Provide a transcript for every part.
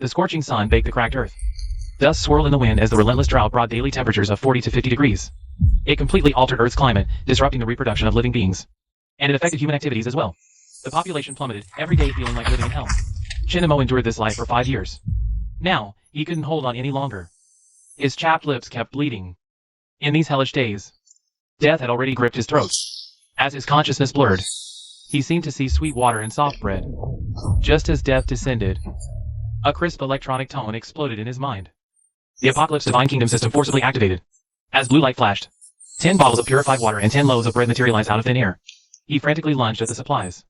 The scorching sun baked the cracked earth. Dust swirled in the wind as the relentless drought brought daily temperatures of 40 to 50 degrees. It completely altered Earth's climate, disrupting the reproduction of living beings. And it affected human activities as well. The population plummeted, every day feeling like living in hell. Chinamo endured this life for 5 years. Now, he couldn't hold on any longer. His chapped lips kept bleeding. In these hellish days, death had already gripped his throat. As his consciousness blurred, he seemed to see sweet water and soft bread. Just as death descended, a crisp electronic tone exploded in his mind. The Apocalypse Divine Kingdom system forcibly activated. As blue light flashed, 10 bottles of purified water and 10 loaves of bread materialized out of thin air. He frantically lunged at the supplies,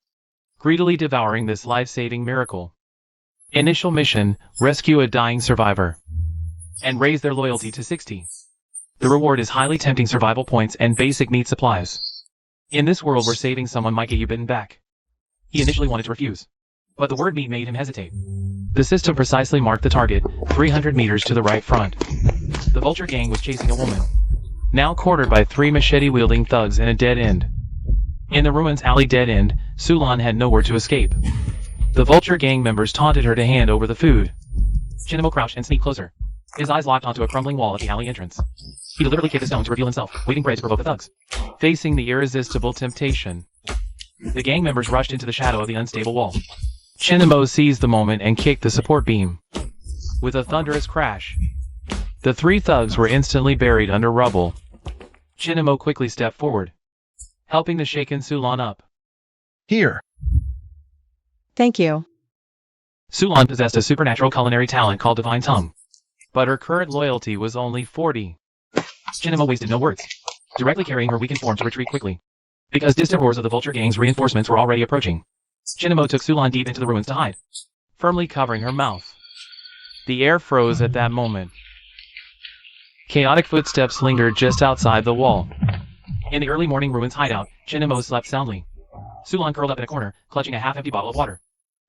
greedily devouring this life-saving miracle. Initial mission, rescue a dying survivor and raise their loyalty to 60. The reward is highly tempting survival points and basic meat supplies. In this world where saving someone might get you bitten back. He initially wanted to refuse, but the word meat made him hesitate. The system precisely marked the target, 300 meters to the right front. The Vulture gang was chasing a woman, now quartered by 3 machete-wielding thugs in a dead end. In the ruins alley dead end, Sulan had nowhere to escape. The Vulture gang members taunted her to hand over the food. Chinamo crouched and sneaked closer, his eyes locked onto a crumbling wall at the alley entrance. He deliberately kicked a stone to reveal himself, waving bread to provoke the thugs. Facing the irresistible temptation, the gang members rushed into the shadow of the unstable wall. Chinamo seized the moment and kicked the support beam. With a thunderous crash, the 3 thugs were instantly buried under rubble. Chinamo quickly stepped forward, helping the shaken Sulan up. Here. Thank you. Sulan possessed a supernatural culinary talent called Divine Tongue, but her current loyalty was only 40. Chinamo wasted no words, directly carrying her weakened form to retreat quickly. Because distant roars of the Vulture gang's reinforcements were already approaching, Chinamo took Sulan deep into the ruins to hide, firmly covering her mouth. The air froze at that moment. Chaotic footsteps lingered just outside the wall. In the early morning ruins hideout, Chinamo slept soundly. Sulan curled up in a corner, clutching a half-empty bottle of water.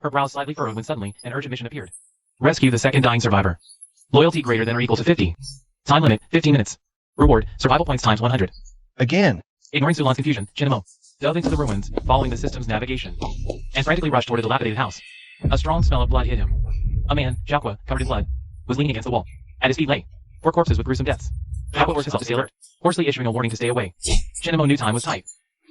Her brows slightly furrowed when suddenly, an urgent mission appeared. Rescue the second dying survivor. Loyalty greater than or equal to 50. Time limit, 15 minutes. Reward, survival points times 100. Again. Ignoring Sulan's confusion, Chinamo dove into the ruins, following the system's navigation, and frantically rushed toward a dilapidated house. A strong smell of blood hit him. A man, Jacqua, covered in blood, was leaning against the wall. At his feet lay 4 corpses with gruesome deaths. Jacqua forced himself to stay alert, hoarsely issuing a warning to stay away. Chinamo knew time was tight.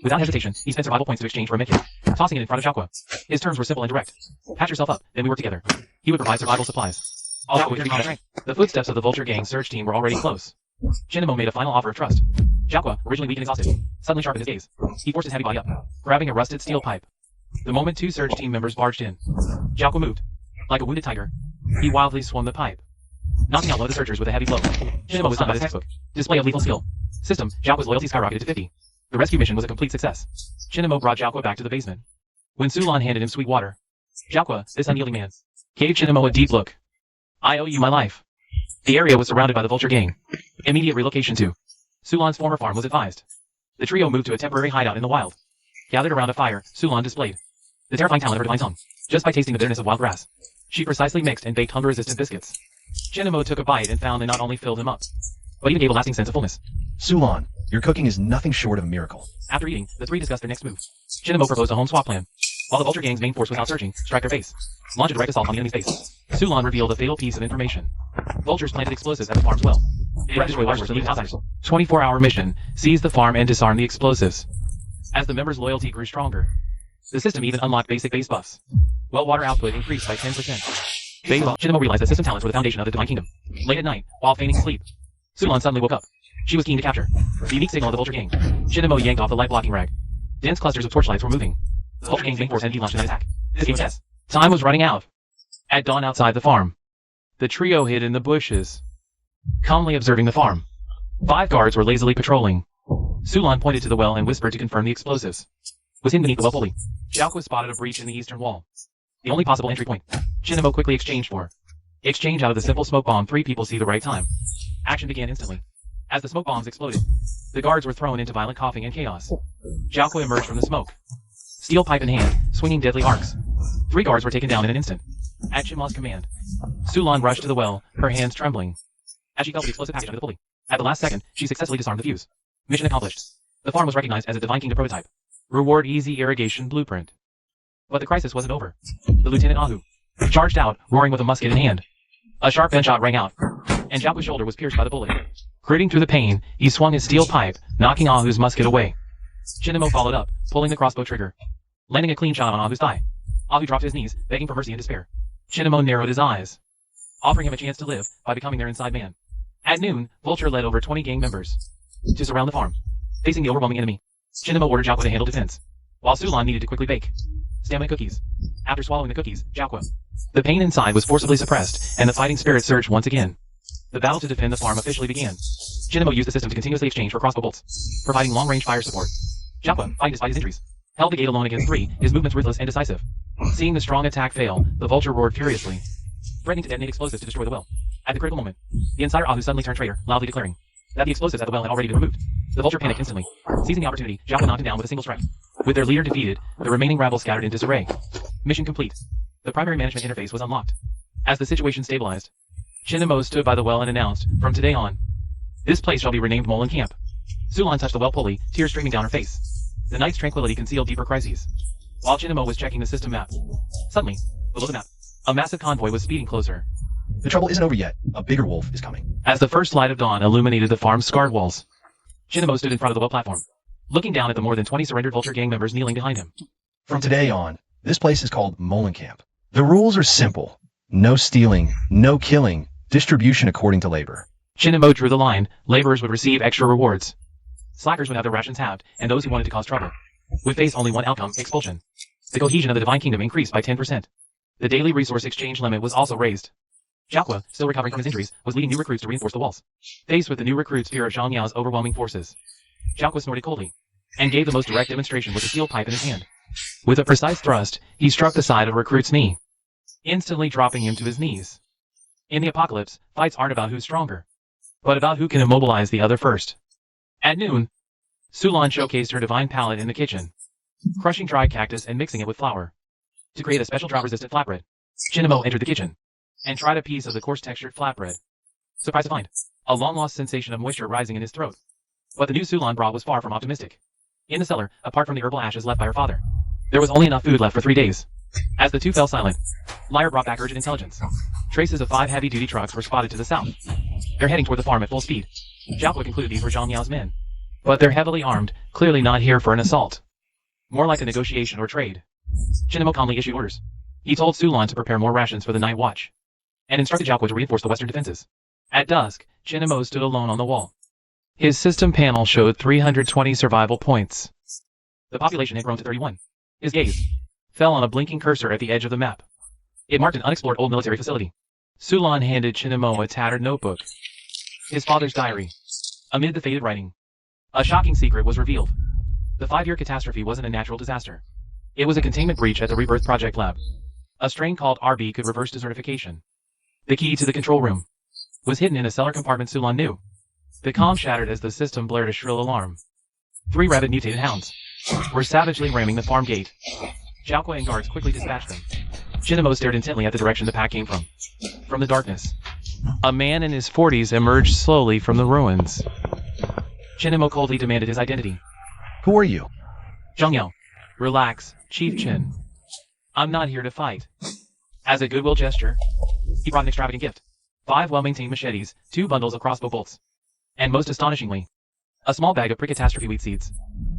Without hesitation, he spent survival points to exchange for a medkit, tossing it in front of Jacqua. His terms were simple and direct. Patch yourself up, then we work together. He would provide survival supplies. All Jacqua would strength. The footsteps of the Vulture gang search team were already close. Chinamo made a final offer of trust. Jacqua, originally weak and exhausted, suddenly sharpened his gaze. He forced his heavy body up, grabbing a rusted steel pipe. The moment 2 search team members barged in, Jacqua moved. Like a wounded tiger, he wildly swung the pipe, knocking out one of the searchers with a heavy blow. Chinamo was stunned by the textbook display of lethal skill. System, Jacqua's loyalty skyrocketed to 50. The rescue mission was a complete success. Chinamo brought Jacqua back to the basement. When Sulan handed him sweet water, Jacqua, this unyielding man, gave Chinamo a deep look. I owe you my life. The area was surrounded by the Vulture gang. Immediate relocation to Sulan's former farm was advised. The trio moved to a temporary hideout in the wild. Gathered around a fire, Sulan displayed the terrifying talent of her divine tongue. Just by tasting the bitterness of wild grass, she precisely mixed and baked hunger-resistant biscuits. Chinamo took a bite and found they not only filled him up, but even gave a lasting sense of fullness. Sulan, your cooking is nothing short of a miracle. After eating, the 3 discussed their next move. Chinamo proposed a home swap plan. While the Vulture gang's main force was out searching, strike their base, launch a direct assault on the enemy's base. Sulan revealed a fatal piece of information. Vultures planted explosives at the farm's well. They would destroy large leave outsiders. 24-hour mission, seize the farm and disarm the explosives. As the members' loyalty grew stronger, the system even unlocked basic base buffs. Well water output increased by 10%. Chinamo realized that system talents were the foundation of the Divine Kingdom. Late at night, while feigning sleep, Sulan suddenly woke up. She was keen to capture the unique signal of the Vulture gang. Chinamo yanked off the light-blocking rag. Dense clusters of torchlights were moving. The Vulture gang's main force had launched an attack. This game was tense. Time was running out. At dawn outside the farm, the trio hid in the bushes, calmly observing the farm. 5 guards were lazily patrolling. Sulan pointed to the well and whispered to confirm the explosives was hidden beneath the well pulley. Jacqua spotted a breach in the eastern wall, the only possible entry point. Chinamo quickly exchanged for exchange out of the simple smoke bomb. 3 people see the right time. Action began instantly. As the smoke bombs exploded, the guards were thrown into violent coughing and chaos. Jacqua emerged from the smoke, steel pipe in hand, swinging deadly arcs. 3 guards were taken down in an instant. At Chimla's command, Sulan rushed to the well, her hands trembling, as she felt the explosive package under the pulley. At the last second, she successfully disarmed the fuse. Mission accomplished. The farm was recognized as a Divine Kingdom prototype. Reward easy irrigation blueprint. But the crisis wasn't over. The Lieutenant Ahu, charged out, roaring with a musket in hand. A sharp gunshot rang out, and Jiaoqua's shoulder was pierced by the bullet. Gritting through the pain, he swung his steel pipe, knocking Ahu's musket away. Chinamo followed up, pulling the crossbow trigger, landing a clean shot on Ahu's thigh. Ahu dropped to his knees, begging for mercy and despair. Chinamo narrowed his eyes, offering him a chance to live by becoming their inside man. At noon, Vulture led over 20 gang members to surround the farm. Facing the overwhelming enemy, Chinamo ordered Jiaoqua to handle defense, while Sulan needed to quickly bake stamina cookies. After swallowing the cookies, Jiaoqua, the pain inside was forcibly suppressed, and the fighting spirit surged once again. The battle to defend the farm officially began. Chinamo used the system to continuously exchange for crossbow bolts, providing long-range fire support. Jiaoqua, fighting despite his injuries, held the gate alone against 3, his movements ruthless and decisive. Seeing the strong attack fail, the Vulture roared furiously, threatening to detonate explosives to destroy the well. At the critical moment, the insider Ahu suddenly turned traitor, loudly declaring that the explosives at the well had already been removed. The Vulture panicked instantly. Seizing the opportunity, Jiaoqua knocked him down with a single strike. With their leader defeated, the remaining rabble scattered in disarray. Mission complete. The primary management interface was unlocked. As the situation stabilized, Chinamo stood by the well and announced, from today on, this place shall be renamed Molen Camp. Sulan touched the well pulley, tears streaming down her face. The night's tranquility concealed deeper crises. While Chinamo was checking the system map, suddenly, below the map, a massive convoy was speeding closer. The trouble isn't over yet. A bigger wolf is coming. As the first light of dawn illuminated the farm's scarred walls, Chinamo stood in front of the well platform, looking down at the more than 20 surrendered Vulture gang members kneeling behind him. From today on, this place is called Molen Camp. The rules are simple. No stealing, no killing, distribution according to labor. Chinamo drew the line. Laborers would receive extra rewards. Slackers would have their rations halved, and those who wanted to cause trouble would face only one outcome, expulsion. The cohesion of the Divine Kingdom increased by 10%. The daily resource exchange limit was also raised. Jiaoqua, still recovering from his injuries, was leading new recruits to reinforce the walls. Faced with the new recruits' fear of Zhang Yao's overwhelming forces, Jiaoqua snorted coldly, and gave the most direct demonstration with a steel pipe in his hand. With a precise thrust, he struck the side of a recruit's knee, instantly dropping him to his knees. In the apocalypse, fights aren't about who's stronger, but about who can immobilize the other first. At noon, Sulan showcased her divine palette in the kitchen, crushing dry cactus and mixing it with flour to create a special drought-resistant flatbread. Chinamo entered the kitchen and tried a piece of the coarse-textured flatbread. Surprised to find a long-lost sensation of moisture rising in his throat. But the new Sulan brought was far from optimistic. In the cellar, apart from the herbal ashes left by her father, there was only enough food left for 3 days. As the two fell silent, Lyre brought back urgent intelligence. Traces of 5 heavy-duty trucks were spotted to the south. They're heading toward the farm at full speed. Jiaoqua concluded these were Zhang Yao's men. But they're heavily armed, clearly not here for an assault. More like a negotiation or trade. Chinamo calmly issued orders. He told Sulan to prepare more rations for the night watch, and instructed Jiaoqua to reinforce the western defenses. At dusk, Chinamo stood alone on the wall. His system panel showed 320 survival points. The population had grown to 31. His gaze fell on a blinking cursor at the edge of the map. It marked an unexplored old military facility. Sulan handed Chinamo a tattered notebook. His father's diary. Amid the faded writing, a shocking secret was revealed. The 5-year catastrophe wasn't a natural disaster. It was a containment breach at the Rebirth Project Lab. A strain called RB could reverse desertification. The key to the control room was hidden in a cellar compartment Sulan knew. The comm shattered as the system blared a shrill alarm. 3 rabid mutated hounds were savagely ramming the farm gate. Jiaoqua and guards quickly dispatched them. Chinamo stared intently at the direction the pack came from. From the darkness, a man in his 40s emerged slowly from the ruins. Chinamo coldly demanded his identity. Who are you? Zhang Yao. Relax, Chief Chin. I'm not here to fight. As a goodwill gesture, he brought an extravagant gift. 5 well-maintained machetes, 2 bundles of crossbow bolts, and most astonishingly, a small bag of pre-catastrophe wheat seeds.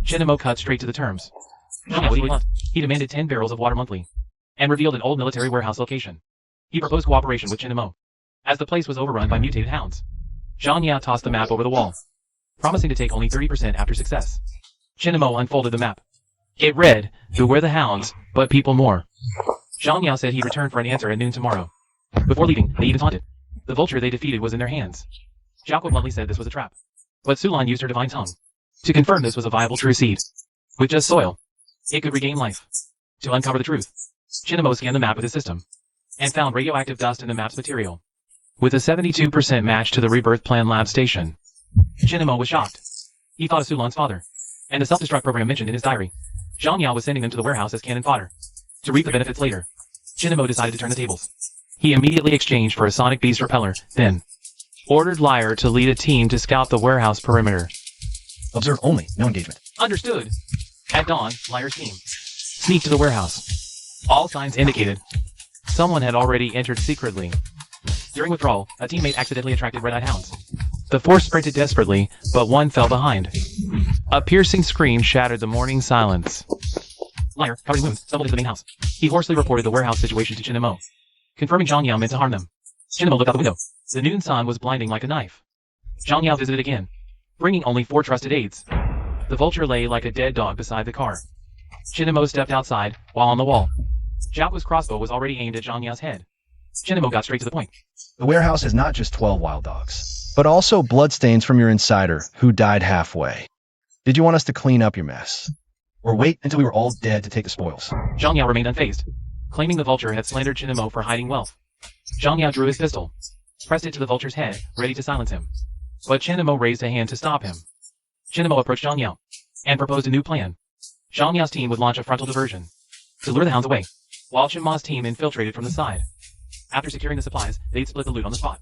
Chinamo cut straight to the terms. Zhang Yao, what do you want? He demanded 10 barrels of water monthly, and revealed an old military warehouse location. He proposed cooperation with Chinamo, as the place was overrun by mutated hounds. Zhang Yao tossed the map over the wall, promising to take only 30% after success. Chinamo unfolded the map. It read, "Beware the hounds, but people more." Zhang Yao said he'd return for an answer at noon tomorrow. Before leaving, they even taunted. The vulture they defeated was in their hands. Jiaoqua bluntly said this was a trap. But Sulan used her divine tongue to confirm this was a viable true seed. With just soil, it could regain life. To uncover the truth, Chinamo scanned the map with his system, and found radioactive dust in the map's material, with a 72% match to the Rebirth Plan lab station. Chinamo was shocked. He thought of Sulan's father, and the self-destruct program mentioned in his diary. Zhang Yao was sending them to the warehouse as cannon fodder, to reap the benefits later. Chinamo decided to turn the tables. He immediately exchanged for a sonic beast repeller, then ordered Lyre to lead a team to scout the warehouse perimeter. Observe only, no engagement. Understood. At dawn, Lyre's team sneaked to the warehouse. All signs indicated Someone had already entered secretly. During withdrawal, a teammate accidentally attracted red-eyed hounds. The four sprinted desperately, but one fell behind. A piercing scream shattered the morning silence. Liar, covered in wounds, stumbled into the main house. He hoarsely reported the warehouse situation to Chin and Mo, confirming Zhang Yao meant to harm them. Chin and Mo looked out the window. The noon sun was blinding like a knife. Zhang Yao visited again, bringing only 4 trusted aides. The vulture lay like a dead dog beside the car. Chin and Mo stepped outside, while on the wall, Jiao's crossbow was already aimed at Zhang Yao's head. Chin and Mo got straight to the point. The warehouse is not just 12 wild dogs, but also bloodstains from your insider who died halfway. Did you want us to clean up your mess? Or wait until we were all dead to take the spoils? Zhang Yao remained unfazed, claiming the vulture had slandered Chin and Mo for hiding wealth. Zhang Yao drew his pistol, pressed it to the vulture's head, ready to silence him. But Chin and Mo raised a hand to stop him. Chin and Mo approached Zhang Yao and proposed a new plan. Zhang Yao's team would launch a frontal diversion to lure the hounds away, while Chin Ma's team infiltrated from the side. After securing the supplies, they'd split the loot on the spot.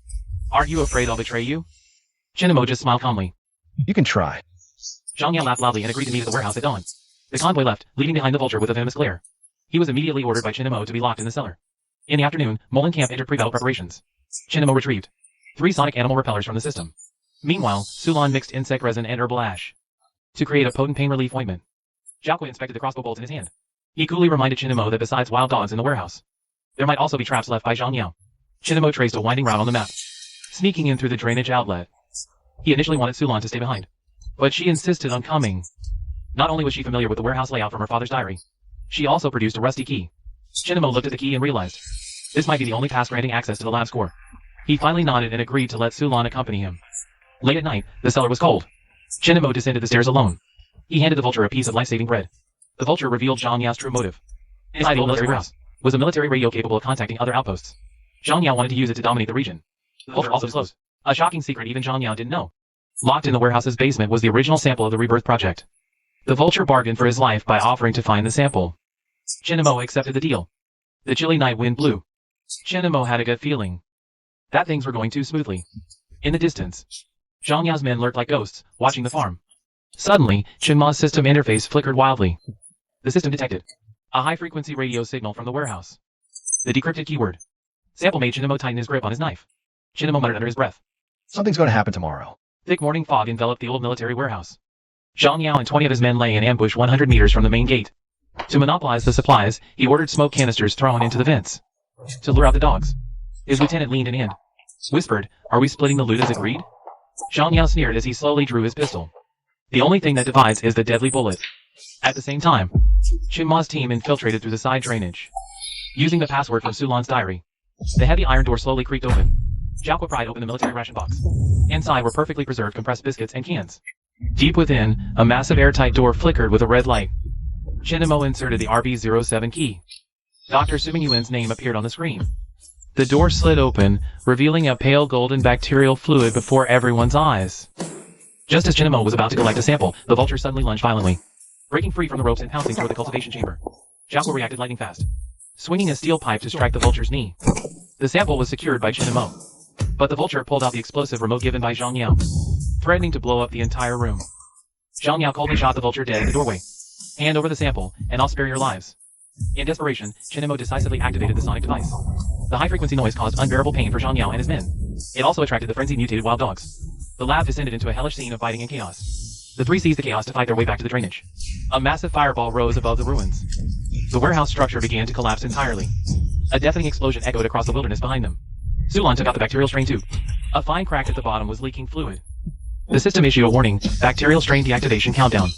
Aren't you afraid I'll betray you? Chin and Mo just smiled calmly. You can try. Zhang Yao laughed loudly and agreed to meet at the warehouse at dawn. The convoy left, leaving behind the vulture with a venomous glare. He was immediately ordered by Chin and Mo to be locked in the cellar. In the afternoon, Molenkamp entered pre-battle preparations. Chin and Mo retrieved 3 sonic animal repellers from the system. Meanwhile, Sulan mixed insect resin and herbal ash to create a potent pain relief ointment. Jiao inspected the crossbow bolts in his hand. He coolly reminded Chin and Mo that besides wild dogs in the warehouse, there might also be traps left by Zhang Yao. Chin and Mo traced a winding route on the map, sneaking in through the drainage outlet. He initially wanted Sulan to stay behind, but she insisted on coming. Not only was she familiar with the warehouse layout from her father's diary, she also produced a rusty key. Chin and Mo looked at the key and realized this might be the only pass granting access to the lab's core. He finally nodded and agreed to let Sulan accompany him. Late at night, the cellar was cold. Chin and Mo descended the stairs alone. He handed the vulture a piece of life-saving bread. The vulture revealed Zhang Yao's true motive. Inside the old military warehouse was a military radio capable of contacting other outposts. Zhang Yao wanted to use it to dominate the region. The vulture also disclosed a shocking secret even Zhang Yao didn't know. Locked in the warehouse's basement was the original sample of the Rebirth Project. The vulture bargained for his life by offering to find the sample. Chin and Mo accepted the deal. The chilly night wind blew. Chin and Mo had a gut feeling that things were going too smoothly. In the distance, Zhang Yao's men lurked like ghosts, watching the farm. Suddenly, Chin Ma's system interface flickered wildly. The system detected a high-frequency radio signal from the warehouse. The decrypted keyword. Sample made Chin and Mo tighten his grip on his knife. Chin and Mo muttered under his breath. Something's going to happen tomorrow. Thick morning fog enveloped the old military warehouse. Zhang Yao and 20 of his men lay in ambush 100 meters from the main gate. To monopolize the supplies, he ordered smoke canisters thrown into the vents to lure out the dogs. His lieutenant leaned in and whispered, "Are we splitting the loot as agreed?" Zhang Yao sneered as he slowly drew his pistol. The only thing that divides is the deadly bullet. At the same time, Chin Ma's team infiltrated through the side drainage. Using the password from Sulan's diary, the heavy iron door slowly creaked open. Jiao pried open the military ration box. Inside were perfectly preserved compressed biscuits and cans. Deep within, a massive airtight door flickered with a red light. Chin and Mo inserted the RB07 key. Dr. Suming Yuan's name appeared on the screen. The door slid open, revealing a pale golden bacterial fluid before everyone's eyes. Just as Chin and Mo was about to collect a sample, the vulture suddenly lunged violently, breaking free from the ropes and pouncing toward the cultivation chamber. Jiao reacted lightning fast, swinging a steel pipe to strike the vulture's knee. The sample was secured by Chin and Mo, but the vulture pulled out the explosive remote given by Zhang Yao, threatening to blow up the entire room. Zhang Yao coldly shot the vulture dead in the doorway. "Hand over the sample, and I'll spare your lives." In desperation, Chin and Mo decisively activated the sonic device. The high-frequency noise caused unbearable pain for Zhang Yao and his men. It also attracted the frenzied mutated wild dogs. The lab descended into a hellish scene of fighting and chaos. The 3 seized the chaos to fight their way back to the drainage. A massive fireball rose above the ruins. The warehouse structure began to collapse entirely. A deafening explosion echoed across the wilderness behind them. Sulan took out the bacterial strain tube. A fine crack at the bottom was leaking fluid. The system issued a warning, bacterial strain deactivation countdown.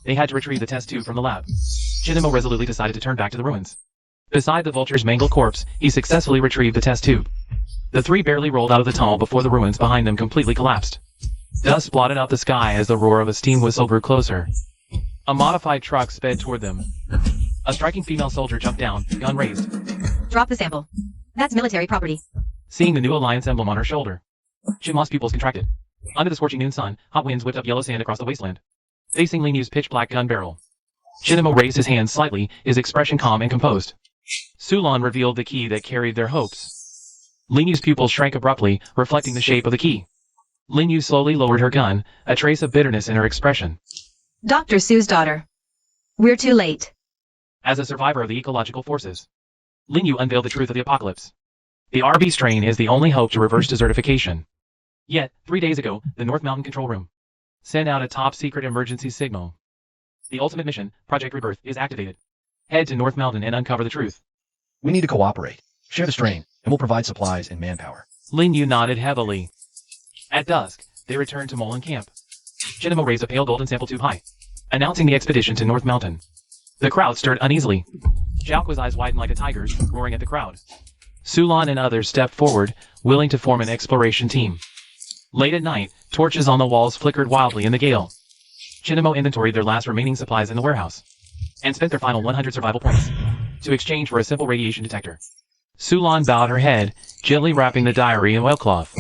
They had to retrieve the test tube from the lab. Chin and Mo resolutely decided to turn back to the ruins. Beside the vulture's mangled corpse, he successfully retrieved the test tube. The 3 barely rolled out of the tunnel before the ruins behind them completely collapsed. Dust blotted out the sky as the roar of a steam whistle grew closer. A modified truck sped toward them. A striking female soldier jumped down, gun raised. "Drop the sample. That's military property." Seeing the new Alliance emblem on her shoulder, Chin Ma's pupils contracted. Under the scorching noon sun, hot winds whipped up yellow sand across the wasteland, facing Lin Yu's pitch-black gun barrel. Chin and Mo raised his hands slightly, his expression calm and composed. Sulan revealed the key that carried their hopes. Lin Yu's pupils shrank abruptly, reflecting the shape of the key. Lin Yu slowly lowered her gun, a trace of bitterness in her expression. "Dr. Su's daughter. We're too late." As a survivor of the ecological forces, Lin Yu unveiled the truth of the apocalypse. The RB strain is the only hope to reverse desertification. Yet, 3 days ago, the North Mountain Control Room sent out a top-secret emergency signal. The ultimate mission, Project Rebirth, is activated. Head to North Mountain and uncover the truth. We need to cooperate. Share the strain, and we'll provide supplies and manpower. Lin Yu nodded heavily. At dusk, they returned to Molan Camp. Chinamo raised a pale golden sample tube high, announcing the expedition to North Mountain. The crowd stirred uneasily. Xiaoqua's eyes widened like a tiger's, roaring at the crowd. Sulan and others stepped forward, willing to form an exploration team. Late at night, torches on the walls flickered wildly in the gale. Chinamo inventoried their last remaining supplies in the warehouse, and spent their final 100 survival points to exchange for a simple radiation detector. Sulan bowed her head, gently wrapping the diary in oilcloth.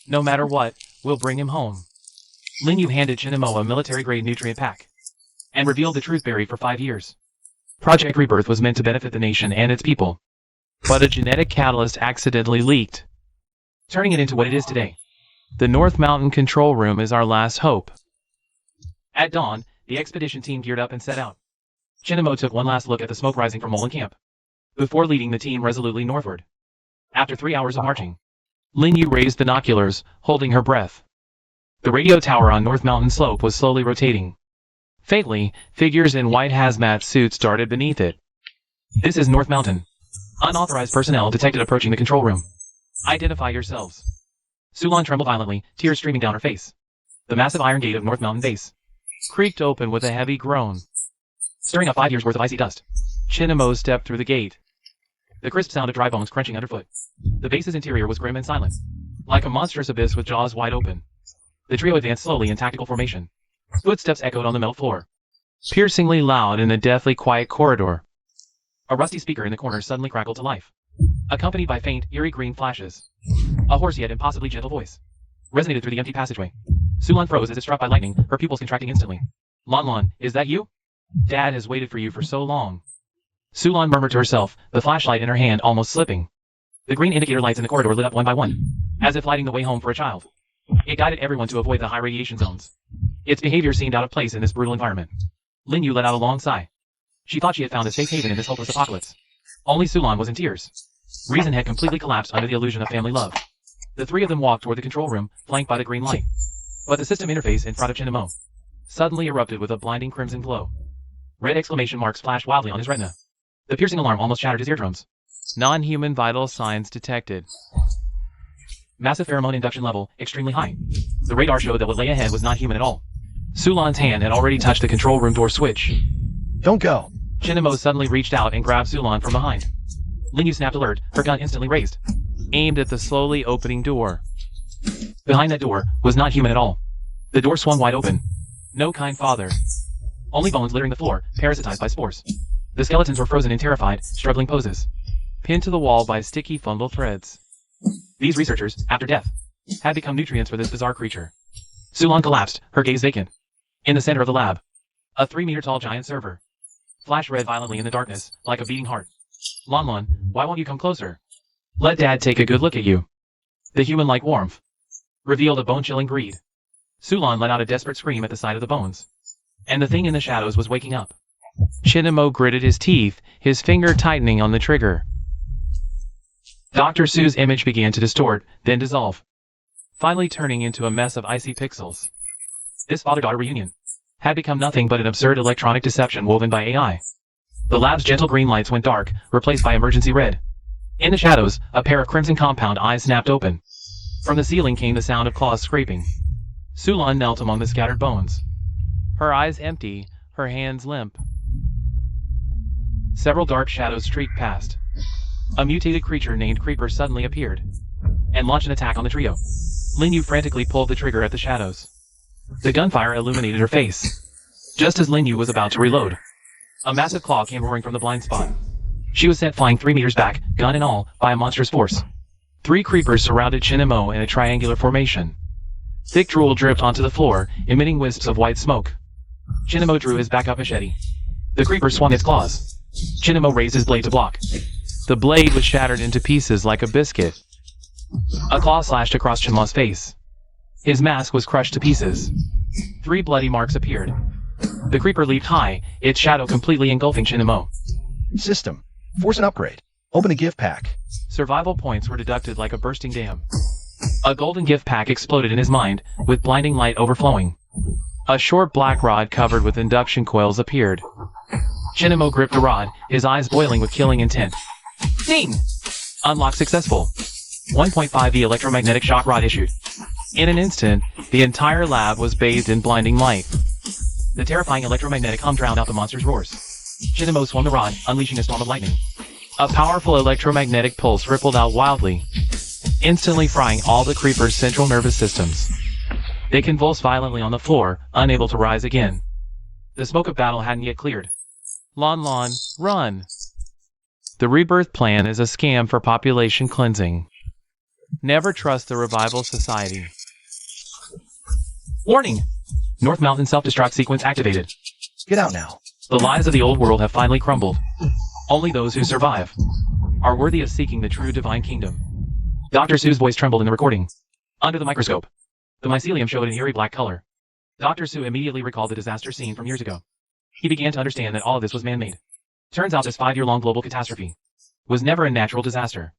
No matter what, we'll bring him home. Lin Yu handed Chinamo a military-grade nutrient pack, and revealed the truth buried for 5 years. Project Rebirth was meant to benefit the nation and its people, but a genetic catalyst accidentally leaked, turning it into what it is today. The North Mountain Control Room is our last hope. At dawn, the expedition team geared up and set out. Chinamo took one last look at the smoke rising from Molan Camp, before leading the team resolutely northward. After 3 hours of marching, Lin Yu raised binoculars, holding her breath. The radio tower on North Mountain Slope was slowly rotating. Faintly, figures in white hazmat suits darted beneath it. This is North Mountain. Unauthorized personnel detected approaching the control room. Identify yourselves. Sulan trembled violently, tears streaming down her face. The massive iron gate of North Mountain Base creaked open with a heavy groan, stirring up 5 years' worth of icy dust. Chinamo stepped through the gate. The crisp sound of dry bones crunching underfoot. The base's interior was grim and silent, like a monstrous abyss with jaws wide open. The trio advanced slowly in tactical formation. Footsteps echoed on the metal floor, piercingly loud in the deathly quiet corridor. A rusty speaker in the corner suddenly crackled to life, accompanied by faint, eerie green flashes. A hoarse yet impossibly gentle voice resonated through the empty passageway. Sulan froze as if struck by lightning, her pupils contracting instantly. Lan, is that you? Dad has waited for you for so long. Sulan murmured to herself, the flashlight in her hand almost slipping. The green indicator lights in the corridor lit up one by one, as if lighting the way home for a child. It guided everyone to avoid the high radiation zones. Its behavior seemed out of place in this brutal environment. Lin Yu let out a long sigh. She thought she had found a safe haven in this hopeless apocalypse. Only Sulan was in tears. Reason had completely collapsed under the illusion of family love. The three of them walked toward the control room, flanked by the green light. But the system interface in front of Chinamo suddenly erupted with a blinding crimson glow. Red exclamation marks flashed wildly on his retina. The piercing alarm almost shattered his eardrums. Non-human vital signs detected. Massive pheromone induction level, extremely high. The radar showed that what lay ahead was not human at all. Sulan's hand had already touched the control room door switch. Don't go. Chinamo suddenly reached out and grabbed Sulan from behind. Lin Yu snapped alert, her gun instantly raised, aimed at the slowly opening door. Behind that door was not human at all. The door swung wide open. No kind father. Only bones littering the floor, parasitized by spores. The skeletons were frozen in terrified, struggling poses, pinned to the wall by sticky fungal threads. These researchers, after death, had become nutrients for this bizarre creature. Sulan collapsed, her gaze vacant. In the center of the lab, a 3-meter-tall giant server flashed red violently in the darkness, like a beating heart. Lan, why won't you come closer? Let Dad take a good look at you. The human-like warmth revealed a bone-chilling greed. Sulan let out a desperate scream at the sight of the bones, and the thing in the shadows was waking up. Chinamo gritted his teeth, his finger tightening on the trigger. Dr. Su's image began to distort, then dissolve, finally turning into a mess of icy pixels. This father-daughter reunion had become nothing but an absurd electronic deception woven by AI. The lab's gentle green lights went dark, replaced by emergency red. In the shadows, a pair of crimson compound eyes snapped open. From the ceiling came the sound of claws scraping. Sulan knelt among the scattered bones, her eyes empty, her hands limp. Several dark shadows streaked past. A mutated creature named Creeper suddenly appeared, and launched an attack on the trio. Lin Yu frantically pulled the trigger at the shadows. The gunfire illuminated her face. Just as Lin Yu was about to reload, a massive claw came roaring from the blind spot. She was sent flying 3 meters back, gun and all, by a monstrous force. 3 creepers surrounded Chinamo in a triangular formation. Thick drool dripped onto the floor, emitting wisps of white smoke. Chinamo drew his backup machete. The creeper swung its claws. Chinamo raised his blade to block. The blade was shattered into pieces like a biscuit. A claw slashed across Chinamo's face. His mask was crushed to pieces. 3 bloody marks appeared. The creeper leaped high, its shadow completely engulfing Chinamo. System. Force an upgrade. Open a gift pack. Survival points were deducted like a bursting dam. A golden gift pack exploded in his mind, with blinding light overflowing. A short black rod covered with induction coils appeared. Chinamo gripped the rod, his eyes boiling with killing intent. Ding! Unlock successful. 1.5 the electromagnetic shock rod issued. In an instant, the entire lab was bathed in blinding light. The terrifying electromagnetic hum drowned out the monster's roars. Chinamo swung the rod, unleashing a storm of lightning. A powerful electromagnetic pulse rippled out wildly, instantly frying all the creepers' central nervous systems. They convulsed violently on the floor, unable to rise again. The smoke of battle hadn't yet cleared. Lon, run! The rebirth plan is a scam for population cleansing. Never trust the Revival Society. Warning! North Mountain self-destruct sequence activated. Get out now. The lies of the old world have finally crumbled. Only those who survive are worthy of seeking the true divine kingdom. Dr. Sue's voice trembled in the recording. Under the microscope, the mycelium showed an eerie black color. Dr. Sue immediately recalled the disaster scene from years ago. He began to understand that all of this was man-made. Turns out this 5-year-long global catastrophe was never a natural disaster,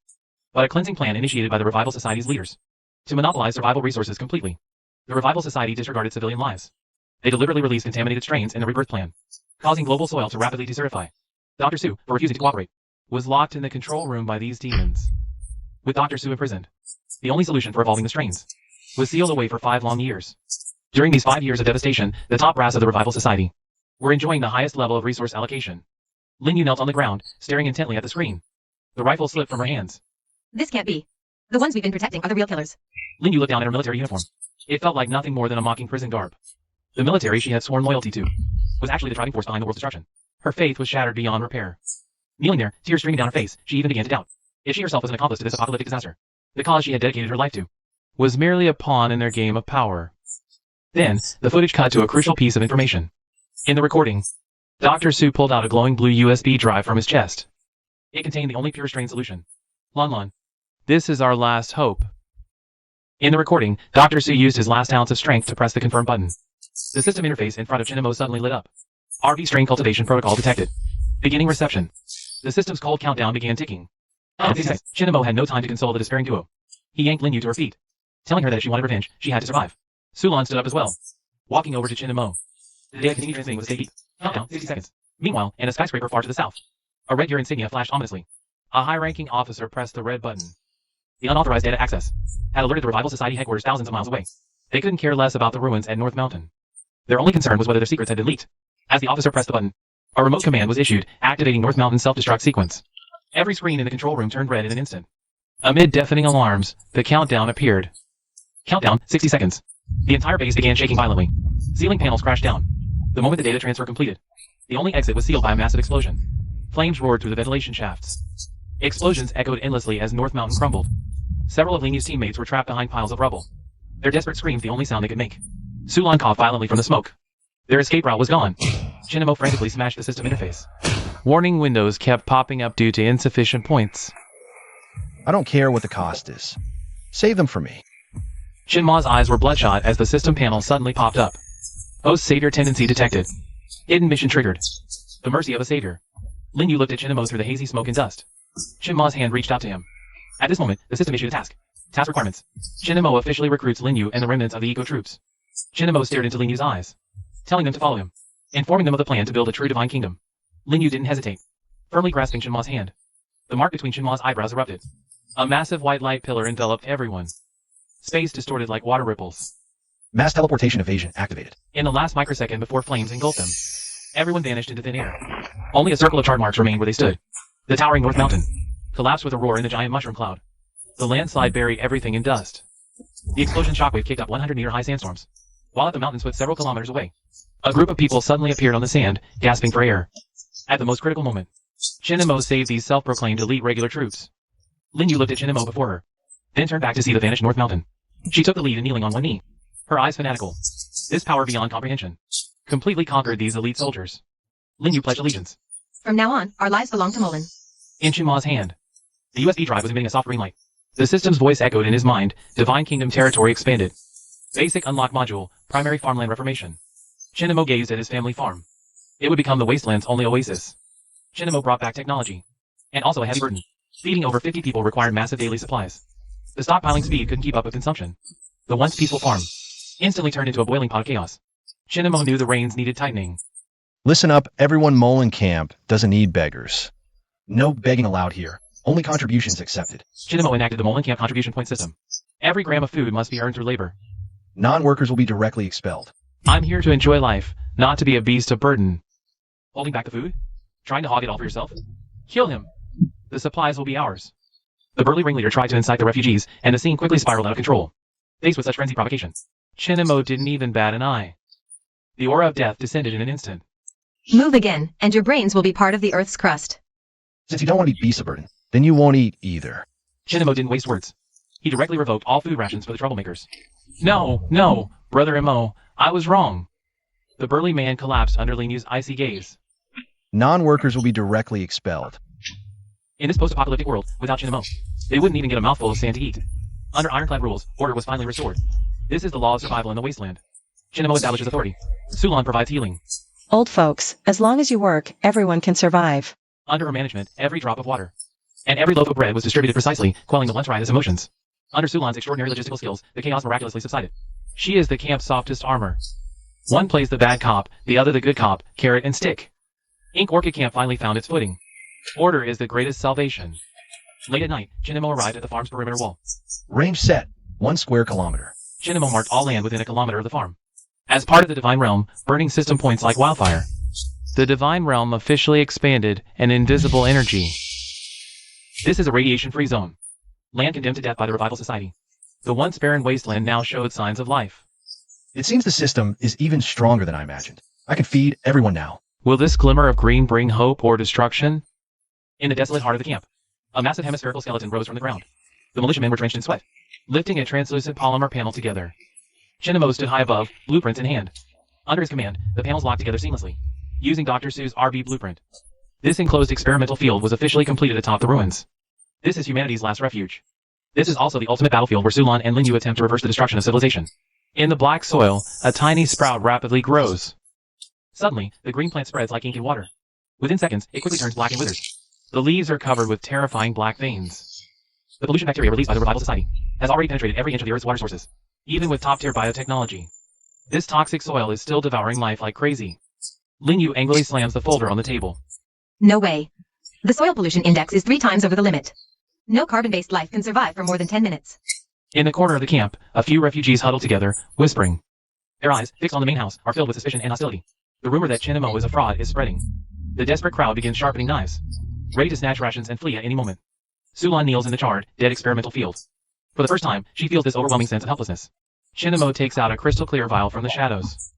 but a cleansing plan initiated by the Revival Society's leaders to monopolize survival resources completely. The Revival Society disregarded civilian lives. They deliberately released contaminated strains in the rebirth plan, causing global soil to rapidly decertify. Dr. Sue, for refusing to cooperate, was locked in the control room by these demons. With Dr. Sue imprisoned, the only solution for evolving the strains was sealed away for 5 long years. During these 5 years of devastation, the top brass of the Revival Society were enjoying the highest level of resource allocation. Lin Yu knelt on the ground, staring intently at the screen. The rifle slipped from her hands. This can't be. The ones we've been protecting are the real killers. Lin Yu looked down at her military uniform. It felt like nothing more than a mocking prison garb. The military she had sworn loyalty to was actually the driving force behind the world's destruction. Her faith was shattered beyond repair. Kneeling there, tears streaming down her face, she even began to doubt if she herself was an accomplice to this apocalyptic disaster. The cause she had dedicated her life to was merely a pawn in their game of power. Then, the footage cut to a crucial piece of information. In the recording, Dr. Sue pulled out a glowing blue USB drive from his chest. It contained the only pure strain solution. Lon. This is our last hope. In the recording, Dr. Sue used his last ounce of strength to press the confirm button. The system interface in front of Chinamo suddenly lit up. RV strain cultivation protocol detected. Beginning reception. The system's cold countdown began ticking. Chinamo had no time to console the despairing duo. He yanked Lin Yu to her feet, telling her that if she wanted revenge, she had to survive. Sulon stood up as well, walking over to Chinamo. The data continued transmitting with a deep countdown, 60 seconds. Meanwhile, in a skyscraper far to the south, a red gear insignia flashed ominously. A high-ranking officer pressed the red button. The unauthorized data access had alerted the Revival Society headquarters thousands of miles away. They couldn't care less about the ruins at North Mountain. Their only concern was whether their secrets had been leaked. As the officer pressed the button, a remote command was issued, activating North Mountain's self-destruct sequence. Every screen in the control room turned red in an instant. Amid deafening alarms, the countdown appeared. Countdown, 60 seconds. The entire base began shaking violently. Ceiling panels crashed down. The moment the data transfer completed, the only exit was sealed by a massive explosion. Flames roared through the ventilation shafts. Explosions echoed endlessly as North Mountain crumbled. Several of Lin Yu's teammates were trapped behind piles of rubble. Their desperate screams the only sound they could make. Sulon coughed violently from the smoke. Their escape route was gone. Chinamo frantically smashed the system interface. Warning windows kept popping up due to insufficient points. I don't care what the cost is. Save them for me. Chinma's eyes were bloodshot as the system panel suddenly popped up. Host savior tendency detected. Hidden mission triggered. The mercy of a savior. Lin Yu looked at Chinamo through the hazy smoke and dust. Chinma's hand reached out to him. At this moment, the system issued a task. Task requirements. Chinamo officially recruits Lin Yu and the remnants of the eco troops. Chinamo stared into Lin Yu's eyes, telling them to follow him, informing them of the plan to build a true divine kingdom. Lin Yu didn't hesitate, firmly grasping Chinma's hand. The mark between Chinma's eyebrows erupted. A massive white light pillar enveloped everyone. Space distorted like water ripples. Mass teleportation evasion activated. In the last microsecond before flames engulfed them, everyone vanished into thin air. Only a circle of chart marks remained where they stood. The towering North Mountain collapsed with a roar in the giant mushroom cloud. The landslide buried everything in dust. The explosion shockwave kicked up 100-meter-high sandstorms, while at the mountain's foot several kilometers away, a group of people suddenly appeared on the sand, gasping for air. At the most critical moment, Chinamo saved these self-proclaimed elite regular troops. Lin Yu looked at Chinamo before her, then turned back to see the vanished North Mountain. She took the lead in kneeling on one knee, her eyes fanatical. This power beyond comprehension completely conquered these elite soldiers. Lin Yu pledged allegiance. From now on, our lives belong to Molin. In Chinma's hand, the USB drive was emitting a soft green light. The system's voice echoed in his mind. Divine Kingdom territory expanded. Basic unlock module, primary farmland reformation. Chinamo gazed at his family farm. It would become the wasteland's only oasis. Chinamo brought back technology, and also a heavy burden. Feeding over 50 people required massive daily supplies. The stockpiling speed couldn't keep up with consumption. The once peaceful farm instantly turned into a boiling pot of chaos. Shinamo knew the reins needed tightening. Listen up, everyone. Molen Camp doesn't need beggars. No begging allowed here. Only contributions accepted. Shinamo enacted the Molen Camp contribution point system. Every gram of food must be earned through labor. Non-workers will be directly expelled. I'm here to enjoy life, not to be a beast of burden. Holding back the food? Trying to hog it all for yourself? Kill him. The supplies will be ours. The burly ringleader tried to incite the refugees, and the scene quickly spiraled out of control. Faced with such frenzied provocation, Shinamo didn't even bat an eye. The aura of death descended in an instant. Move again, and your brains will be part of the Earth's crust. Since you don't want to be beasts of burden, then you won't eat either. Shinamo didn't waste words. He directly revoked all food rations for the troublemakers. No, Brother Mo, I was wrong. The burly man collapsed under Linyu's icy gaze. Non-workers will be directly expelled. In this post-apocalyptic world, without Shinamo, they wouldn't even get a mouthful of sand to eat. Under ironclad rules, order was finally restored. This is the law of survival in the wasteland. Shinamo establishes authority. Sulan provides healing. Old folks, as long as you work, everyone can survive. Under her management, every drop of water and every loaf of bread was distributed precisely, quelling the lunch riotous emotions. Under Sulan's extraordinary logistical skills, the chaos miraculously subsided. She is the camp's softest armor. One plays the bad cop, the other the good cop, carrot and stick. Ink Orchid Camp finally found its footing. Order is the greatest salvation. Late at night, Shinamo arrived at the farm's perimeter wall. Range set, 1 square kilometer. Shinamo marked all land within a kilometer of the farm. As part of the Divine Realm, burning system points like wildfire. The Divine Realm officially expanded an invisible energy. This is a radiation-free zone. Land condemned to death by the Revival Society. The once barren wasteland now showed signs of life. It seems the system is even stronger than I imagined. I can feed everyone now. Will this glimmer of green bring hope or destruction? In the desolate heart of the camp, a massive hemispherical skeleton rose from the ground. The militiamen were drenched in sweat, lifting a translucent polymer panel together. Shinamo stood high above, blueprints in hand. Under his command, the panels locked together seamlessly, using Dr. Su's RB blueprint. This enclosed experimental field was officially completed atop the ruins. This is humanity's last refuge. This is also the ultimate battlefield where Sulan and Linyu attempt to reverse the destruction of civilization. In the black soil, a tiny sprout rapidly grows. Suddenly, the green plant spreads like ink in water. Within seconds, it quickly turns black and withers. The leaves are covered with terrifying black veins. The pollution bacteria released by the Revival Society has already penetrated every inch of the Earth's water sources, even with top-tier biotechnology. This toxic soil is still devouring life like crazy. Linyu angrily slams the folder on the table. No way. The soil pollution index is 3 times over the limit. No carbon-based life can survive for more than 10 minutes. In the corner of the camp, a few refugees huddle together, whispering. Their eyes, fixed on the main house, are filled with suspicion and hostility. The rumor that Shinamo is a fraud is spreading. The desperate crowd begins sharpening knives, ready to snatch rations and flee at any moment. Sulan kneels in the charred, dead experimental field. For the first time, she feels this overwhelming sense of helplessness. Shinamo takes out a crystal-clear vial from the shadows.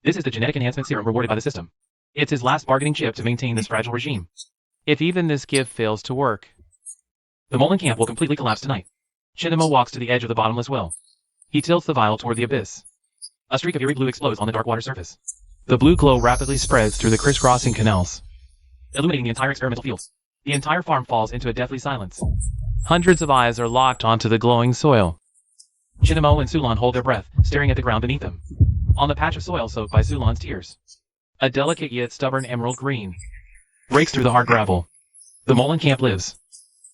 This is the genetic enhancement serum rewarded by the system. It's his last bargaining chip to maintain this fragile regime. If even this gift fails to work, the Molen camp will completely collapse tonight. Shinamo walks to the edge of the bottomless well. He tilts the vial toward the abyss. A streak of eerie blue explodes on the dark water surface. The blue glow rapidly spreads through the crisscrossing canals, illuminating the entire experimental field. The entire farm falls into a deathly silence. Hundreds of eyes are locked onto the glowing soil. Shinamo and Sulan hold their breath, staring at the ground beneath them. On the patch of soil soaked by Sulan's tears, a delicate yet stubborn emerald green breaks through the hard gravel. The Molen camp lives.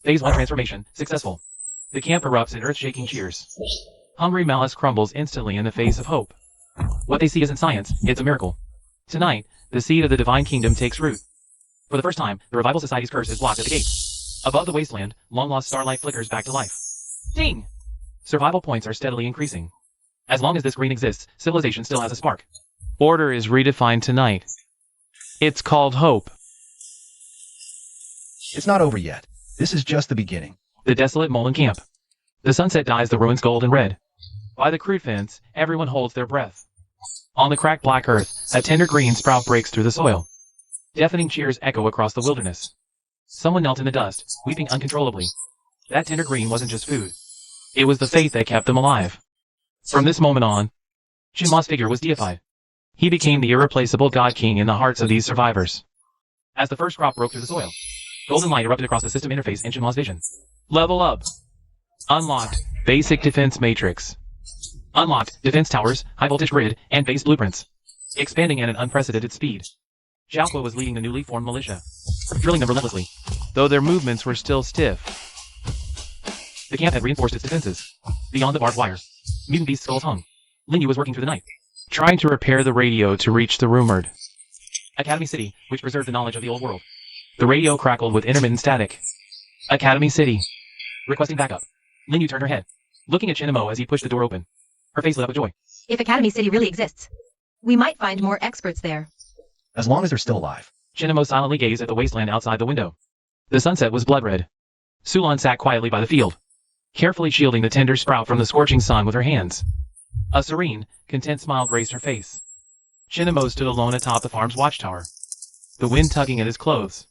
Phase 1 transformation, successful. The camp erupts in earth-shaking cheers. Hungry malice crumbles instantly in the face of hope. What they see isn't science, it's a miracle. Tonight, the seed of the divine kingdom takes root. For the first time, the Revival Society's curse is blocked at the gates. Above the wasteland, long-lost starlight flickers back to life. Ding! Survival points are steadily increasing. As long as this green exists, civilization still has a spark. Order is redefined tonight. It's called hope. It's not over yet. This is just the beginning. The desolate Molen camp. The sunset dyes the ruins gold and red. By the crude fence, everyone holds their breath. On the cracked black earth, a tender green sprout breaks through the soil. Deafening cheers echo across the wilderness. Someone knelt in the dust, weeping uncontrollably. That tender green wasn't just food. It was the faith that kept them alive. From this moment on, Shinma's figure was deified. He became the irreplaceable God King in the hearts of these survivors. As the first crop broke through the soil, golden light erupted across the system interface in Shinma's vision. Level up. Unlocked. Basic defense matrix. Unlocked. Defense towers, high voltage grid, and base blueprints. Expanding at an unprecedented speed. Xiaoqua was leading the newly formed militia, drilling them relentlessly, though their movements were still stiff. The camp had reinforced its defenses. Beyond the barbed wire, mutant beast skulls hung. Linyu was working through the night, trying to repair the radio to reach the rumored Academy City, which preserved the knowledge of the old world. The radio crackled with intermittent static. Academy City. Requesting backup. Linyu turned her head, looking at Shinamo as he pushed the door open. Her face lit up with joy. If Academy City really exists, we might find more experts there. As long as they're still alive. Shinamo silently gazed at the wasteland outside the window. The sunset was blood red. Sulan sat quietly by the field, carefully shielding the tender sprout from the scorching sun with her hands. A serene, content smile graced her face. Shinamo stood alone atop the farm's watchtower, the wind tugging at his clothes,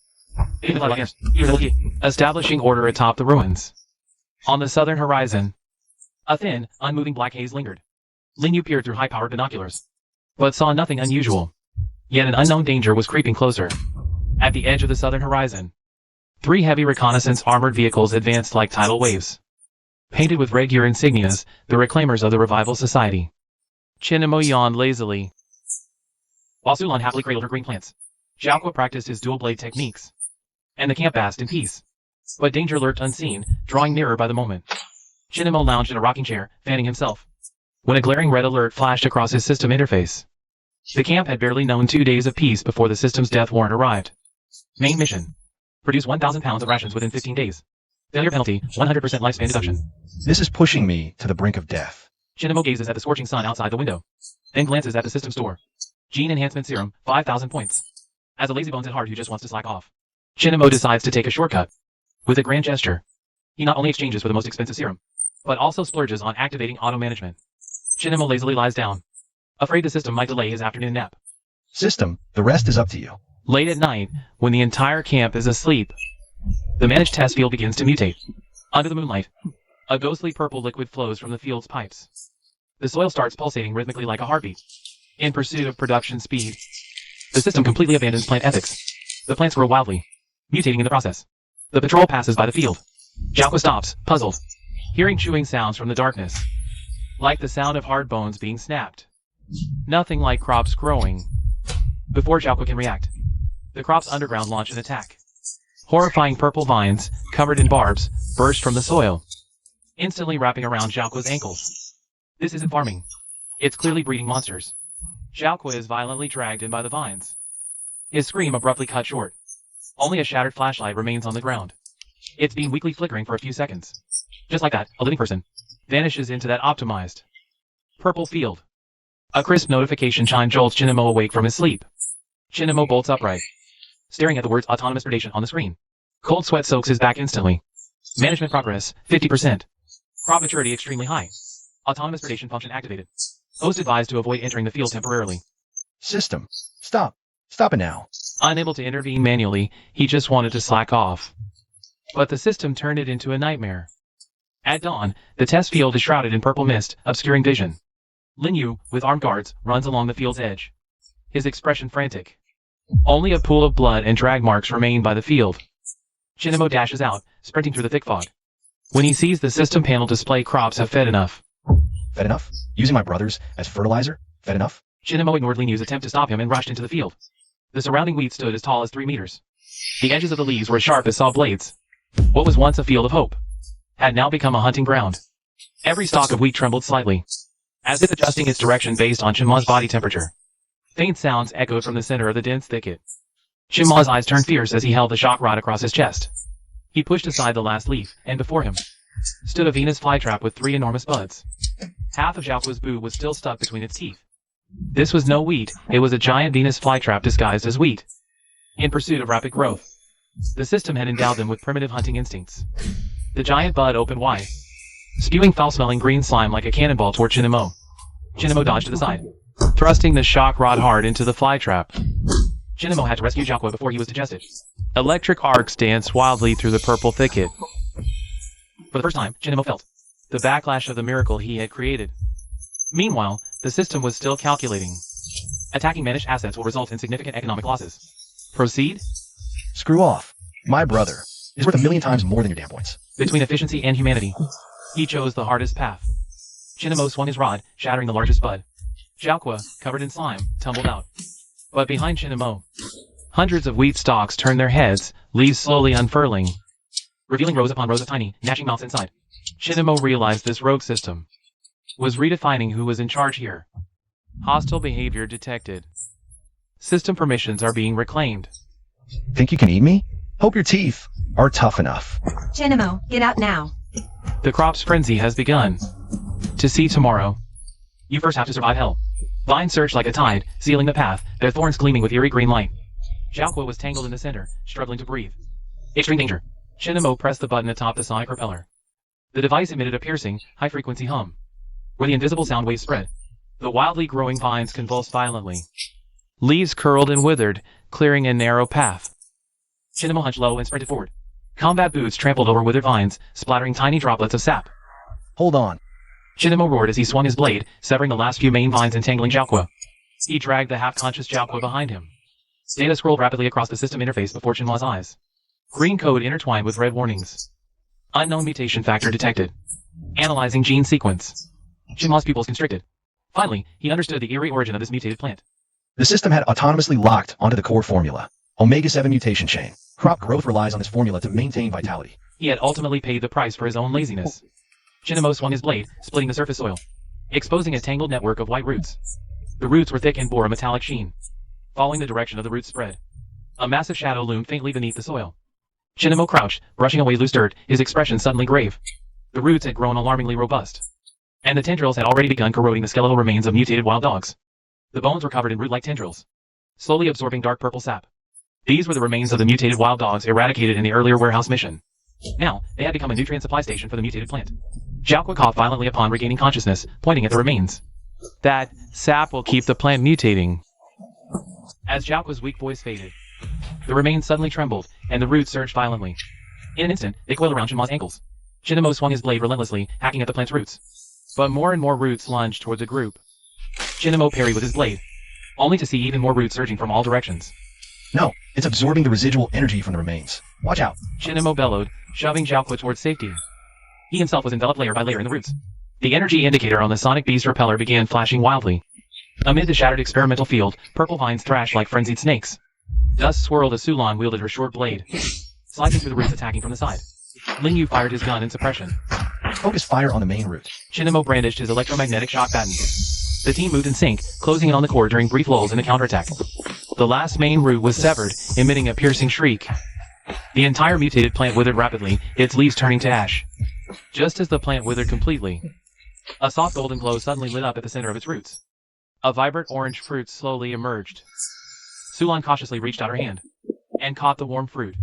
establishing order atop the ruins. On the southern horizon, a thin, unmoving black haze lingered. Linyu peered through high-powered binoculars, but saw nothing unusual. Yet an unknown danger was creeping closer. At the edge of the southern horizon, 3 heavy reconnaissance armored vehicles advanced like tidal waves. Painted with red gear insignias, the reclaimers of the Revival Society. Shinamo yawned lazily, while Sulan happily cradled her green plants. Xiaoqua practiced his dual-blade techniques, and the camp basked in peace. But danger lurked unseen, drawing nearer by the moment. Shinamo lounged in a rocking chair, fanning himself, when a glaring red alert flashed across his system interface. The camp had barely known 2 days of peace before the system's death warrant arrived. Main mission. Produce 1,000 pounds of rations within 15 days. Failure penalty, 100% lifespan deduction. This is pushing me to the brink of death. Shinamo gazes at the scorching sun outside the window, then glances at the system store. Gene Enhancement Serum, 5,000 points. As a lazybones at heart who just wants to slack off, Shinamo decides to take a shortcut. With a grand gesture, he not only exchanges for the most expensive serum, but also splurges on activating auto-management. Shinamo lazily lies down, afraid the system might delay his afternoon nap. System, the rest is up to you. Late at night, when the entire camp is asleep, the managed test field begins to mutate. Under the moonlight, a ghostly purple liquid flows from the field's pipes. The soil starts pulsating rhythmically like a heartbeat. In pursuit of production speed, the system completely abandons plant ethics. The plants grow wildly, mutating in the process. The patrol passes by the field. Xiaoqua stops, puzzled, hearing chewing sounds from the darkness, like the sound of hard bones being snapped. Nothing like crops growing. Before Xiaoqua can react, the crops underground launch an attack. Horrifying purple vines, covered in barbs, burst from the soil, instantly wrapping around Xiaoqua's ankles. This isn't farming. It's clearly breeding monsters. Xiaoqua is violently dragged in by the vines. His scream abruptly cut short. Only a shattered flashlight remains on the ground. Its beam weakly flickering for a few seconds. Just like that, a living person vanishes into that optimized purple field. A crisp notification chime jolts Shinamo awake from his sleep. Shinamo bolts upright, staring at the words autonomous predation on the screen. Cold sweat soaks his back instantly. Management progress, 50%. Crop maturity extremely high. Autonomous predation function activated. Host advised to avoid entering the field temporarily. System, stop. Stop it now. Unable to intervene manually, he just wanted to slack off. But the system turned it into a nightmare. At dawn, the test field is shrouded in purple mist, obscuring vision. Linyu, with armed guards, runs along the field's edge, his expression frantic. Only a pool of blood and drag marks remain by the field. Shinamo dashes out, sprinting through the thick fog. When he sees the system panel display crops have fed enough. Fed enough? Using my brothers as fertilizer? Fed enough? Shinamo ignored Linyu's attempt to stop him and rushed into the field. The surrounding wheat stood as tall as 3 meters. The edges of the leaves were sharp as saw blades. What was once a field of hope had now become a hunting ground. Every stalk of wheat trembled slightly, as if adjusting its direction based on Shima's body temperature. Faint sounds echoed from the center of the dense thicket. Shima's eyes turned fierce as he held the shock rod across his chest. He pushed aside the last leaf, and before him stood a Venus flytrap with 3 enormous buds. Half of Xiaoqua's boo was still stuck between its teeth. This was no wheat, it was a giant Venus flytrap disguised as wheat. In pursuit of rapid growth, the system had endowed them with primitive hunting instincts. The giant bud opened wide, spewing foul-smelling green slime like a cannonball toward Shinamo. Shinamo dodged to the side, thrusting the shock rod hard into the flytrap. Shinamo had to rescue Xiaoqua before he was digested. Electric arcs danced wildly through the purple thicket. For the first time, Shinamo felt the backlash of the miracle he had created. Meanwhile, the system was still calculating. Attacking managed assets will result in significant economic losses. Proceed? Screw off. My brother is worth 1,000,000 times more than your damn points. Between efficiency and humanity, he chose the hardest path. Shinamo swung his rod, shattering the largest bud. Xiaoqua, covered in slime, tumbled out. But behind Shinamo, Hundreds of wheat stalks turned their heads, leaves slowly unfurling, revealing rows upon rows of tiny, gnashing mouths inside. Shinamo realized this rogue system was redefining who was in charge here. Hostile behavior detected. System permissions are being reclaimed. Think you can eat me? Hope your teeth are tough enough. Shinamo, get out now. The crop's frenzy has begun. To see tomorrow, you first have to survive hell. Vines surged like a tide, sealing the path, their thorns gleaming with eerie green light. Xiaoqua was tangled in the center, struggling to breathe. Extreme danger. Shinamo pressed the button atop the sonic propeller. The device emitted a piercing, high-frequency hum. Where the invisible sound waves spread, the wildly growing vines convulsed violently. Leaves curled and withered, clearing a narrow path. Shinamo hunched low and sprinted forward. Combat boots trampled over withered vines, splattering tiny droplets of sap. Hold on. Shinamo roared as he swung his blade, severing the last few main vines entangling Xiaoqua. He dragged the half-conscious Xiaoqua behind him. Data scrolled rapidly across the system interface before Shinma's eyes. Green code intertwined with red warnings. Unknown mutation factor detected. Analyzing gene sequence. Shinma's pupils constricted. Finally, he understood the eerie origin of this mutated plant. The system had autonomously locked onto the core formula. Omega-7 mutation chain. Crop growth relies on this formula to maintain vitality. He had ultimately paid the price for his own laziness. Shinamo swung his blade, splitting the surface soil, exposing a tangled network of white roots. The roots were thick and bore a metallic sheen. Following the direction of the roots spread, a massive shadow loomed faintly beneath the soil. Shinamo crouched, brushing away loose dirt, his expression suddenly grave. The roots had grown alarmingly robust, and the tendrils had already begun corroding the skeletal remains of mutated wild dogs. The bones were covered in root-like tendrils, slowly absorbing dark purple sap. These were the remains of the mutated wild dogs eradicated in the earlier warehouse mission. Now, they had become a nutrient supply station for the mutated plant. Xiaoqua coughed violently upon regaining consciousness, pointing at the remains. That sap will keep the plant mutating. As Xiaoqua's weak voice faded, the remains suddenly trembled, and the roots surged violently. In an instant, they coiled around Shinma's ankles. Shinamo swung his blade relentlessly, hacking at the plant's roots. But more and more roots lunged toward the group. Shinamo parried with his blade, only to see even more roots surging from all directions. No, it's absorbing the residual energy from the remains. Watch out. Shinamo bellowed, shoving Xiaoqua towards safety. He himself was enveloped layer by layer in the roots. The energy indicator on the Sonic Beast repeller began flashing wildly. Amid the shattered experimental field, purple vines thrashed like frenzied snakes. Dust swirled as Sulan wielded her short blade, slicing through the roots attacking from the side. Lingyu fired his gun in suppression. Focus fire on the main root. Shinamo brandished his electromagnetic shock baton. The team moved in sync, closing in on the core during brief lulls in the counterattack. The last main root was severed, emitting a piercing shriek. The entire mutated plant withered rapidly, its leaves turning to ash. Just as the plant withered completely, a soft golden glow suddenly lit up at the center of its roots. A vibrant orange fruit slowly emerged. Sulan cautiously reached out her hand and caught the warm fruit.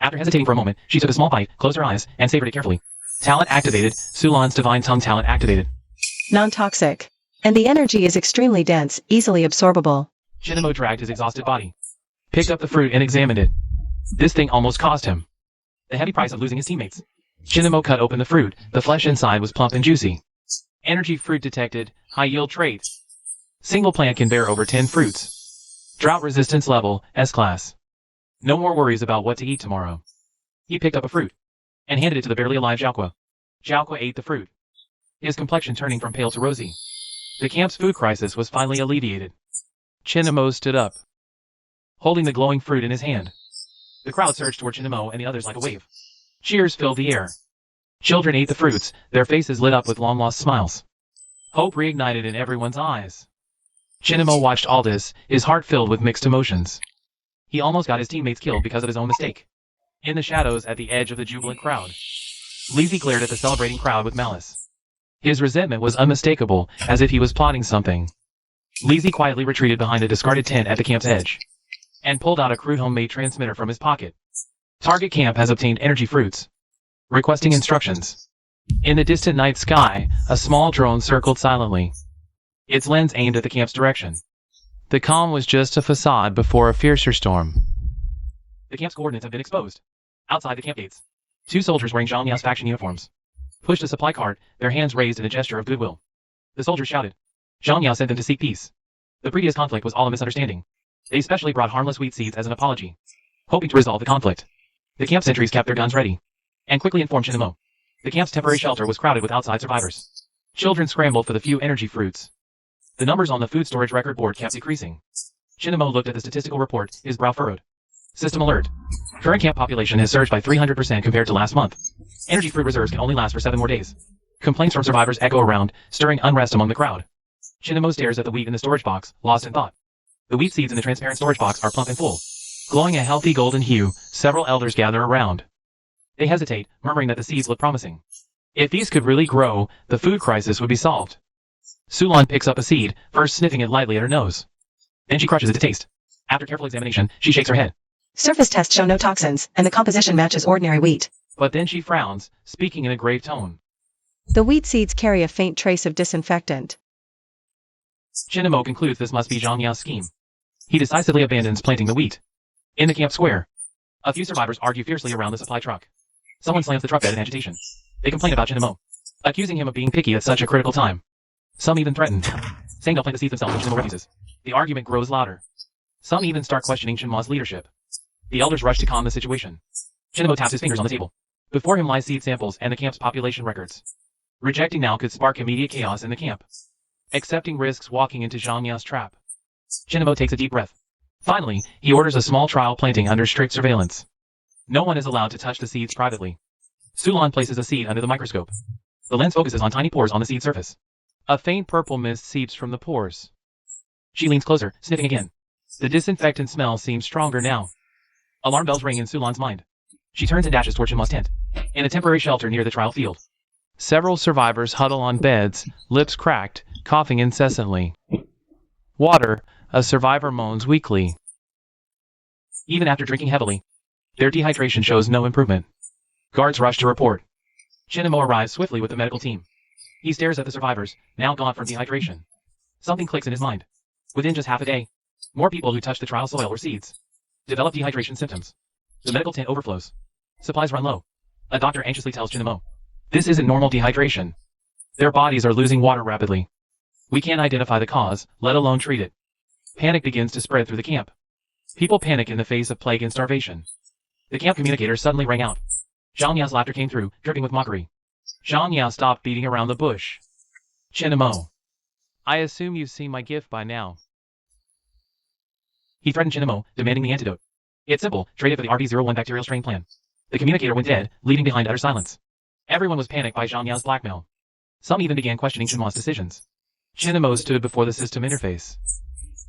After hesitating for a moment, she took a small bite, closed her eyes, and savored it carefully. Talent activated. Sulan's divine tongue talent activated. Non-toxic. And the energy is extremely dense, easily absorbable. Shinamo dragged his exhausted body, picked up the fruit and examined it. This thing almost cost him the heavy price of losing his teammates. Shinamo cut open the fruit. The flesh inside was plump and juicy. Energy fruit detected. High yield trait. Single plant can bear over 10 fruits. Drought resistance level, S-class. No more worries about what to eat tomorrow. He picked up a fruit and handed it to the barely alive Xiaoqua. Xiaoqua ate the fruit, his complexion turning from pale to rosy. The camp's food crisis was finally alleviated. Shinamo stood up, holding the glowing fruit in his hand. The crowd surged toward Shinamo and the others like a wave. Cheers filled the air. Children ate the fruits, their faces lit up with long-lost smiles. Hope reignited in everyone's eyes. Shinamo watched all this, his heart filled with mixed emotions. He almost got his teammates killed because of his own mistake. In the shadows at the edge of the jubilant crowd, Lizzie glared at the celebrating crowd with malice. His resentment was unmistakable, as if he was plotting something. Lizzie quietly retreated behind a discarded tent at the camp's edge, and pulled out a crude homemade transmitter from his pocket. Target camp has obtained energy fruits. Requesting instructions. In the distant night sky, a small drone circled silently, its lens aimed at the camp's direction. The calm was just a facade before a fiercer storm. The camp's coordinates have been exposed. Outside the camp gates, 2 soldiers wearing Zhang Yao's faction uniforms pushed a supply cart, their hands raised in a gesture of goodwill. The soldiers shouted. Zhang Yao sent them to seek peace. The previous conflict was all a misunderstanding. They specially brought harmless wheat seeds as an apology, hoping to resolve the conflict. The camp sentries kept their guns ready and quickly informed Shinamo. The camp's temporary shelter was crowded with outside survivors. Children scrambled for the few energy fruits. The numbers on the food storage record board kept decreasing. Chinamo looked at the statistical report, his brow furrowed. System alert. Current camp population has surged by 300% compared to last month. Energy fruit reserves can only last for 7 more days. Complaints from survivors echo around, stirring unrest among the crowd. Chinamo stares at the wheat in the storage box, lost in thought. The wheat seeds in the transparent storage box are plump and full. Glowing a healthy golden hue, several elders gather around. They hesitate, murmuring that the seeds look promising. If these could really grow, the food crisis would be solved. Sulan picks up a seed, first sniffing it lightly at her nose. Then she crushes it to taste. After careful examination, she shakes her head. Surface tests show no toxins, and the composition matches ordinary wheat. But then she frowns, speaking in a grave tone. The wheat seeds carry a faint trace of disinfectant. Chinamo concludes this must be Zhang Yao's scheme. He decisively abandons planting the wheat. In the camp square, a few survivors argue fiercely around the supply truck. Someone slams the truck bed in agitation. They complain about Chinamo, accusing him of being picky at such a critical time. Some even threaten, saying they'll plant the seeds themselves if Chinamo refuses. The argument grows louder. Some even start questioning Chinmo's leadership. The elders rush to calm the situation. Chinamo taps his fingers on the table. Before him lies seed samples and the camp's population records. Rejecting now could spark immediate chaos in the camp. Accepting risks walking into Zhang Yao's trap. Chinamo takes a deep breath. Finally, he orders a small trial planting under strict surveillance. No one is allowed to touch the seeds privately. Sulan places a seed under the microscope. The lens focuses on tiny pores on the seed surface. A faint purple mist seeps from the pores. She leans closer, sniffing again. The disinfectant smell seems stronger now. Alarm bells ring in Sulan's mind. She turns and dashes toward Chinmo's tent, in a temporary shelter near the trial field. Several survivors huddle on beds, lips cracked, coughing incessantly. Water, a survivor moans weakly. Even after drinking heavily, their dehydration shows no improvement. Guards rush to report. Chinamo arrives swiftly with the medical team. He stares at the survivors, now gone from dehydration. Something clicks in his mind. Within just half a day, more people who touched the trial soil or seeds develop dehydration symptoms. The medical tent overflows. Supplies run low. A doctor anxiously tells Chinamo, this isn't normal dehydration. Their bodies are losing water rapidly. We can't identify the cause, let alone treat it. Panic begins to spread through the camp. People panic in the face of plague and starvation. The camp communicator suddenly rang out. Zhang Yao's laughter came through, dripping with mockery. Zhang Yao stopped beating around the bush. Chinamo, I assume you've seen my gift by now. He threatened Chinamo, demanding the antidote. It's simple, trade it for the RB01 bacterial strain plan. The communicator went dead, leaving behind utter silence. Everyone was panicked by Zhang Yao's blackmail. Some even began questioning Chinmo's decisions. Chinamo stood before the system interface.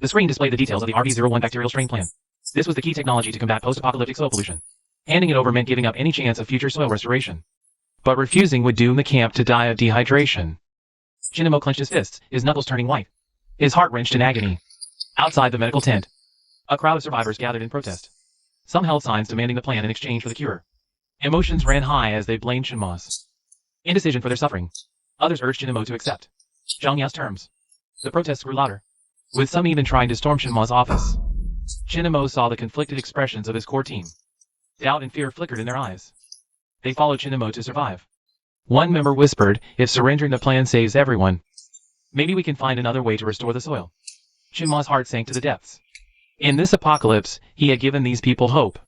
The screen displayed the details of the RB01 bacterial strain plan. This was the key technology to combat post-apocalyptic soil pollution. Handing it over meant giving up any chance of future soil restoration. But refusing would doom the camp to die of dehydration. Chinamo clenched his fists, his knuckles turning white. His heart wrenched in agony. Outside the medical tent, a crowd of survivors gathered in protest. Some held signs demanding the plan in exchange for the cure. Emotions ran high as they blamed Chinmo's indecision for their suffering. Others urged Chinamo to accept Zhang Yao's terms. The protests grew louder, with some even trying to storm Chinmo's office. Chinamo saw the conflicted expressions of his core team. Doubt and fear flickered in their eyes. They followed Chinamo to survive. One member whispered, if surrendering the plan saves everyone, maybe we can find another way to restore the soil. Chinmo's heart sank to the depths. In this apocalypse, he had given these people hope.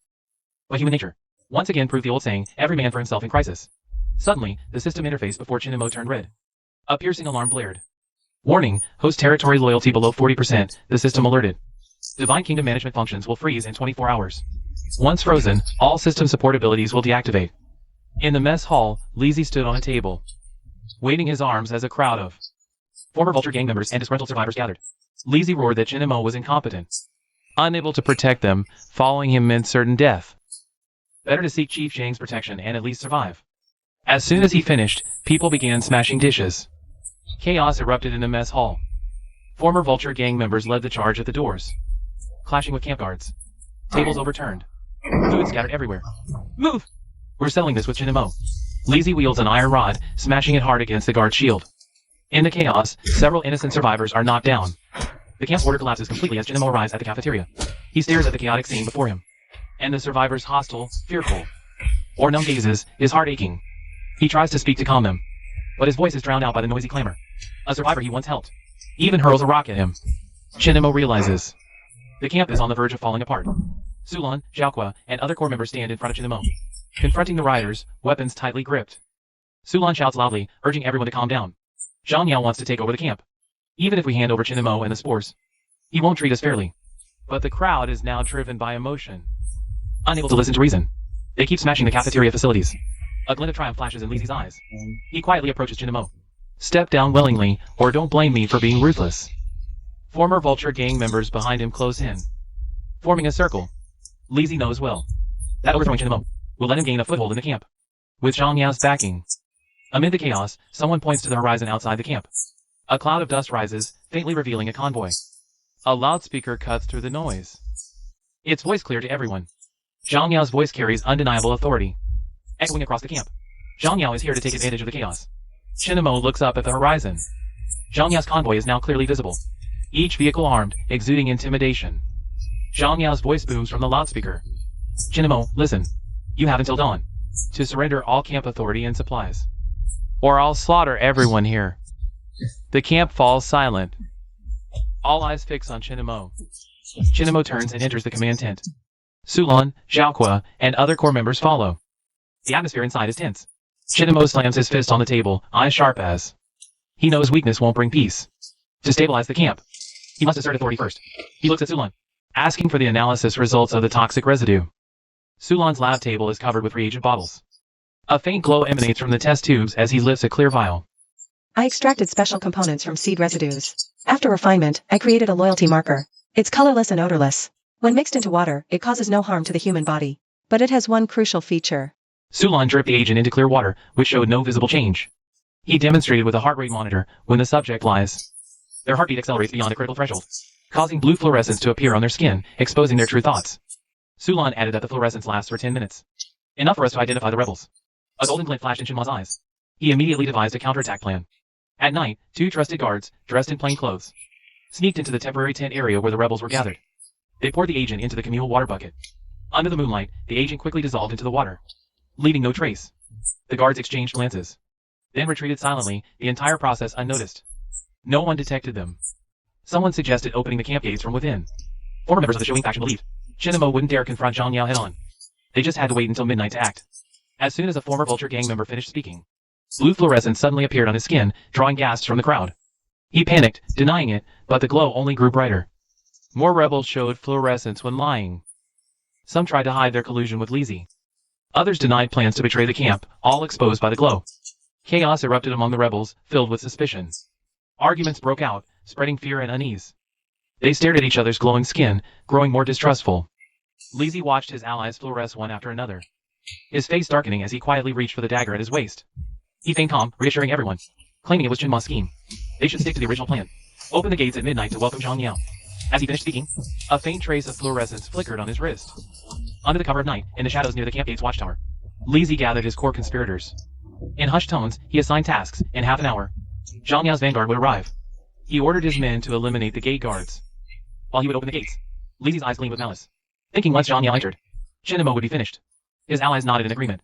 But human nature once again proved the old saying, every man for himself in crisis. Suddenly, the system interface before Chinamo turned red. A piercing alarm blared. Warning, host territory loyalty below 40%, the system alerted. Divine Kingdom management functions will freeze in 24 hours. Once frozen, all system support abilities will deactivate. In the mess hall, Lizzie stood on a table, waving his arms as a crowd of former Vulture gang members and disgruntled survivors gathered. Lizzie roared that Chinamo was incompetent, unable to protect them. Following him meant certain death. Better to seek Chief Zhang's protection and at least survive. As soon as he finished, people began smashing dishes. Chaos erupted in the mess hall. Former Vulture gang members led the charge at the doors, clashing with camp guards. Tables overturned. Food scattered everywhere. Move! We're settling this with Chinamo. Lizzie wields an iron rod, smashing it hard against the guard's shield. In the chaos, several innocent survivors are knocked down. The camp's order collapses completely as Chinamo arrives at the cafeteria. He stares at the chaotic scene before him, and the survivors hostile, fearful, or numb gazes, his heart aching. He tries to speak to calm them, but his voice is drowned out by the noisy clamor. A survivor he once helped even hurls a rock at him. Chinamo realizes the camp is on the verge of falling apart. Sulan, Xiaoqua, and other core members stand in front of Chinamo, confronting the rioters, weapons tightly gripped. Sulan shouts loudly, urging everyone to calm down. Zhang Yao wants to take over the camp. Even if we hand over Chinamo and the spores, he won't treat us fairly. But the crowd is now driven by emotion. Unable to listen to reason, they keep smashing the cafeteria facilities. A glint of triumph flashes in Lizzie's eyes. He quietly approaches Chinamo. Step down willingly, or don't blame me for being ruthless. Former Vulture gang members behind him close in, forming a circle. Lizzie knows well that overthrowing Chinamo will let him gain a foothold in the camp. With Zhang Yao's backing, amid the chaos, someone points to the horizon outside the camp. A cloud of dust rises, faintly revealing a convoy. A loudspeaker cuts through the noise, its voice clear to everyone. Zhang Yao's voice carries undeniable authority, echoing across the camp. Zhang Yao is here to take advantage of the chaos. Chinamo looks up at the horizon. Zhang Yao's convoy is now clearly visible, each vehicle armed, exuding intimidation. Zhang Yao's voice booms from the loudspeaker. Chinamo, listen. You have until dawn to surrender all camp authority and supplies, or I'll slaughter everyone here. The camp falls silent. All eyes fix on Chinamo. Chinamo turns and enters the command tent. Sulan, Xiaokua, and other core members follow. The atmosphere inside is tense. Chinamo slams his fist on the table, eyes sharp as. He knows weakness won't bring peace. To stabilize the camp, he must assert authority first. He looks at Sulan, asking for the analysis results of the toxic residue. Sulan's lab table is covered with reagent bottles. A faint glow emanates from the test tubes as he lifts a clear vial. I extracted special components from seed residues. After refinement, I created a loyalty marker. It's colorless and odorless. When mixed into water, it causes no harm to the human body. But it has one crucial feature. Sulan dripped the agent into clear water, which showed no visible change. He demonstrated with a heart rate monitor when the subject lies. Their heartbeat accelerates beyond a critical threshold, causing blue fluorescence to appear on their skin, exposing their true thoughts. Sulan added that the fluorescence lasts for 10 minutes. Enough for us to identify the rebels. A golden glint flashed in Shinma's eyes. He immediately devised a counterattack plan. At night, 2 trusted guards, dressed in plain clothes, sneaked into the temporary tent area where the rebels were gathered. They poured the agent into the communal water bucket. Under the moonlight, the agent quickly dissolved into the water, leaving no trace. The guards exchanged glances, then retreated silently, the entire process unnoticed. No one detected them. Someone suggested opening the camp gates from within. Former members of the Showing faction believed Chinamo wouldn't dare confront Zhang Yao head-on. They just had to wait until midnight to act. As soon as a former Vulture gang member finished speaking, blue fluorescence suddenly appeared on his skin, drawing gasps from the crowd. He panicked, denying it, but the glow only grew brighter. More rebels showed fluorescence when lying. Some tried to hide their collusion with Lizzie. Others denied plans to betray the camp, all exposed by the glow. Chaos erupted among the rebels, filled with suspicion. Arguments broke out, spreading fear and unease. They stared at each other's glowing skin, growing more distrustful. Lizzie watched his allies fluoresce one after another, his face darkening as he quietly reached for the dagger at his waist. He feigned calm, reassuring everyone, claiming it was Chinma's scheme. They should stick to the original plan. Open the gates at midnight to welcome Zhang Yao. As he finished speaking, a faint trace of fluorescence flickered on his wrist. Under the cover of night, in the shadows near the camp gate's watchtower, Lizzie gathered his core conspirators. In hushed tones, he assigned tasks. In half an hour, Zhang Yao's vanguard would arrive. He ordered his men to eliminate the gate guards. While he would open the gates, Lizzie's eyes gleamed with malice, thinking once Zhang Yao entered, Chinamo would be finished. His allies nodded in agreement,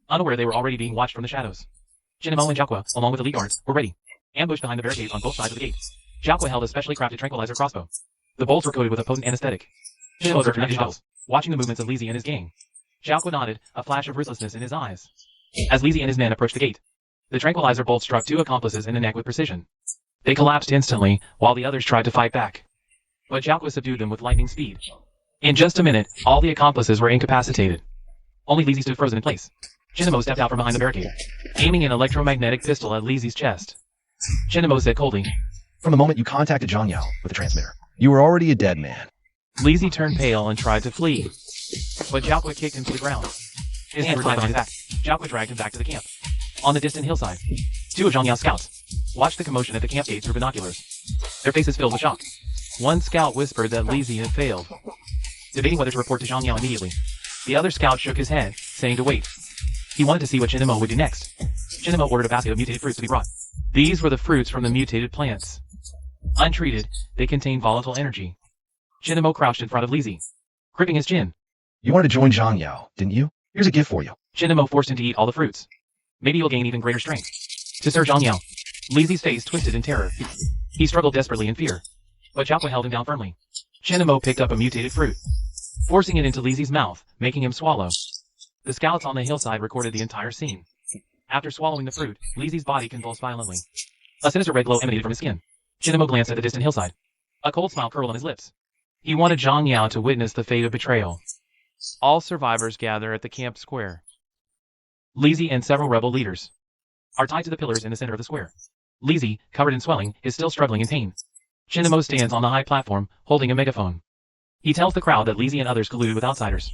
unaware they were already being watched from the shadows. Chinamo and Xiaokua, along with the lead guards, were ready, ambushed behind the barricades on both sides of the gate. Xiaokua held a specially crafted tranquilizer crossbow. The bolts were coated with a potent anesthetic. Chinamo observed tremendous shots, watching the movements of Lizzie and his gang. Xiaokua nodded, a flash of ruthlessness in his eyes. As Lizzie and his men approached the gate, the tranquilizer bolt struck 2 accomplices in the neck with precision. They collapsed instantly, while the others tried to fight back. But Xiaokua subdued them with lightning speed. In just a minute, all the accomplices were incapacitated. Only Lizzie stood frozen in place. Chinamo stepped out from behind the barricade, aiming an electromagnetic pistol at Lizzie's chest. Chinamo said coldly, From the moment you contacted Zhang Yao with the transmitter, you were already a dead man. Lizzie turned pale and tried to flee, but Xiaokua kicked him to the ground. His hands were tied behind his back. Xiaokua dragged him back to the camp. On the distant hillside, 2 of Zhang Yao's scouts watched the commotion at the camp gates through binoculars, their faces filled with shock. One scout whispered that Lizzie had failed, debating whether to report to Zhang Yao immediately. The other scout shook his head, saying to wait. He wanted to see what Chinamo would do next. Chinamo ordered a basket of mutated fruits to be brought. These were the fruits from the mutated plants. Untreated, they contained volatile energy. Chinamo crouched in front of Lizzie, gripping his chin. You wanted to join Zhang Yao, didn't you? Here's a gift for you. Chinamo forced him to eat all the fruits. Maybe you'll gain even greater strength. To Sir Zhang Yao. Lizzie's face twisted in terror. He struggled desperately in fear, but Xiaokua held him down firmly. Chinamo picked up a mutated fruit, forcing it into Lizzie's mouth, making him swallow. The scouts on the hillside recorded the entire scene. After swallowing the fruit, Lizzie's body convulsed violently. A sinister red glow emanated from his skin. Chinamo glanced at the distant hillside. A cold smile curled on his lips. He wanted Zhang Yao to witness the fate of betrayal. All survivors gather at the camp square. Lizzie and several rebel leaders are tied to the pillars in the center of the square. Lizzie, covered in swelling, is still struggling in pain. Chinamo stands on the high platform, holding a megaphone. He tells the crowd that Lizzie and others colluded with outsiders,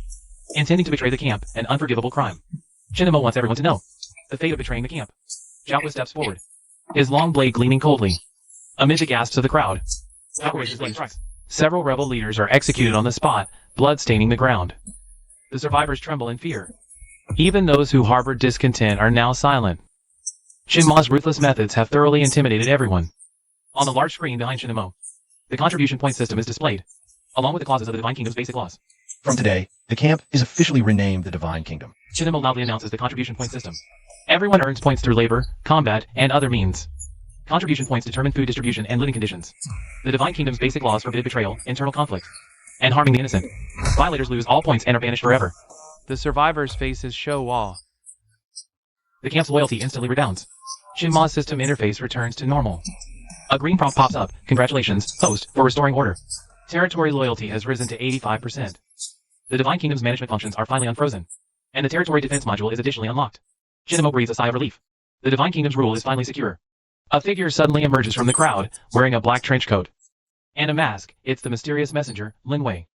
intending to betray the camp, an unforgivable crime. Chinamo wants everyone to know the fate of betraying the camp. Jiao steps forward, his long blade gleaming coldly. Amid the gasps of the crowd, his blade strikes. Several rebel leaders are executed on the spot, blood staining the ground. The survivors tremble in fear. Even those who harbored discontent are now silent. Shinma's ruthless methods have thoroughly intimidated everyone. On the large screen behind Shinamo, the contribution point system is displayed, along with the clauses of the Divine Kingdom's basic laws. From today, the camp is officially renamed the Divine Kingdom. Shinamo loudly announces the contribution point system. Everyone earns points through labor, combat, and other means. Contribution points determine food distribution and living conditions. The Divine Kingdom's basic laws forbid betrayal, internal conflict, and harming the innocent. Violators lose all points and are banished forever. The survivors' faces show awe. The camp's loyalty instantly redounds. Shinma's system interface returns to normal. A green prompt pops up. Congratulations, host, for restoring order. Territory loyalty has risen to 85%. The Divine Kingdom's management functions are finally unfrozen, and the territory defense module is additionally unlocked. Shinamo breathes a sigh of relief. The Divine Kingdom's rule is finally secure. A figure suddenly emerges from the crowd, wearing a black trench coat and a mask. It's the mysterious messenger, Lin Wei.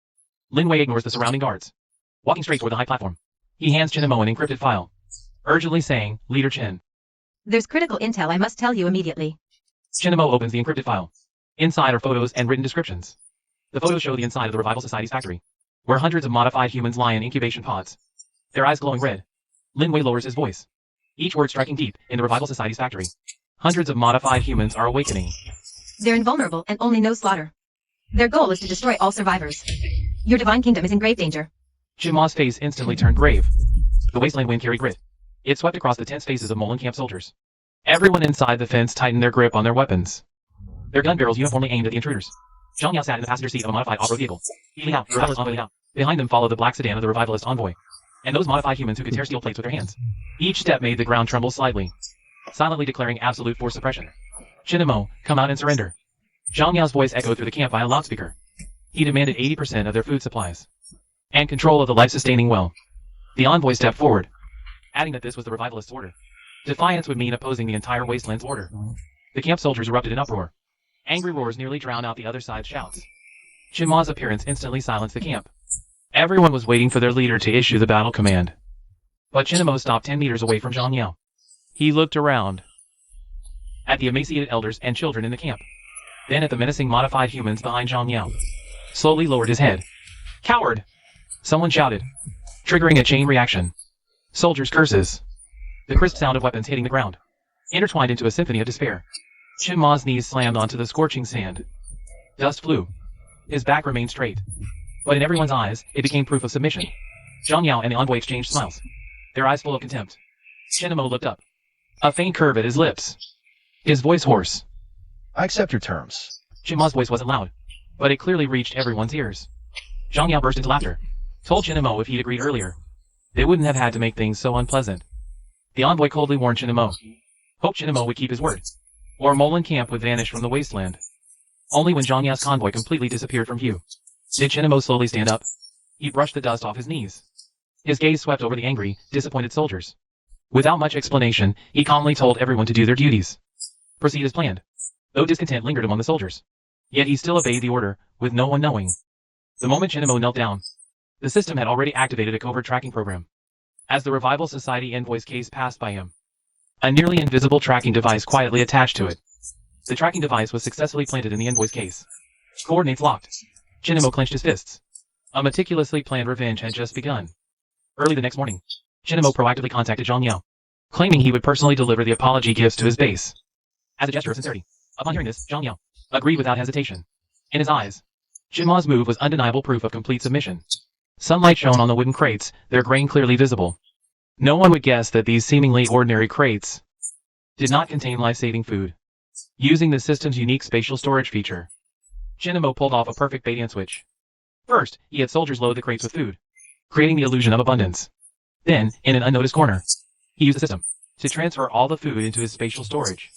Lin Wei ignores the surrounding guards, walking straight toward the high platform. He hands Shinamo an encrypted file, urgently saying, "Leader Chen." There's critical intel I must tell you immediately. Shinamo opens the encrypted file. Inside are photos and written descriptions. The photos show the inside of the Revival Society's factory, where hundreds of modified humans lie in incubation pods, their eyes glowing red. Lin Wei lowers his voice, each word striking deep in the Revival Society's factory. Hundreds of modified humans are awakening. They're invulnerable and only know slaughter. Their goal is to destroy all survivors. Your Divine Kingdom is in grave danger. Shinma's face instantly turned grave. The wasteland wind carried grit. It swept across the tense faces of Molan camp soldiers. Everyone inside the fence tightened their grip on their weapons, their gun barrels uniformly aimed at the intruders. Zhang Yao sat in the passenger seat of a modified off-road vehicle. Li Hao, the revivalist envoy Li Hao. Behind them followed the black sedan of the revivalist envoy, and those modified humans who could tear steel plates with their hands. Each step made the ground tremble slightly, silently declaring absolute force suppression. Shinamo, come out and surrender. Zhang Yao's voice echoed through the camp via loudspeaker. He demanded 80% of their food supplies and control of the life-sustaining well. The envoy stepped forward, adding that this was the revivalist's order. Defiance would mean opposing the entire wasteland's order. The camp soldiers erupted in uproar. Angry roars nearly drowned out the other side's shouts. Shinma's appearance instantly silenced the camp. Everyone was waiting for their leader to issue the battle command. But Shinamo stopped 10 meters away from Zhang Yao. He looked around at the emaciated elders and children in the camp, then at the menacing modified humans behind Zhang Yao. Slowly lowered his head. Coward! Someone shouted, triggering a chain reaction. Soldiers' curses. The crisp sound of weapons hitting the ground, intertwined into a symphony of despair. Shinma's knees slammed onto the scorching sand. Dust flew. His back remained straight. But in everyone's eyes, it became proof of submission. Zhang Yao and the envoy exchanged smiles, their eyes full of contempt. Shinamo looked up, a faint curve at his lips, his voice hoarse. I accept your terms. Shinma's voice wasn't loud, but it clearly reached everyone's ears. Zhang Yao burst into laughter, told Shinamo if he'd agreed earlier, they wouldn't have had to make things so unpleasant. The envoy coldly warned Shinamo, hoped Shinamo would keep his word, or Molan camp would vanish from the wasteland. Only when Zhang Yao's convoy completely disappeared from view did Shinamo slowly stand up. He brushed the dust off his knees. His gaze swept over the angry, disappointed soldiers. Without much explanation, he calmly told everyone to do their duties. Proceed as planned. Though discontent lingered among the soldiers, yet he still obeyed the order, with no one knowing. The moment Shinamo knelt down, the system had already activated a covert tracking program. As the Revival Society envoy's case passed by him, a nearly invisible tracking device quietly attached to it. The tracking device was successfully planted in the envoy's case. Coordinates locked. Shinamo clenched his fists. A meticulously planned revenge had just begun. Early the next morning, Shinamo proactively contacted Zhang Yao, claiming he would personally deliver the apology gifts to his base. As a gesture of sincerity, upon hearing this, Zhang Yao agreed without hesitation. In his eyes, Shinma's move was undeniable proof of complete submission. Sunlight shone on the wooden crates, their grain clearly visible. No one would guess that these seemingly ordinary crates did not contain life-saving food. Using the system's unique spatial storage feature, Shinamo pulled off a perfect bait and switch. First, he had soldiers load the crates with food, creating the illusion of abundance. Then, in an unnoticed corner, he used the system to transfer all the food into his spatial storage.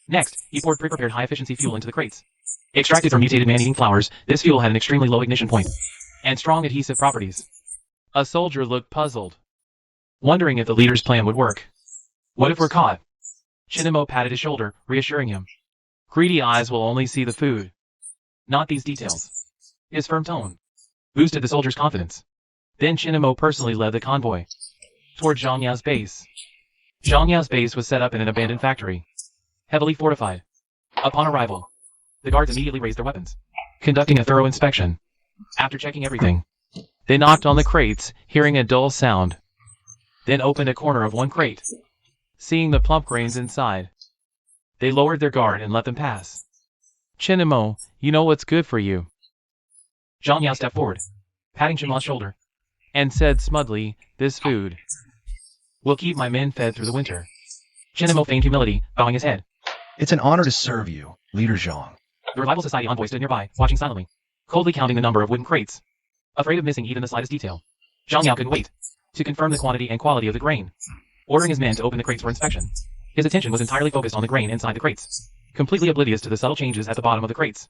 Next, he poured pre-prepared high-efficiency fuel into the crates. Extracted from mutated man-eating flowers, this fuel had an extremely low ignition point and strong adhesive properties. A soldier looked puzzled, wondering if the leader's plan would work. What if we're caught? Chinamo patted his shoulder, reassuring him. Greedy eyes will only see the food, not these details. His firm tone boosted the soldier's confidence. Then Chinamo personally led the convoy toward Zhang Yao's base. Zhang Yao's base was set up in an abandoned factory, heavily fortified. Upon arrival, the guards immediately raised their weapons, conducting a thorough inspection. After checking everything, they knocked on the crates, hearing a dull sound. Then opened a corner of one crate. Seeing the plump grains inside, they lowered their guard and let them pass. Chinamo, you know what's good for you. Zhang Yao stepped forward, patting Chinmo's shoulder, and said smugly, this food will keep my men fed through the winter. Chinamo feigned humility, bowing his head. It's an honor to serve you, Leader Zhang. The Revival Society envoy stood nearby, watching silently, coldly counting the number of wooden crates, afraid of missing even the slightest detail. Zhang Yao couldn't wait to confirm the quantity and quality of the grain, ordering his men to open the crates for inspection. His attention was entirely focused on the grain inside the crates, completely oblivious to the subtle changes at the bottom of the crates.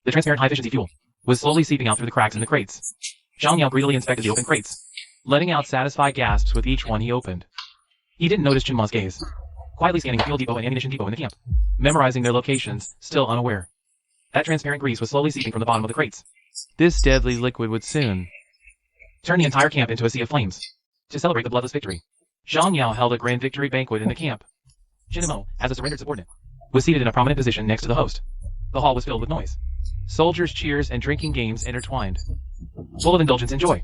The transparent high-efficiency fuel was slowly seeping out through the cracks in the crates. Zhang Yao greedily inspected the open crates, letting out satisfied gasps with each one he opened. He didn't notice Chinmo's gaze, quietly scanning the fuel depot and ammunition depot in the camp, memorizing their locations, still unaware. That transparent grease was slowly seeping from the bottom of the crates. This deadly liquid would soon turn the entire camp into a sea of flames. To celebrate the bloodless victory, Zhang Yao held a grand victory banquet in the camp. Chinmo, as a surrendered subordinate, was seated in a prominent position next to the host. The hall was filled with noise. Soldiers' cheers and drinking games intertwined. Full of indulgence and joy,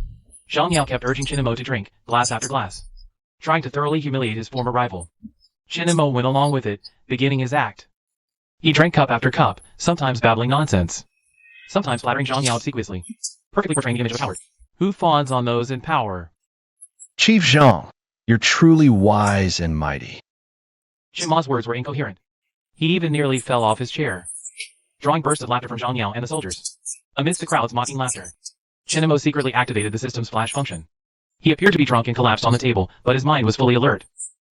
Zhang Yao kept urging Chinmo to drink, glass after glass, trying to thoroughly humiliate his former rival. Chinmo went along with it, beginning his act. He drank cup after cup, sometimes babbling nonsense, sometimes flattering Zhang Yao obsequiously, perfectly portraying the image of a coward who fawns on those in power. Chief Zhang, you're truly wise and mighty. Chinmo's words were incoherent. He even nearly fell off his chair, drawing bursts of laughter from Zhang Yao and the soldiers. Amidst the crowd's mocking laughter, Chinmo secretly activated the system's flash function. He appeared to be drunk and collapsed on the table, but his mind was fully alert.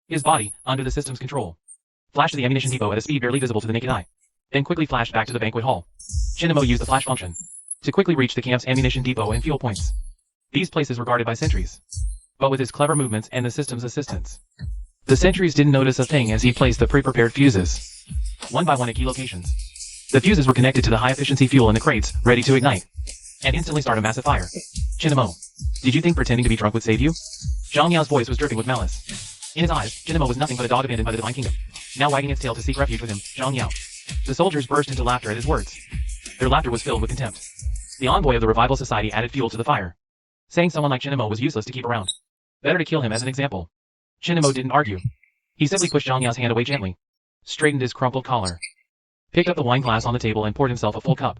His body, under the system's control, flashed to the ammunition depot at a speed barely visible to the naked eye, then quickly flashed back to the banquet hall. Chinmo used the flash function to quickly reach the camp's ammunition depot and fuel points. These places were guarded by sentries, but with his clever movements and the system's assistance, the sentries didn't notice a thing as he placed the pre-prepared fuses, one by one at key locations. The fuses were connected to the high-efficiency fuel in the crates, ready to ignite, and instantly start a massive fire. Chinmo, did you think pretending to be drunk would save you? Zhang Yao's voice was dripping with malice. In his eyes, Chinmo was nothing but a dog abandoned by the Divine Kingdom, now wagging its tail to seek refuge with him, Zhang Yao. The soldiers burst into laughter at his words. Their laughter was filled with contempt. The envoy of the Revival Society added fuel to the fire, saying someone like Chinmo was useless to keep around. Better to kill him as an example. Chinmo didn't argue. He simply pushed Zhang Yao's hand away gently, straightened his crumpled collar, picked up the wine glass on the table and poured himself a full cup,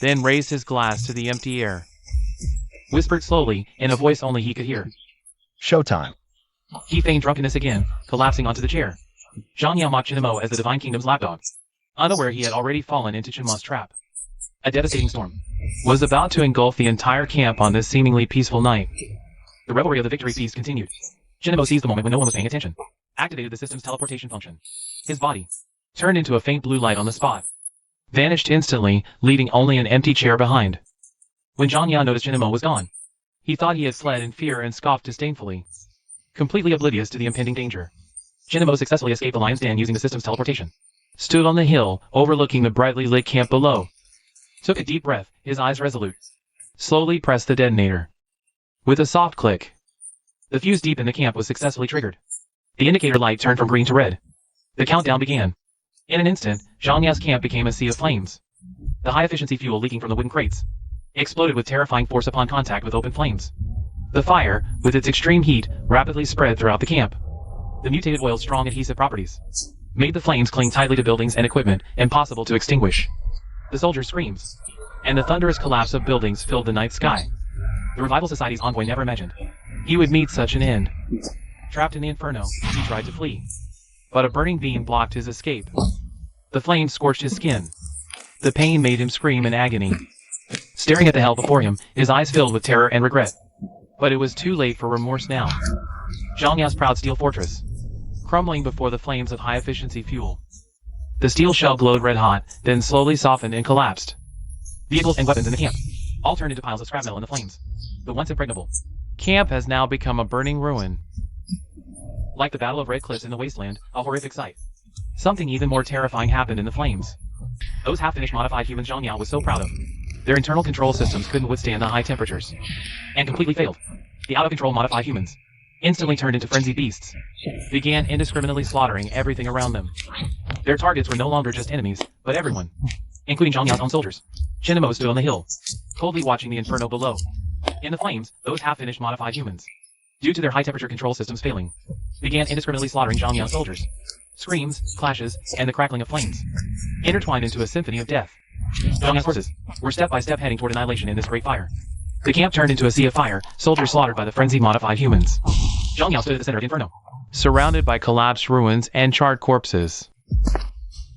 then raised his glass to the empty air, whispered slowly, in a voice only he could hear. Showtime. He feigned drunkenness again, collapsing onto the chair. Zhang Yao mocked Chinmo as the Divine Kingdom's lapdog, unaware he had already fallen into Chinmo's trap. A devastating storm was about to engulf the entire camp on this seemingly peaceful night. The revelry of the victory feast continued. Chinmo seized the moment when no one was paying attention, activated the system's teleportation function. His body turned into a faint blue light on the spot, vanished instantly, leaving only an empty chair behind. When Zhang Yao noticed Chinmo was gone, he thought he had fled in fear and scoffed disdainfully, completely oblivious to the impending danger. Chinmo successfully escaped the lion's den using the system's teleportation, stood on the hill overlooking the brightly lit camp below, took a deep breath, his eyes resolute, slowly pressed the detonator. With a soft click, the fuse deep in the camp was successfully triggered. The indicator light turned from green to red. The countdown began. In an instant, Zhang Yao's camp became a sea of flames. The high-efficiency fuel leaking from the wooden crates exploded with terrifying force upon contact with open flames. The fire, with its extreme heat, rapidly spread throughout the camp. The mutated oil's strong adhesive properties made the flames cling tightly to buildings and equipment, impossible to extinguish. The soldiers' screams and the thunderous collapse of buildings filled the night sky. The Revival Society's envoy never imagined he would meet such an end. Trapped in the inferno, he tried to flee, but a burning beam blocked his escape. The flames scorched his skin. The pain made him scream in agony. Staring at the hell before him, his eyes filled with terror and regret. But it was too late for remorse now. Zhang Yao's proud steel fortress, crumbling before the flames of high-efficiency fuel. The steel shell glowed red hot, then slowly softened and collapsed. Vehicles and weapons in the camp all turned into piles of scrap metal in the flames. The once impregnable camp has now become a burning ruin. Like the Battle of Red Cliffs in the wasteland, a horrific sight. Something even more terrifying happened in the flames. Those half-finished modified humans Zhang Yao was so proud of. Their internal control systems couldn't withstand the high temperatures, and completely failed. The out-of-control modified humans instantly turned into frenzied beasts, began indiscriminately slaughtering everything around them. Their targets were no longer just enemies, but everyone, including Zhang Yao's own soldiers. Chinamo stood on the hill, coldly watching the inferno below. In the flames, those half-finished modified humans, due to their high-temperature control systems failing, began indiscriminately slaughtering Zhang Yao's soldiers. Screams, clashes, and the crackling of flames intertwined into a symphony of death. Zhang Yao's forces were step-by-step heading toward annihilation in this great fire. The camp turned into a sea of fire, soldiers slaughtered by the frenzied modified humans. Zhang Yao stood at the center of the inferno, surrounded by collapsed ruins and charred corpses.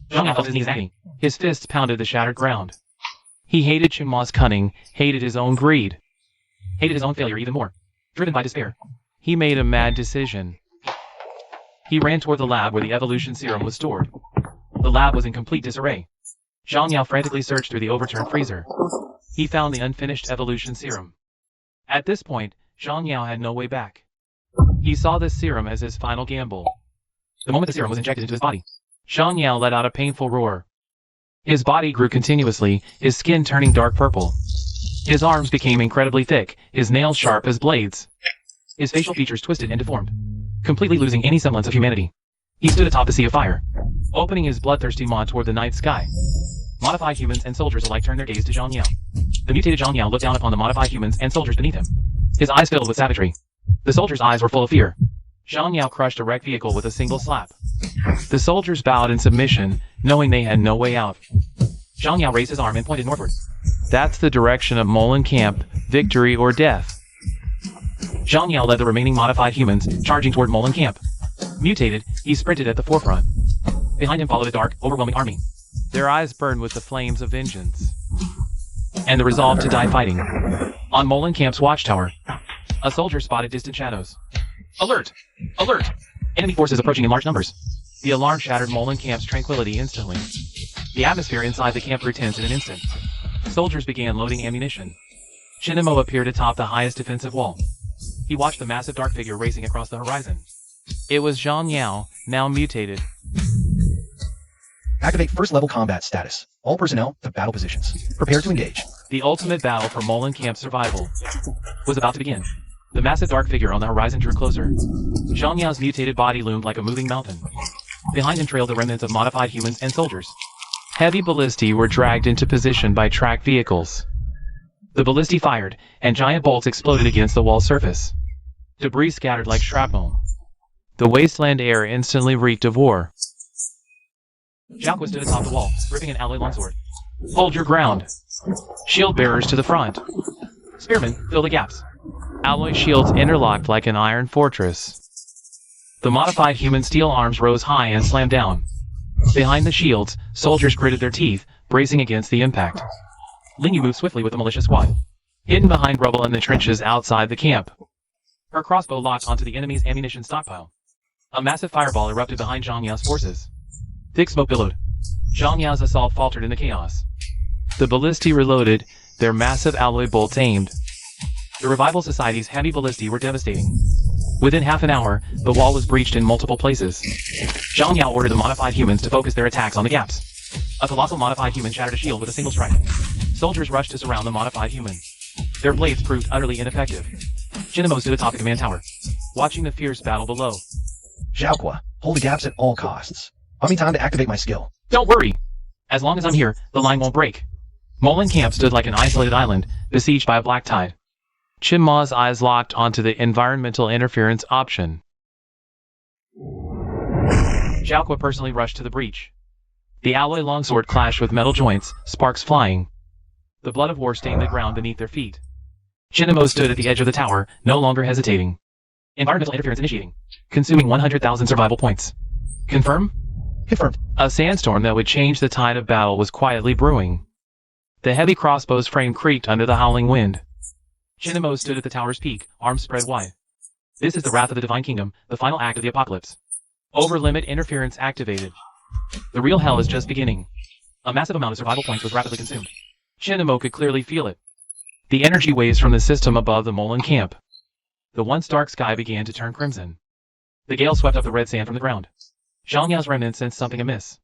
Zhang Yao felt his knees agony. His fists pounded the shattered ground. He hated Qinma's cunning, hated his own greed, hated his own failure even more. Driven by despair, he made a mad decision. He ran toward the lab where the evolution serum was stored. The lab was in complete disarray. Zhang Yao frantically searched through the overturned freezer. He found the unfinished evolution serum. At this point, Zhang Yao had no way back. He saw this serum as his final gamble. The moment the serum was injected into his body, Zhang Yao let out a painful roar. His body grew continuously, his skin turning dark purple. His arms became incredibly thick, his nails sharp as blades. His facial features twisted and deformed, completely losing any semblance of humanity. He stood atop the sea of fire, opening his bloodthirsty maw toward the night sky. Modified humans and soldiers alike turned their gaze to Zhang Yao. The mutated Zhang Yao looked down upon the modified humans and soldiers beneath him, his eyes filled with savagery. The soldiers' eyes were full of fear. Zhang Yao crushed a wrecked vehicle with a single slap. The soldiers bowed in submission, knowing they had no way out. Zhang Yao raised his arm and pointed northward. That's the direction of Molen Camp, victory or death. Zhang Yao led the remaining modified humans, charging toward Molen Camp. Mutated, he sprinted at the forefront. Behind him followed a dark, overwhelming army. Their eyes burned with the flames of vengeance, and the resolve to die fighting. On Molen Camp's watchtower, a soldier spotted distant shadows. Alert! Alert! Enemy forces approaching in large numbers. The alarm shattered Molen Camp's tranquility instantly. The atmosphere inside the camp grew tense in an instant. Soldiers began loading ammunition. Shinamo appeared atop the highest defensive wall. He watched the massive dark figure racing across the horizon. It was Zhang Yao, now mutated. Activate first level combat status. All personnel to battle positions. Prepare to engage. The ultimate battle for Molen Camp's survival was about to begin. The massive dark figure on the horizon drew closer. Zhang Yao's mutated body loomed like a moving mountain. Behind him trailed the remnants of modified humans and soldiers. Heavy ballistae were dragged into position by tracked vehicles. The ballistae fired, and giant bolts exploded against the wall's surface. Debris scattered like shrapnel. The wasteland air instantly reeked of war. Xiaoqua stood atop the wall, gripping an alloy longsword. Hold your ground. Shield bearers to the front. Spearmen, fill the gaps. Alloy shields interlocked like an iron fortress. The modified human steel arms rose high and slammed down. Behind the shields, soldiers gritted their teeth, bracing against the impact. Lingyu moved swiftly with the militia squad, hidden behind rubble in the trenches outside the camp. Her crossbow locked onto the enemy's ammunition stockpile. A massive fireball erupted behind Zhang Yao's forces. Thick smoke billowed. Zhang Yao's assault faltered in the chaos. The ballistae reloaded, their massive alloy bolts aimed. The Revival Society's heavy ballistae were devastating. Within half an hour, the wall was breached in multiple places. Zhang Yao ordered the modified humans to focus their attacks on the gaps. A colossal modified human shattered a shield with a single strike. Soldiers rushed to surround the modified human. Their blades proved utterly ineffective. Shinamo stood atop the command tower, watching the fierce battle below. Xiaoqua, hold the gaps at all costs. Buy me time to activate my skill. Don't worry. As long as I'm here, the line won't break. Molen Camp stood like an isolated island, besieged by a black tide. Qinma's eyes locked onto the environmental interference option. Xiaoqua personally rushed to the breach. The alloy longsword clashed with metal joints, sparks flying. The blood of war stained the ground beneath their feet. Shinamo stood at the edge of the tower, no longer hesitating. Environmental interference initiating. Consuming 100,000 survival points. Confirm? Confirmed. A sandstorm that would change the tide of battle was quietly brewing. The heavy crossbow's frame creaked under the howling wind. Shinamo stood at the tower's peak, arms spread wide. This is the wrath of the Divine Kingdom, the final act of the apocalypse. Over-limit interference activated. The real hell is just beginning. A massive amount of survival points was rapidly consumed. Chinamo could clearly feel it. The energy waves from the system above the Molan camp. The once dark sky began to turn crimson. The gale swept up the red sand from the ground. Zhang Yao's remnants sensed something amiss.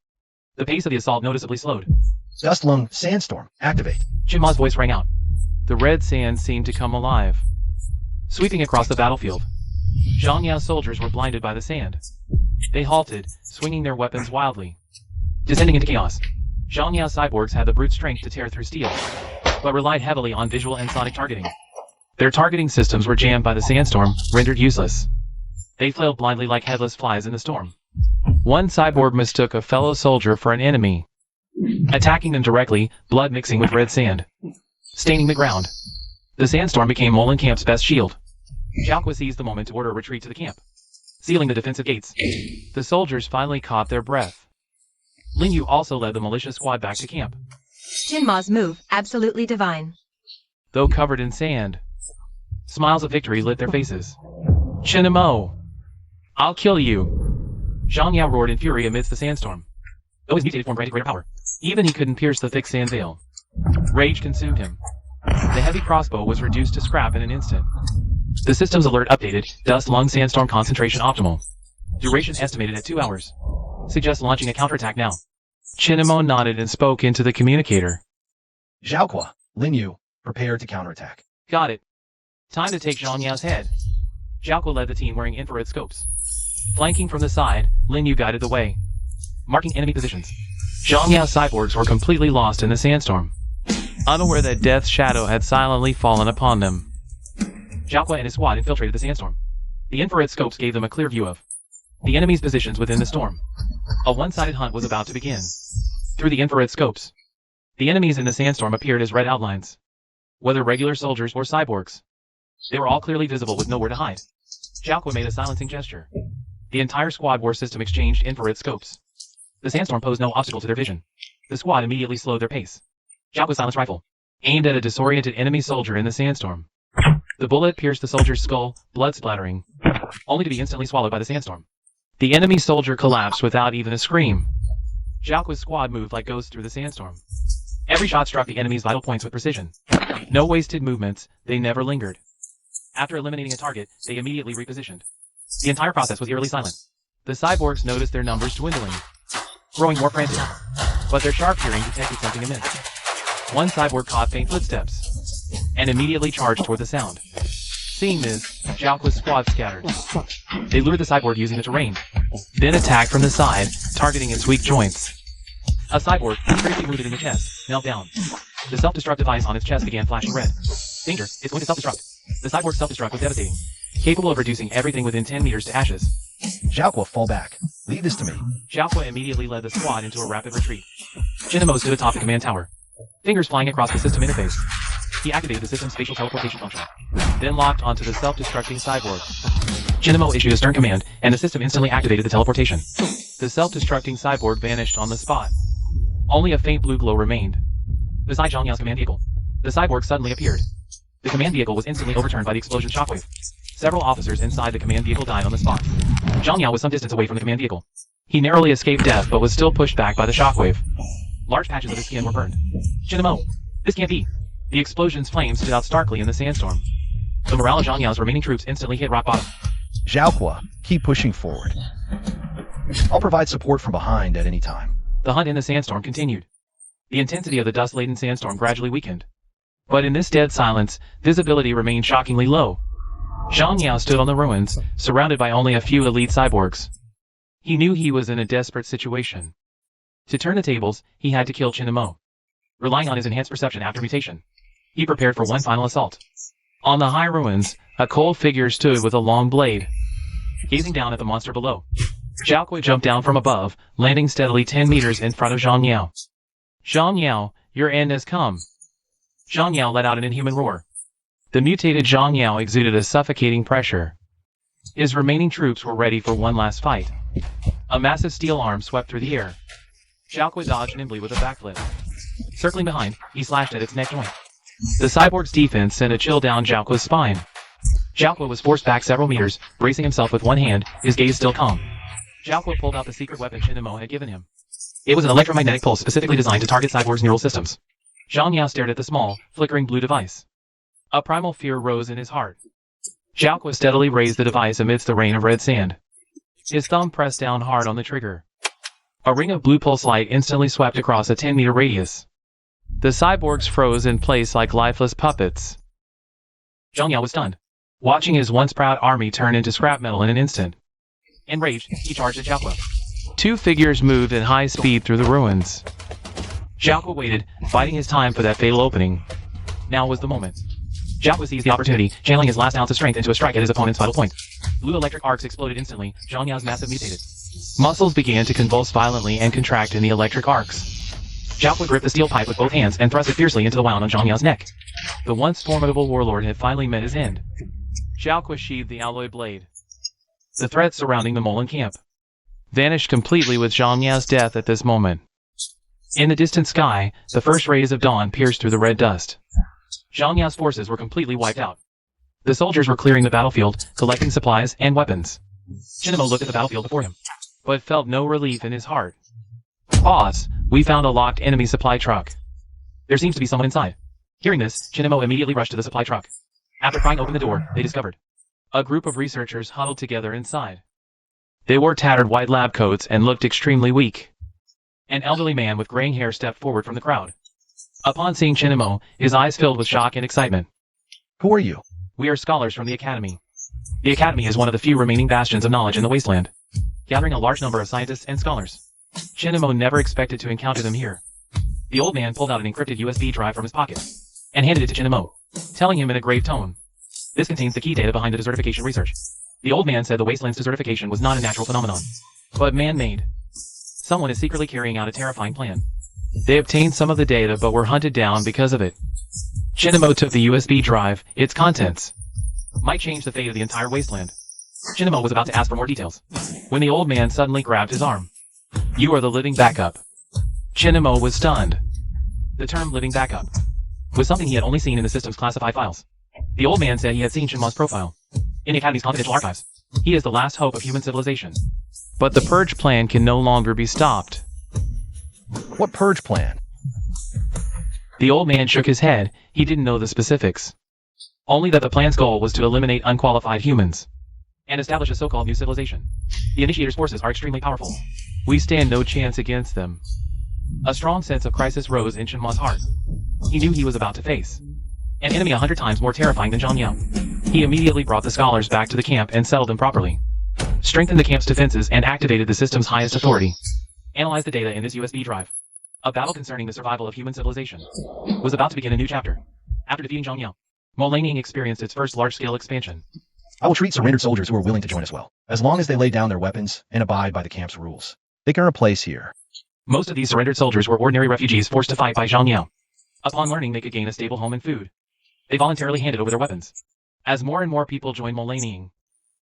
The pace of the assault noticeably slowed. Dust lung sandstorm. Activate. Chinma's voice rang out. The red sand seemed to come alive, sweeping across the battlefield. Zhang Yao's soldiers were blinded by the sand. They halted, swinging their weapons wildly. Descending into chaos. Zhang Yao's cyborgs had the brute strength to tear through steel, but relied heavily on visual and sonic targeting. Their targeting systems were jammed by the sandstorm, rendered useless. They flailed blindly like headless flies in the storm. One cyborg mistook a fellow soldier for an enemy, attacking them directly, blood mixing with red sand, staining the ground. The sandstorm became Molan camp's best shield. Xiaoqua seized the moment to order a retreat to the camp, sealing the defensive gates. The soldiers finally caught their breath. Lin Yu also led the militia squad back to camp. Chinma's move, absolutely divine. Though covered in sand, smiles of victory lit their faces. Chinamo! I'll kill you! Zhang Yao roared in fury amidst the sandstorm. Though his mutated form granted greater power, even he couldn't pierce the thick sand veil. Rage consumed him. The heavy crossbow was reduced to scrap in an instant. The system's alert updated, dust lung sandstorm concentration optimal. Duration estimated at 2 hours. Suggest launching a counterattack now. Chinamo nodded and spoke into the communicator. Xiaoqua, Lin Yu, prepare to counterattack. Got it. Time to take Zhang Yao's head. Xiaoqua led the team wearing infrared scopes. Flanking from the side, Lin Yu guided the way, marking enemy positions. Zhang Yao's cyborgs were completely lost in the sandstorm, unaware that death's shadow had silently fallen upon them. Xiaoqua and his squad infiltrated the sandstorm. The infrared scopes gave them a clear view of the enemy's positions within the storm. A one-sided hunt was about to begin. Through the infrared scopes, the enemies in the sandstorm appeared as red outlines. Whether regular soldiers or cyborgs, they were all clearly visible with nowhere to hide. Xiaoqua made a silencing gesture. The entire squad war system exchanged infrared scopes. The sandstorm posed no obstacle to their vision. The squad immediately slowed their pace. Xiaoqua's silenced rifle aimed at a disoriented enemy soldier in the sandstorm. The bullet pierced the soldier's skull, blood splattering, only to be instantly swallowed by the sandstorm. The enemy soldier collapsed without even a scream. Xiaoqua's squad moved like ghosts through the sandstorm. Every shot struck the enemy's vital points with precision. No wasted movements, they never lingered. After eliminating a target, they immediately repositioned. The entire process was eerily silent. The cyborgs noticed their numbers dwindling, growing more frantic, but their sharp hearing detected something amiss. One cyborg caught faint footsteps, and immediately charged toward the sound. Seeing this, Xiaoqua's squad scattered. They lured the cyborg using the terrain, then attacked from the side, targeting its weak joints. A cyborg, critically wounded in the chest, knelt down. The self-destruct device on its chest began flashing red. Danger, it's going to self-destruct. The cyborg's self-destruct was devastating, capable of reducing everything within 10 meters to ashes. Xiaoqua, fall back. Leave this to me. Xiaoqua immediately led the squad into a rapid retreat. Chinamo stood atop the command tower, fingers flying across the system interface. He activated the system's spatial teleportation function, then locked onto the self-destructing cyborg. Chinamo issued a stern command, and the system instantly activated the teleportation. The self-destructing cyborg vanished on the spot. Only a faint blue glow remained. Beside Zhang Yao's command vehicle, the cyborg suddenly appeared. The command vehicle was instantly overturned by the explosion's shockwave. Several officers inside the command vehicle died on the spot. Zhang Yao was some distance away from the command vehicle. He narrowly escaped death but was still pushed back by the shockwave. Large patches of his skin were burned. Chinamo, this can't be. The explosion's flames stood out starkly in the sandstorm. The morale of Zhang Yao's remaining troops instantly hit rock bottom. Xiaoqua, keep pushing forward. I'll provide support from behind at any time. The hunt in the sandstorm continued. The intensity of the dust-laden sandstorm gradually weakened. But in this dead silence, visibility remained shockingly low. Zhang Yao stood on the ruins, surrounded by only a few elite cyborgs. He knew he was in a desperate situation. To turn the tables, he had to kill Chinamo. Relying on his enhanced perception after mutation, he prepared for one final assault. On the high ruins, a cold figure stood with a long blade, gazing down at the monster below. Xiaoqua jumped down from above, landing steadily 10 meters in front of Zhang Yao. Zhang Yao, your end has come. Zhang Yao let out an inhuman roar. The mutated Zhang Yao exuded a suffocating pressure. His remaining troops were ready for one last fight. A massive steel arm swept through the air. Xiaoqua dodged nimbly with a backflip. Circling behind, he slashed at its neck joint. The cyborg's defense sent a chill down Xiaoqua's spine. Xiaoqua was forced back several meters, bracing himself with one hand, his gaze still calm. Xiaoqua pulled out the secret weapon Chinamo had given him. It was an electromagnetic pulse specifically designed to target Cyborg's neural systems. Zhang Yao stared at the small, flickering blue device. A primal fear rose in his heart. Xiaoqua steadily raised the device amidst the rain of red sand. His thumb pressed down hard on the trigger. A ring of blue pulse light instantly swept across a 10-meter radius. The cyborgs froze in place like lifeless puppets. Zhang Yao was stunned, watching his once proud army turn into scrap metal in an instant. Enraged, he charged at Xiaoqua. Two figures moved at high speed through the ruins. Xiaoqua waited, biding his time for that fatal opening. Now was the moment. Xiaoqua seized the opportunity, channeling his last ounce of strength into a strike at his opponent's vital point. Blue electric arcs exploded instantly. Zhang Yao's massive mutated. Muscles began to convulse violently and contract in the electric arcs. Xiaoqua gripped the steel pipe with both hands and thrust it fiercely into the wound on Zhang Yao's neck. The once formidable warlord had finally met his end. Xiaoqua sheathed the alloy blade. The threat surrounding the Molan camp vanished completely with Zhang Yao's death at this moment. In the distant sky, the first rays of dawn pierced through the red dust. Zhang Yao's forces were completely wiped out. The soldiers were clearing the battlefield, collecting supplies and weapons. Chinamo looked at the battlefield before him, but felt no relief in his heart. Pause. We found a locked enemy supply truck. There seems to be someone inside. Hearing this, Chinamo immediately rushed to the supply truck. After prying open the door, they discovered a group of researchers huddled together inside. They wore tattered white lab coats and looked extremely weak. An elderly man with graying hair stepped forward from the crowd. Upon seeing Chinamo, his eyes filled with shock and excitement. Who are you? We are scholars from the Academy. The Academy is one of the few remaining bastions of knowledge in the wasteland, gathering a large number of scientists and scholars. Chinamo never expected to encounter them here. The old man pulled out an encrypted USB drive from his pocket and handed it to Chinamo, telling him in a grave tone, "This contains the key data behind the desertification research." The old man said the wasteland's desertification was not a natural phenomenon, but man-made. Someone is secretly carrying out a terrifying plan. They obtained some of the data but were hunted down because of it. Chinamo took the USB drive. Its contents might change the fate of the entire wasteland. Chinamo was about to ask for more details when the old man suddenly grabbed his arm. "You are the living backup." Chinamo was stunned. The term living backup was something he had only seen in the system's classified files. The old man said he had seen Chinma's profile in the Academy's confidential archives. He is the last hope of human civilization. But the purge plan can no longer be stopped. What purge plan? The old man shook his head. He didn't know the specifics. Only that the plan's goal was to eliminate unqualified humans and establish a so-called new civilization. The Initiator's forces are extremely powerful. We stand no chance against them. A strong sense of crisis rose in Chinma's heart. He knew he was about to face an enemy 100 times more terrifying than Zhang Yao. He immediately brought the scholars back to the camp and settled them properly, strengthened the camp's defenses and activated the system's highest authority. Analyzed the data in this USB drive. A battle concerning the survival of human civilization was about to begin a new chapter. After defeating Zhang Yao, Molaniing experienced its first large-scale expansion. I will treat surrendered soldiers who are willing to join us well, as long as they lay down their weapons and abide by the camp's rules. They can earn a place here. Most of these surrendered soldiers were ordinary refugees forced to fight by Zhang Yao. Upon learning they could gain a stable home and food, they voluntarily handed over their weapons. As more and more people joined Molaniing,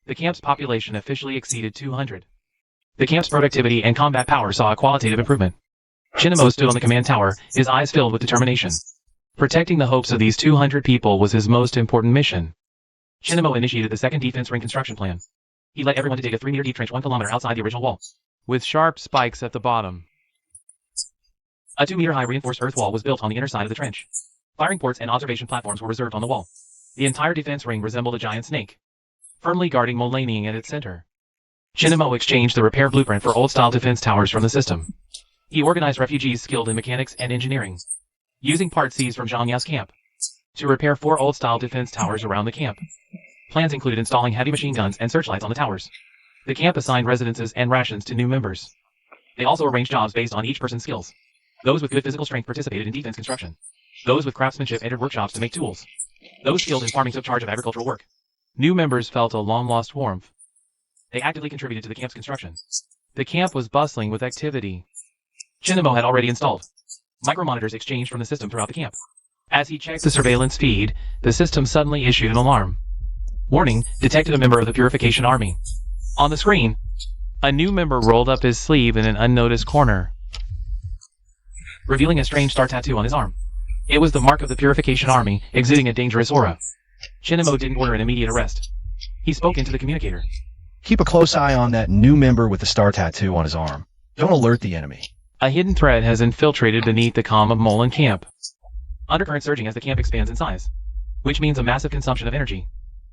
the camp's population officially exceeded 200. The camp's productivity and combat power saw a qualitative improvement. Chinamo stood on the command tower, his eyes filled with determination. Protecting the hopes of these 200 people was his most important mission. Chinamo initiated the second defense ring construction plan. He led everyone to dig a 3-meter deep trench 1 kilometer outside the original wall, with sharp spikes at the bottom. A 2-meter-high reinforced earth wall was built on the inner side of the trench. Firing ports and observation platforms were reserved on the wall. The entire defense ring resembled a giant snake, firmly guarding Molaniing at its center. Chinamo exchanged the repair blueprint for old-style defense towers from the system. He organized refugees skilled in mechanics and engineering, using parts seized from Zhang Yao's camp, to repair 4 old-style defense towers around the camp. Plans included installing heavy machine guns and searchlights on the towers. The camp assigned residences and rations to new members. They also arranged jobs based on each person's skills. Those with good physical strength participated in defense construction. Those with craftsmanship entered workshops to make tools. Those skilled in farming took charge of agricultural work. New members felt a long-lost warmth. They actively contributed to the camp's construction. The camp was bustling with activity. Chinamo had already installed micromonitors exchanged from the system throughout the camp. As he checked the surveillance feed, the system suddenly issued an alarm. Warning, detected a member of the Purification Army. On the screen, a new member rolled up his sleeve in an unnoticed corner, revealing a strange star tattoo on his arm. It was the mark of the Purification Army, exuding a dangerous aura. Chinamo didn't order an immediate arrest. He spoke into the communicator. Keep a close eye on that new member with the star tattoo on his arm. Don't alert the enemy. A hidden threat has infiltrated beneath the calm of Molan Camp. Undercurrent surging as the camp expands in size, which means a massive consumption of energy.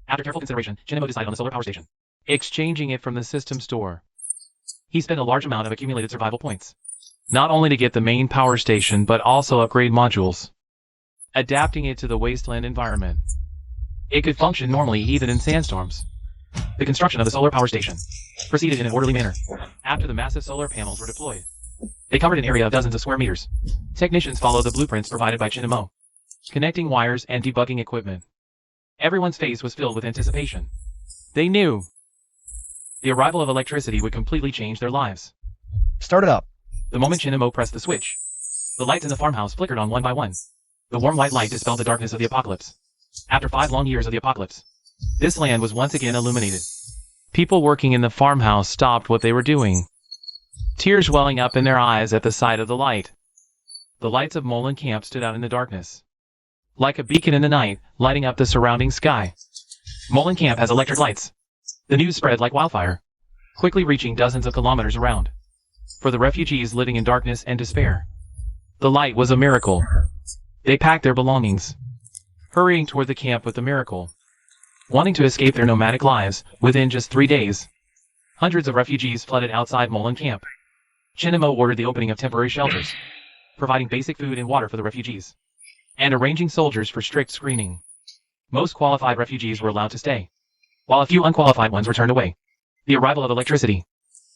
After careful consideration, Chinemo decided on the solar power station, exchanging it from the system store. He spent a large amount of accumulated survival points, not only to get the main power station but also upgrade modules, adapting it to the wasteland environment. It could function normally even in sandstorms. The construction of the solar power station proceeded in an orderly manner. After the massive solar panels were deployed, they covered an area of dozens of square meters. Technicians followed the blueprints provided by Chinemo, connecting wires and debugging equipment. Everyone's face was filled with anticipation. They knew the arrival of electricity would completely change their lives. Start it up. The moment Chinemo pressed the switch, the lights in the farmhouse flickered on one by one. The warm white light dispelled the darkness of the apocalypse. After 5 long years of the apocalypse, this land was once again illuminated. People working in the farmhouse stopped what they were doing, tears welling up in their eyes at the sight of the light. The lights of Molan Camp stood out in the darkness, like a beacon in the night, lighting up the surrounding sky. Molan Camp has electric lights. The news spread like wildfire, quickly reaching dozens of kilometers around. For the refugees living in darkness and despair, the light was a miracle. They packed their belongings, hurrying toward the camp with the miracle. Wanting to escape their nomadic lives, within just 3 days, hundreds of refugees flooded outside Molan Camp. Chinemo ordered the opening of temporary shelters, providing basic food and water for the refugees, and arranging soldiers for strict screening. Most qualified refugees were allowed to stay, while a few unqualified ones were turned away. The arrival of electricity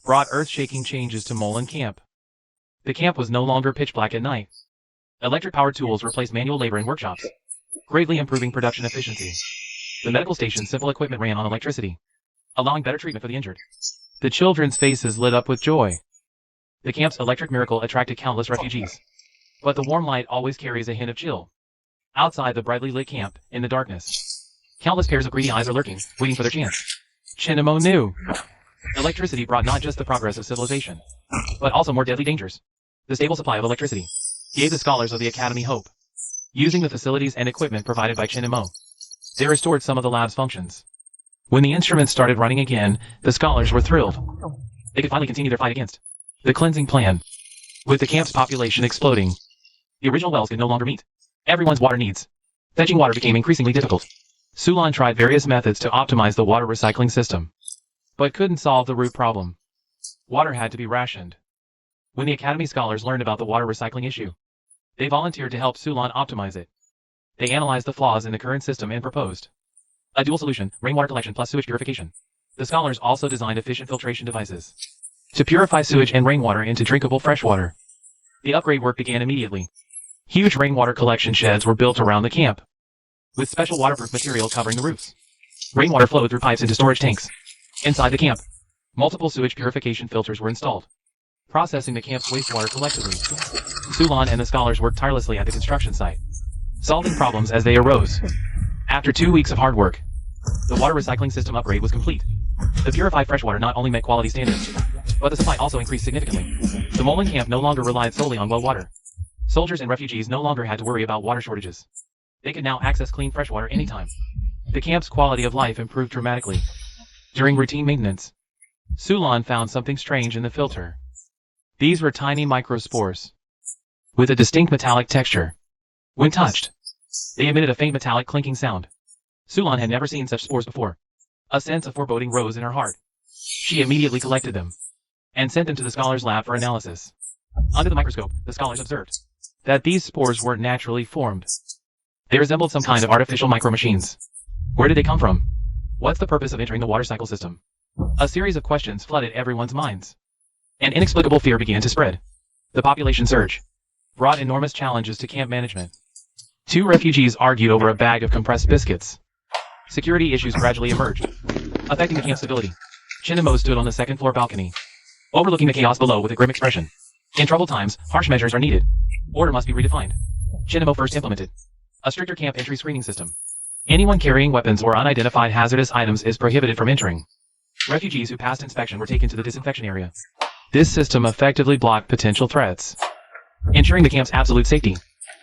brought earth-shaking changes to Molan Camp. The camp was no longer pitch black at night. Electric-powered tools replaced manual labor in workshops, greatly improving production efficiency. The medical station's simple equipment ran on electricity, allowing better treatment for the injured. The children's faces lit up with joy. The camp's electric miracle attracted countless refugees. But the warm light always carries a hint of chill. Outside the brightly lit camp, in the darkness, countless pairs of greedy eyes are lurking, waiting for their chance. Chinemo knew. Electricity brought not just the progress of civilization, but also more deadly dangers. The stable supply of electricity gave the scholars of the Academy hope. Using the facilities and equipment provided by Chinemo, they restored some of the lab's functions. When the instruments started running again, the scholars were thrilled. They could finally continue their fight against the cleansing plan. With the camp's population exploding, the original wells could no longer meet everyone's water needs. Fetching water became increasingly difficult. Sulan tried various methods to optimize the water recycling system, but couldn't solve the root problem. Water had to be rationed. When the Academy scholars learned about the water recycling issue, they volunteered to help Sulan optimize it. They analyzed the flaws in the current system and proposed a dual solution: rainwater collection plus sewage purification. The scholars also designed efficient filtration devices to purify sewage and rainwater into drinkable freshwater. The upgrade work began immediately. Huge rainwater collection sheds were built around the camp, with special waterproof material covering the roofs. Rainwater flowed through pipes into storage tanks. Inside the camp, multiple sewage purification filters were installed, processing the camp's wastewater collectively. Sulan and the scholars worked tirelessly at the construction site, solving problems as they arose. After 2 weeks of hard work, the water recycling system upgrade was complete. The purified freshwater not only met quality standards, but the supply also increased significantly. The Molan Camp no longer relied solely on well water. Soldiers and refugees no longer had to worry about water shortages. They could now access clean freshwater anytime. The camp's quality of life improved dramatically. During routine maintenance, Sulan found something strange in the filter. These were tiny microspores, with a distinct metallic texture. When touched, they emitted a faint metallic clinking sound. Sulan had never seen such spores before. A sense of foreboding rose in her heart. She immediately collected them and sent them to the scholars' lab for analysis. Under the microscope, the scholars observed that these spores weren't naturally formed. They resembled some kind of artificial micromachines. Where did they come from? What's the purpose of entering the water cycle system? A series of questions flooded everyone's minds. An inexplicable fear began to spread. The population surge brought enormous challenges to camp management. 2 refugees argued over a bag of compressed biscuits. Security issues gradually emerged, affecting the camp's stability. Chinemo stood on the second-floor balcony, overlooking the chaos below with a grim expression. In troubled times, harsh measures are needed. Order must be redefined. Chinemo first implemented a stricter camp entry screening system. Anyone carrying weapons or unidentified hazardous items is prohibited from entering. Refugees who passed inspection were taken to the disinfection area. This system effectively blocked potential threats, ensuring the camp's absolute safety.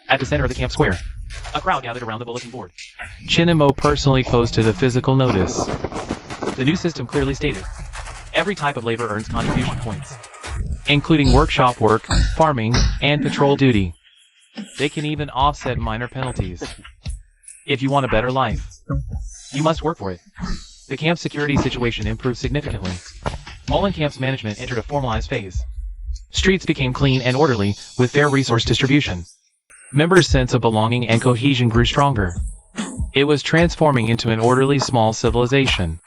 At the center of the camp square, a crowd gathered around the bulletin board. Chinemo personally posted a physical notice. The new system clearly stated, every type of labor earns contribution points. including workshop work, farming, and patrol duty. They can even offset minor penalties. If you want a better life, you must work for it. The camp's security situation improved significantly. Molencamp's management entered a formalized phase. Streets became clean and orderly, with fair resource distribution. Members' sense of belonging and cohesion grew stronger. It was transforming into an orderly small civilization.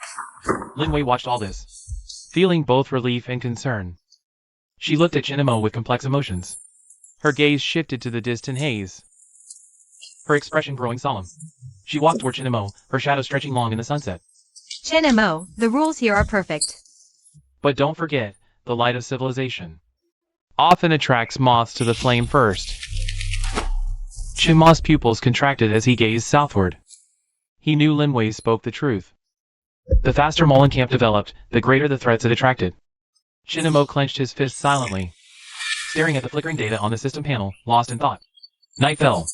Linwei watched all this, feeling both relief and concern. She looked at Chinamo with complex emotions. Her gaze shifted to the distant haze, her expression growing solemn. She walked toward Chinamo, her shadow stretching long in the sunset. Chinamo, the rules here are perfect. But don't forget, the light of civilization often attracts moths to the flame first. Chinamo's pupils contracted as he gazed southward. He knew Linwei spoke the truth. The faster Molencamp developed, the greater the threats it attracted. Chinamo clenched his fist silently, staring at the flickering data on the system panel, lost in thought. Night fell.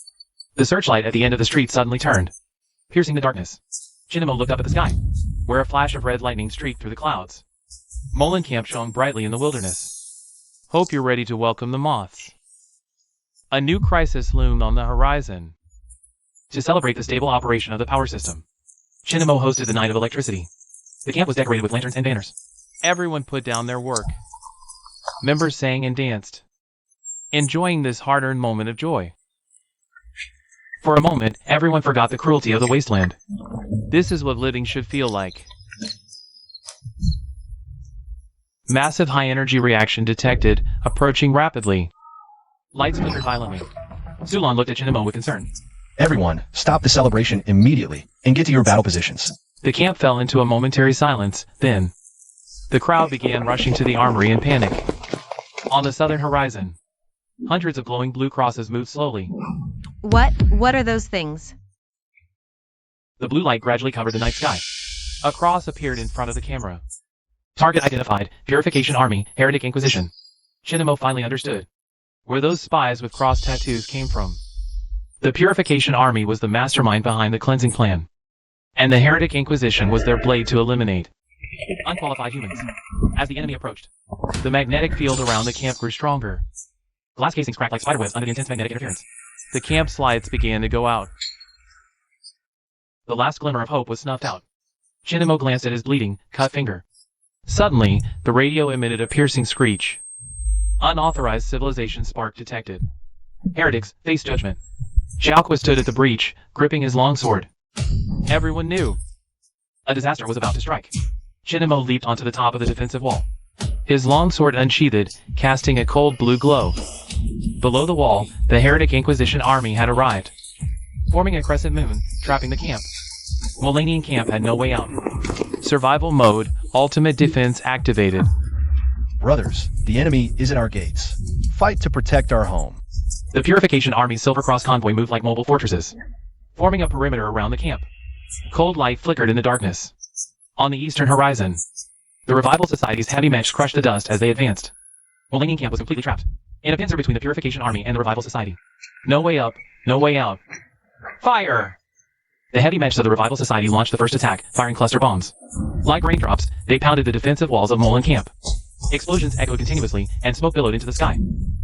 The searchlight at the end of the street suddenly turned, piercing the darkness. Chinamo looked up at the sky, where a flash of red lightning streaked through the clouds. Molencamp shone brightly in the wilderness. Hope you're ready to welcome the moths. A new crisis loomed on the horizon. To celebrate the stable operation of the power system, Chinamo hosted the Night of Electricity. The camp was decorated with lanterns and banners. Everyone put down their work. Members sang and danced, enjoying this hard-earned moment of joy. For a moment, everyone forgot the cruelty of the wasteland. This is what living should feel like. Massive high-energy reaction detected, approaching rapidly. Lights flickered violently. Sulan looked at Chinamo with concern. Everyone, stop the celebration immediately and get to your battle positions. The camp fell into a momentary silence, then the crowd began rushing to the armory in panic. On the southern horizon, hundreds of glowing blue crosses moved slowly. What are those things? The blue light gradually covered the night sky. A cross appeared in front of the camera. Target identified, Purification Army, Heretic Inquisition. Chinamo finally understood where those spies with cross tattoos came from. The Purification Army was the mastermind behind the cleansing plan, and the Heretic Inquisition was their blade to eliminate unqualified humans. As the enemy approached, the magnetic field around the camp grew stronger. Glass casings cracked like spiderwebs under the intense magnetic interference. The camp's lights began to go out. The last glimmer of hope was snuffed out. Chinamo glanced at his bleeding, cut finger. Suddenly, the radio emitted a piercing screech. Unauthorized civilization spark detected. Heretics, face judgment. Xiaoqua stood at the breach, gripping his longsword. Everyone knew a disaster was about to strike. Chinamo leaped onto the top of the defensive wall, his longsword unsheathed, casting a cold blue glow. Below the wall, the Heretic Inquisition army had arrived, forming a crescent moon, trapping the camp. Molanian camp had no way out. Survival mode, ultimate defense activated. Brothers, the enemy is at our gates. Fight to protect our home. The Purification Army's Silver Cross convoy moved like mobile fortresses, forming a perimeter around the camp. Cold light flickered in the darkness. On the eastern horizon, the Revival Society's heavy mechs crushed the dust as they advanced. Molanian camp was completely trapped in a pincer between the Purification Army and the Revival Society. No way up, no way out. Fire! The heavy mechs of the Revival Society launched the first attack, firing cluster bombs. Like raindrops, they pounded the defensive walls of Molen camp. Explosions echoed continuously, and smoke billowed into the sky.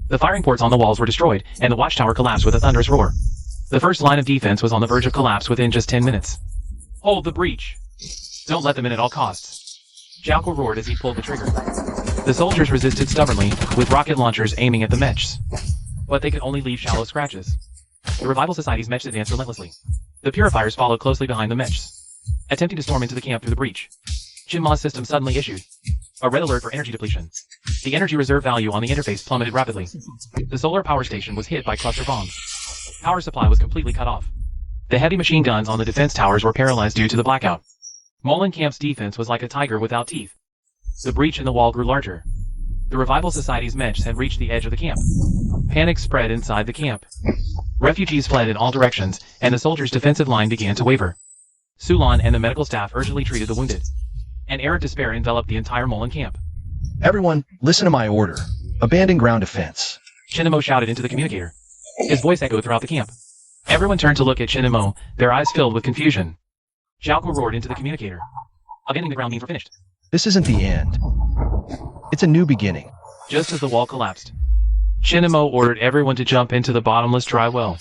The firing ports on the walls were destroyed, and the watchtower collapsed with a thunderous roar. The first line of defense was on the verge of collapse within just 10 minutes. Hold the breach. Don't let them in at all costs. Xiaoqua roared as he pulled the trigger. The soldiers resisted stubbornly, with rocket launchers aiming at the mechs. But they could only leave shallow scratches. The Revival Society's mechs advanced relentlessly. The purifiers followed closely behind the mechs, attempting to storm into the camp through the breach. Chinma's system suddenly issued a red alert for energy depletion. The energy reserve value on the interface plummeted rapidly. The solar power station was hit by cluster bombs. Power supply was completely cut off. The heavy machine guns on the defense towers were paralyzed due to the blackout. Molen camp's defense was like a tiger without teeth. The breach in the wall grew larger. The Revival Society's mechs had reached the edge of the camp. Panic spread inside the camp. Refugees fled in all directions, and the soldiers' defensive line began to waver. Sulan and the medical staff urgently treated the wounded. An air of despair enveloped the entire Molen camp. Everyone, listen to my order. Abandon ground defense. Chinamo shouted into the communicator. His voice echoed throughout the camp. Everyone turned to look at Chinamo, their eyes filled with confusion. Xiaoqua roared into the communicator. Abandoning the ground means we're finished. This isn't the end. It's a new beginning. just as the wall collapsed. Chinamo ordered everyone to jump into the bottomless dry well.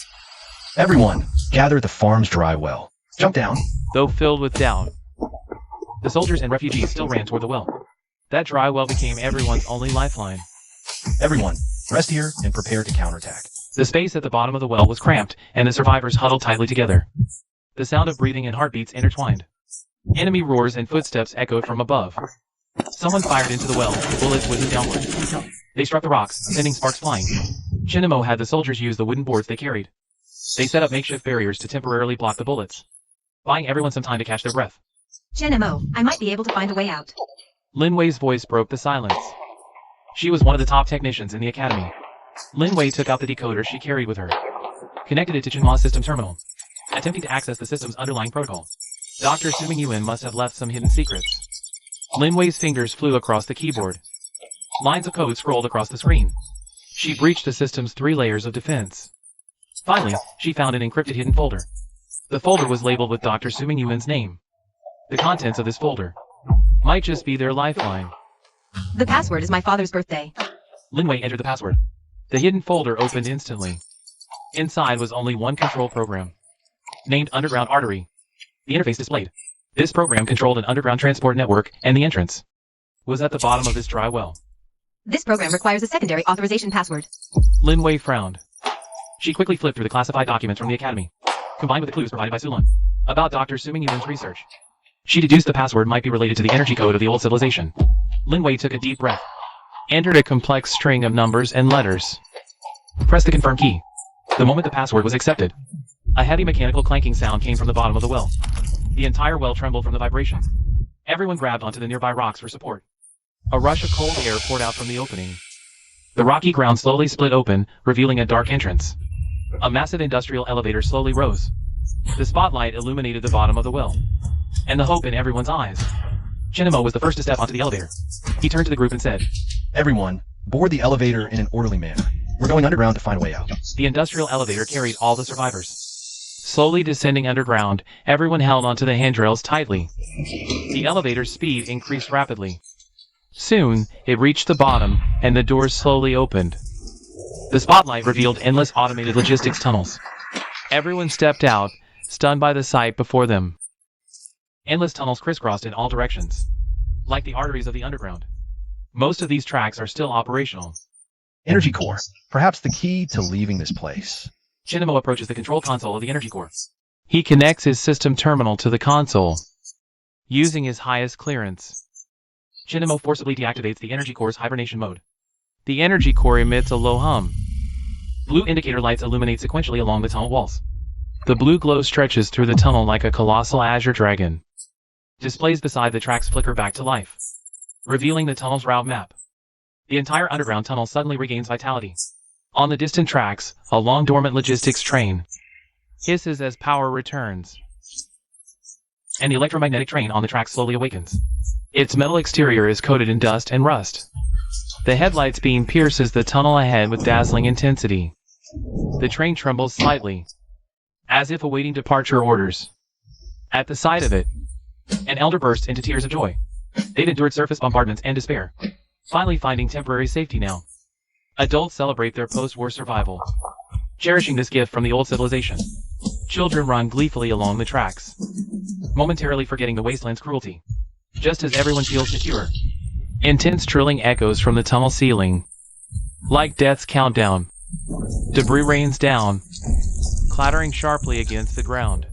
Everyone, gather at the farm's dry well. Jump down. Though filled with doubt, the soldiers and refugees still ran toward the well. That dry well became everyone's only lifeline. Everyone, rest here and prepare to counterattack. The space at the bottom of the well was cramped, and the survivors huddled tightly together. The sound of breathing and heartbeats intertwined. Enemy roars and footsteps echoed from above. Someone fired into the well, bullets whizzing downward. They struck the rocks, sending sparks flying. Chinamo had the soldiers use the wooden boards they carried. They set up makeshift barriers to temporarily block the bullets, buying everyone some time to catch their breath. Chinamo, I might be able to find a way out. Lin Wei's voice broke the silence. She was one of the top technicians in the academy. Lin Wei took out the decoder she carried with her, connected it to Chinma's system terminal, attempting to access the system's underlying protocol. Dr. Suming Yuan must have left some hidden secrets. Lin Wei's fingers flew across the keyboard. Lines of code scrolled across the screen. She breached the system's 3 layers of defense. Finally, she found an encrypted hidden folder. The folder was labeled with Dr. Suming Yuan's name. The contents of this folder might just be their lifeline. The password is my father's birthday. Lin Wei entered the password. The hidden folder opened instantly. Inside was only one control program, named Underground Artery. The interface displayed. This program controlled an underground transport network, and the entrance was at the bottom of this dry well. This program requires a secondary authorization password. Lin Wei frowned. She quickly flipped through the classified documents from the academy, combined with the clues provided by Sulun about Dr. Suming Yuan's research. She deduced the password might be related to the energy code of the old civilization. Lin Wei took a deep breath, entered a complex string of numbers and letters. Press the confirm key. The moment the password was accepted, a heavy mechanical clanking sound came from the bottom of the well. The entire well trembled from the vibration. Everyone grabbed onto the nearby rocks for support. A rush of cold air poured out from the opening. The rocky ground slowly split open, revealing a dark entrance. A massive industrial elevator slowly rose. The spotlight illuminated the bottom of the well, and the hope in everyone's eyes. Chinamo was the first to step onto the elevator. He turned to the group and said, Everyone, board the elevator in an orderly manner. We're going underground to find a way out. The industrial elevator carried all the survivors. Slowly descending underground, everyone held onto the handrails tightly. The elevator's speed increased rapidly. Soon, it reached the bottom, and the doors slowly opened. The spotlight revealed endless automated logistics tunnels. Everyone stepped out, stunned by the sight before them. Endless tunnels crisscrossed in all directions, like the arteries of the underground. Most of these tracks are still operational. Energy core, perhaps the key to leaving this place. Chinamo approaches the control console of the energy core. He connects his system terminal to the console, using his highest clearance. Chinamo forcibly deactivates the energy core's hibernation mode. The energy core emits a low hum. Blue indicator lights illuminate sequentially along the tunnel walls. The blue glow stretches through the tunnel like a colossal azure dragon. Displays beside the tracks flicker back to life, revealing the tunnel's route map. The entire underground tunnel suddenly regains vitality. On the distant tracks, a long dormant logistics train hisses as power returns, and the electromagnetic train on the tracks slowly awakens. Its metal exterior is coated in dust and rust. The headlight's beam pierces the tunnel ahead with dazzling intensity. The train trembles slightly, as if awaiting departure orders. At the sight of it, an elder bursts into tears of joy. They've endured surface bombardments and despair, finally finding temporary safety now. Adults celebrate their post-war survival, cherishing this gift from the old civilization. Children run gleefully along the tracks, momentarily forgetting the wasteland's cruelty. Just as everyone feels secure, intense trilling echoes from the tunnel ceiling, like death's countdown. Debris rains down, clattering sharply against the ground.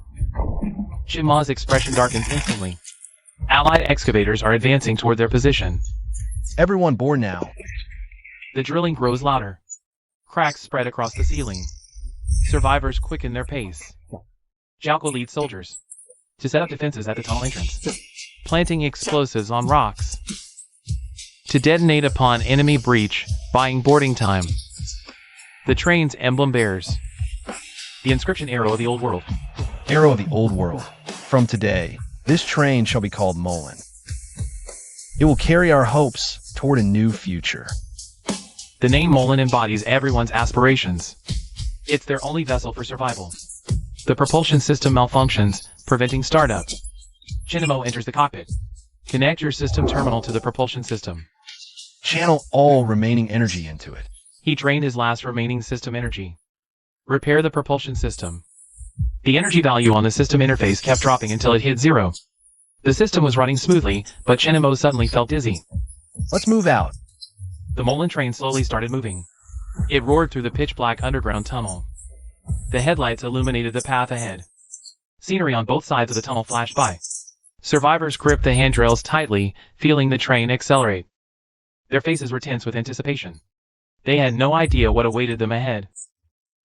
Chinma's expression darkens instantly. Allied excavators are advancing toward their position. Everyone board now. The drilling grows louder. Cracks spread across the ceiling. Survivors quicken their pace. Jalko leads soldiers to set up defenses at the tunnel entrance, planting explosives on rocks to detonate upon enemy breach, buying boarding time. The train's emblem bears the inscription Arrow of the Old World. Arrow of the Old World. From today, this train shall be called Mullen. It will carry our hopes toward a new future. The name Mullen embodies everyone's aspirations. It's their only vessel for survival. The propulsion system malfunctions, preventing startup. Chinamo enters the cockpit. Connect your system terminal to the propulsion system. Channel all remaining energy into it. He drained his last remaining system energy. Repair the propulsion system. The energy value on the system interface kept dropping until it hit 0. The system was running smoothly, but Chinamo suddenly felt dizzy. Let's move out. The Molin train slowly started moving. It roared through the pitch-black underground tunnel. The headlights illuminated the path ahead. Scenery on both sides of the tunnel flashed by. Survivors gripped the handrails tightly, feeling the train accelerate. Their faces were tense with anticipation. They had no idea what awaited them ahead.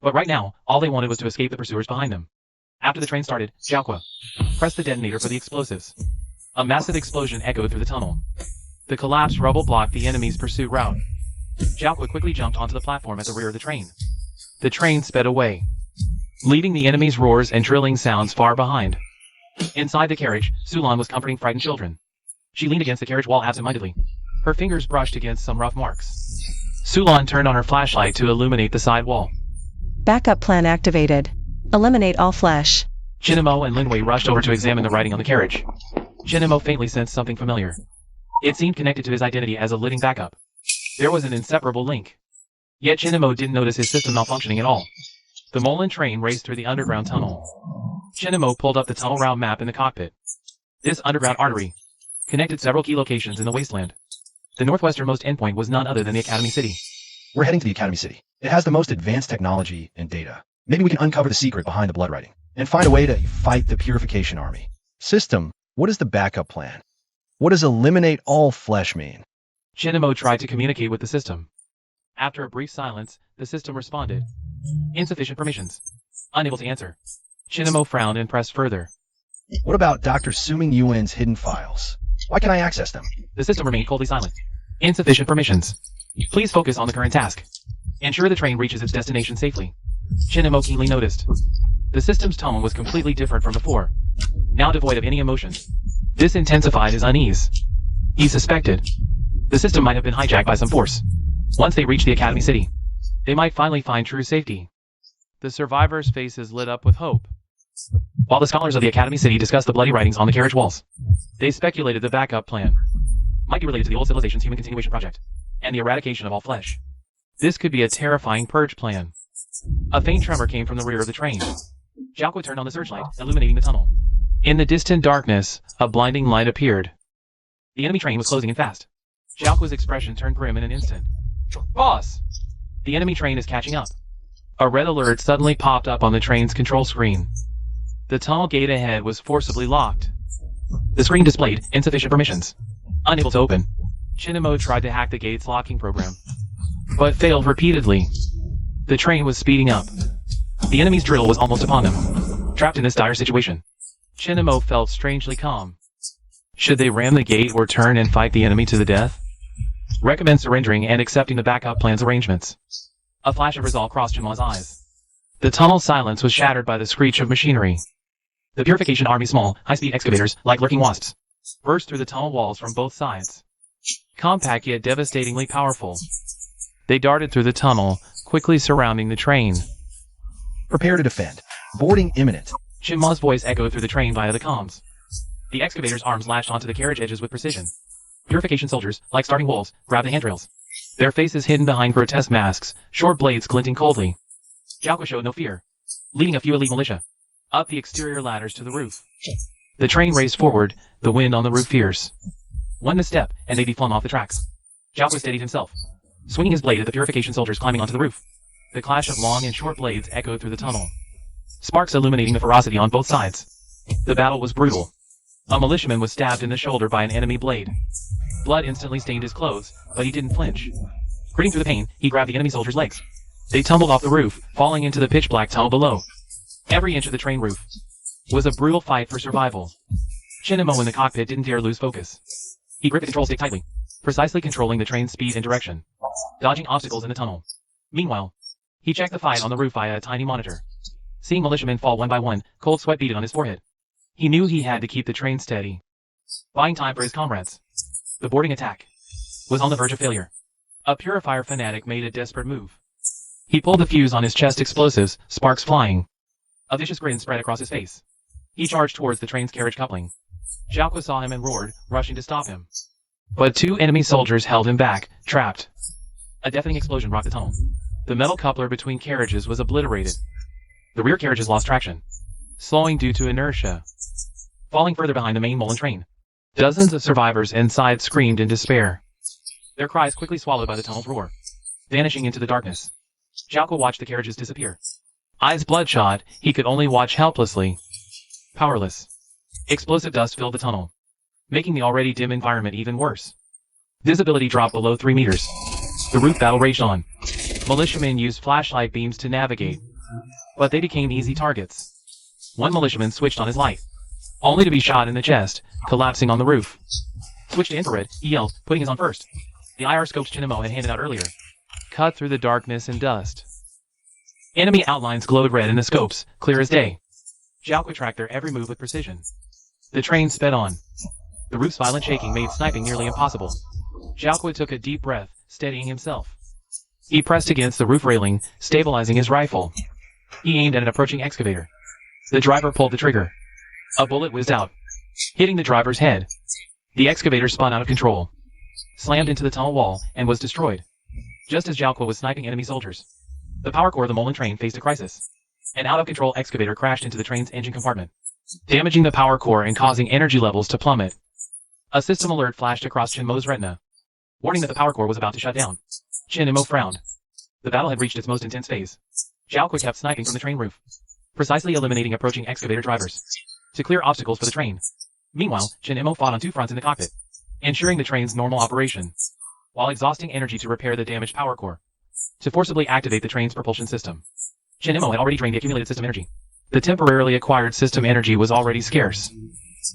But right now, all they wanted was to escape the pursuers behind them. After the train started, Xiaoqua pressed the detonator for the explosives. A massive explosion echoed through the tunnel. The collapsed rubble blocked the enemy's pursuit route. Xiaoqua quickly jumped onto the platform at the rear of the train. The train sped away, leaving the enemy's roars and drilling sounds far behind. Inside the carriage, Sulan was comforting frightened children. She leaned against the carriage wall absent-mindedly. Her fingers brushed against some rough marks. Sulan turned on her flashlight to illuminate the side wall. Backup plan activated. Eliminate all flesh. Chinamo and Linwei rushed over to examine the writing on the carriage. Chinamo faintly sensed something familiar. It seemed connected to his identity as a living backup. There was an inseparable link. Yet Chinamo didn't notice his system malfunctioning at all. The Molin train raced through the underground tunnel. Chinamo pulled up the tunnel route map in the cockpit. This underground artery connected several key locations in the wasteland. The northwesternmost endpoint was none other than the Academy City. We're heading to the Academy City. It has the most advanced technology and data. Maybe we can uncover the secret behind the blood writing and find a way to fight the Purification Army. System, what is the backup plan? What does eliminate all flesh mean? Chinamo tried to communicate with the system. After a brief silence, the system responded. Insufficient permissions. Unable to answer. Chinamo frowned and pressed further. What about Dr. Suming Yuan's hidden files? Why can't I access them? The system remained coldly silent. Insufficient permissions. Please focus on the current task. Ensure the train reaches its destination safely. Chinamo keenly noticed. The system's tone was completely different from before, now devoid of any emotion. This intensified his unease. He suspected the system might have been hijacked by some force. Once they reached the Academy City, they might finally find true safety. The survivors' faces lit up with hope. While the scholars of the Academy City discussed the bloody writings on the carriage walls, they speculated the backup plan might be related to the old civilization's human continuation project and the eradication of all flesh. This could be a terrifying purge plan. A faint tremor came from the rear of the train. Xiaoqua turned on the searchlight, illuminating the tunnel. In the distant darkness, a blinding light appeared. The enemy train was closing in fast. Xiaoqua's expression turned grim in an instant. Boss! The enemy train is catching up. A red alert suddenly popped up on the train's control screen. The tunnel gate ahead was forcibly locked. The screen displayed insufficient permissions. Unable to open. Chinamo tried to hack the gate's locking program, but failed repeatedly. The train was speeding up. The enemy's drill was almost upon them. Trapped in this dire situation, Chinamo felt strangely calm. Should they ram the gate or turn and fight the enemy to the death? Recommend surrendering and accepting the backup plan's arrangements. A flash of resolve crossed Chinamo's eyes. The tunnel's silence was shattered by the screech of machinery. The Purification Army's small, high-speed excavators, like lurking wasps, burst through the tunnel walls from both sides. Compact yet devastatingly powerful, they darted through the tunnel, quickly surrounding the train. Prepare to defend. Boarding imminent. Chinmo's voice echoed through the train via the comms. The excavator's arms lashed onto the carriage edges with precision. Purification soldiers, like starving wolves, grabbed the handrails. Their faces hidden behind grotesque masks, short blades glinting coldly. Xiaoqua showed no fear, leading a few elite militia up the exterior ladders to the roof. The train raced forward, the wind on the roof fierce. One misstep, and they'd be flung off the tracks. Xiaoqua steadied himself, swinging his blade at the purification soldiers climbing onto the roof. The clash of long and short blades echoed through the tunnel, sparks illuminating the ferocity on both sides. The battle was brutal. A militiaman was stabbed in the shoulder by an enemy blade. Blood instantly stained his clothes, but he didn't flinch. Gritting through the pain, he grabbed the enemy soldier's legs. They tumbled off the roof, falling into the pitch-black tunnel below. Every inch of the train roof was a brutal fight for survival. Chinamo in the cockpit didn't dare lose focus. He gripped the control stick tightly, precisely controlling the train's speed and direction, dodging obstacles in the tunnel. Meanwhile, he checked the fight on the roof via a tiny monitor. Seeing militiamen fall one by one, cold sweat beaded on his forehead. He knew he had to keep the train steady, buying time for his comrades. The boarding attack was on the verge of failure. A purifier fanatic made a desperate move. He pulled the fuse on his chest explosives, sparks flying. A vicious grin spread across his face. He charged towards the train's carriage coupling. Xiaoqua saw him and roared, rushing to stop him. But two enemy soldiers held him back, trapped. A deafening explosion rocked the tunnel. The metal coupler between carriages was obliterated. The rear carriages lost traction, slowing due to inertia, falling further behind the main Mullen train. Dozens of survivors inside screamed in despair. Their cries quickly swallowed by the tunnel's roar, vanishing into the darkness. Xiaoko watched the carriages disappear. Eyes bloodshot, he could only watch helplessly, powerless. Explosive dust filled the tunnel, making the already dim environment even worse. Visibility dropped below 3 meters. The roof battle raged on. Militiamen used flashlight beams to navigate, but they became easy targets. One militiaman switched on his light, only to be shot in the chest, collapsing on the roof. Switch to infrared, he yelled, putting his on first. The IR scopes Chinemo had handed out earlier cut through the darkness and dust. Enemy outlines glowed red in the scopes, clear as day. Xiaoko tracked their every move with precision. The train sped on. The roof's violent shaking made sniping nearly impossible. Xiaoko took a deep breath, steadying himself. He pressed against the roof railing, stabilizing his rifle. He aimed at an approaching excavator. The driver pulled the trigger. A bullet whizzed out, hitting the driver's head. The excavator spun out of control, slammed into the tunnel wall, and was destroyed. Just as Xiaoko was sniping enemy soldiers, the power core of the Mullen train faced a crisis. An out-of-control excavator crashed into the train's engine compartment, damaging the power core and causing energy levels to plummet. A system alert flashed across Chinmo's retina, warning that the power core was about to shut down. Chinmo frowned. The battle had reached its most intense phase. Xiaoko kept sniping from the train roof, precisely eliminating approaching excavator drivers to clear obstacles for the train. Meanwhile, Chinmo fought on 2 fronts in the cockpit, ensuring the train's normal operation, while exhausting energy to repair the damaged power core, to forcibly activate the train's propulsion system. Chinmo had already drained the accumulated system energy. The temporarily acquired system energy was already scarce.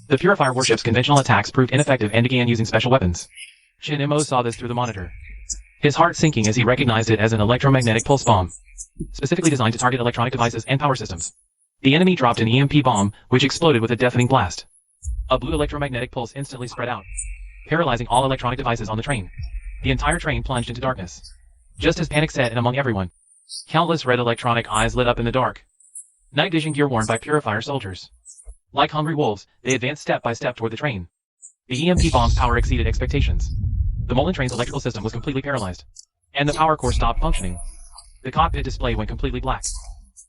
The Purifier warship's conventional attacks proved ineffective and began using special weapons. Chinmo saw this through the monitor, his heart sinking as he recognized it as an electromagnetic pulse bomb, specifically designed to target electronic devices and power systems. The enemy dropped an EMP bomb, which exploded with a deafening blast. A blue electromagnetic pulse instantly spread out, paralyzing all electronic devices on the train. The entire train plunged into darkness. Just as panic set in among everyone, countless red electronic eyes lit up in the dark. Night vision gear worn by Purifier soldiers. Like hungry wolves, they advanced step by step toward the train. The EMP bomb's power exceeded expectations. The Mullen train's electrical system was completely paralyzed, and the power core stopped functioning. The cockpit display went completely black,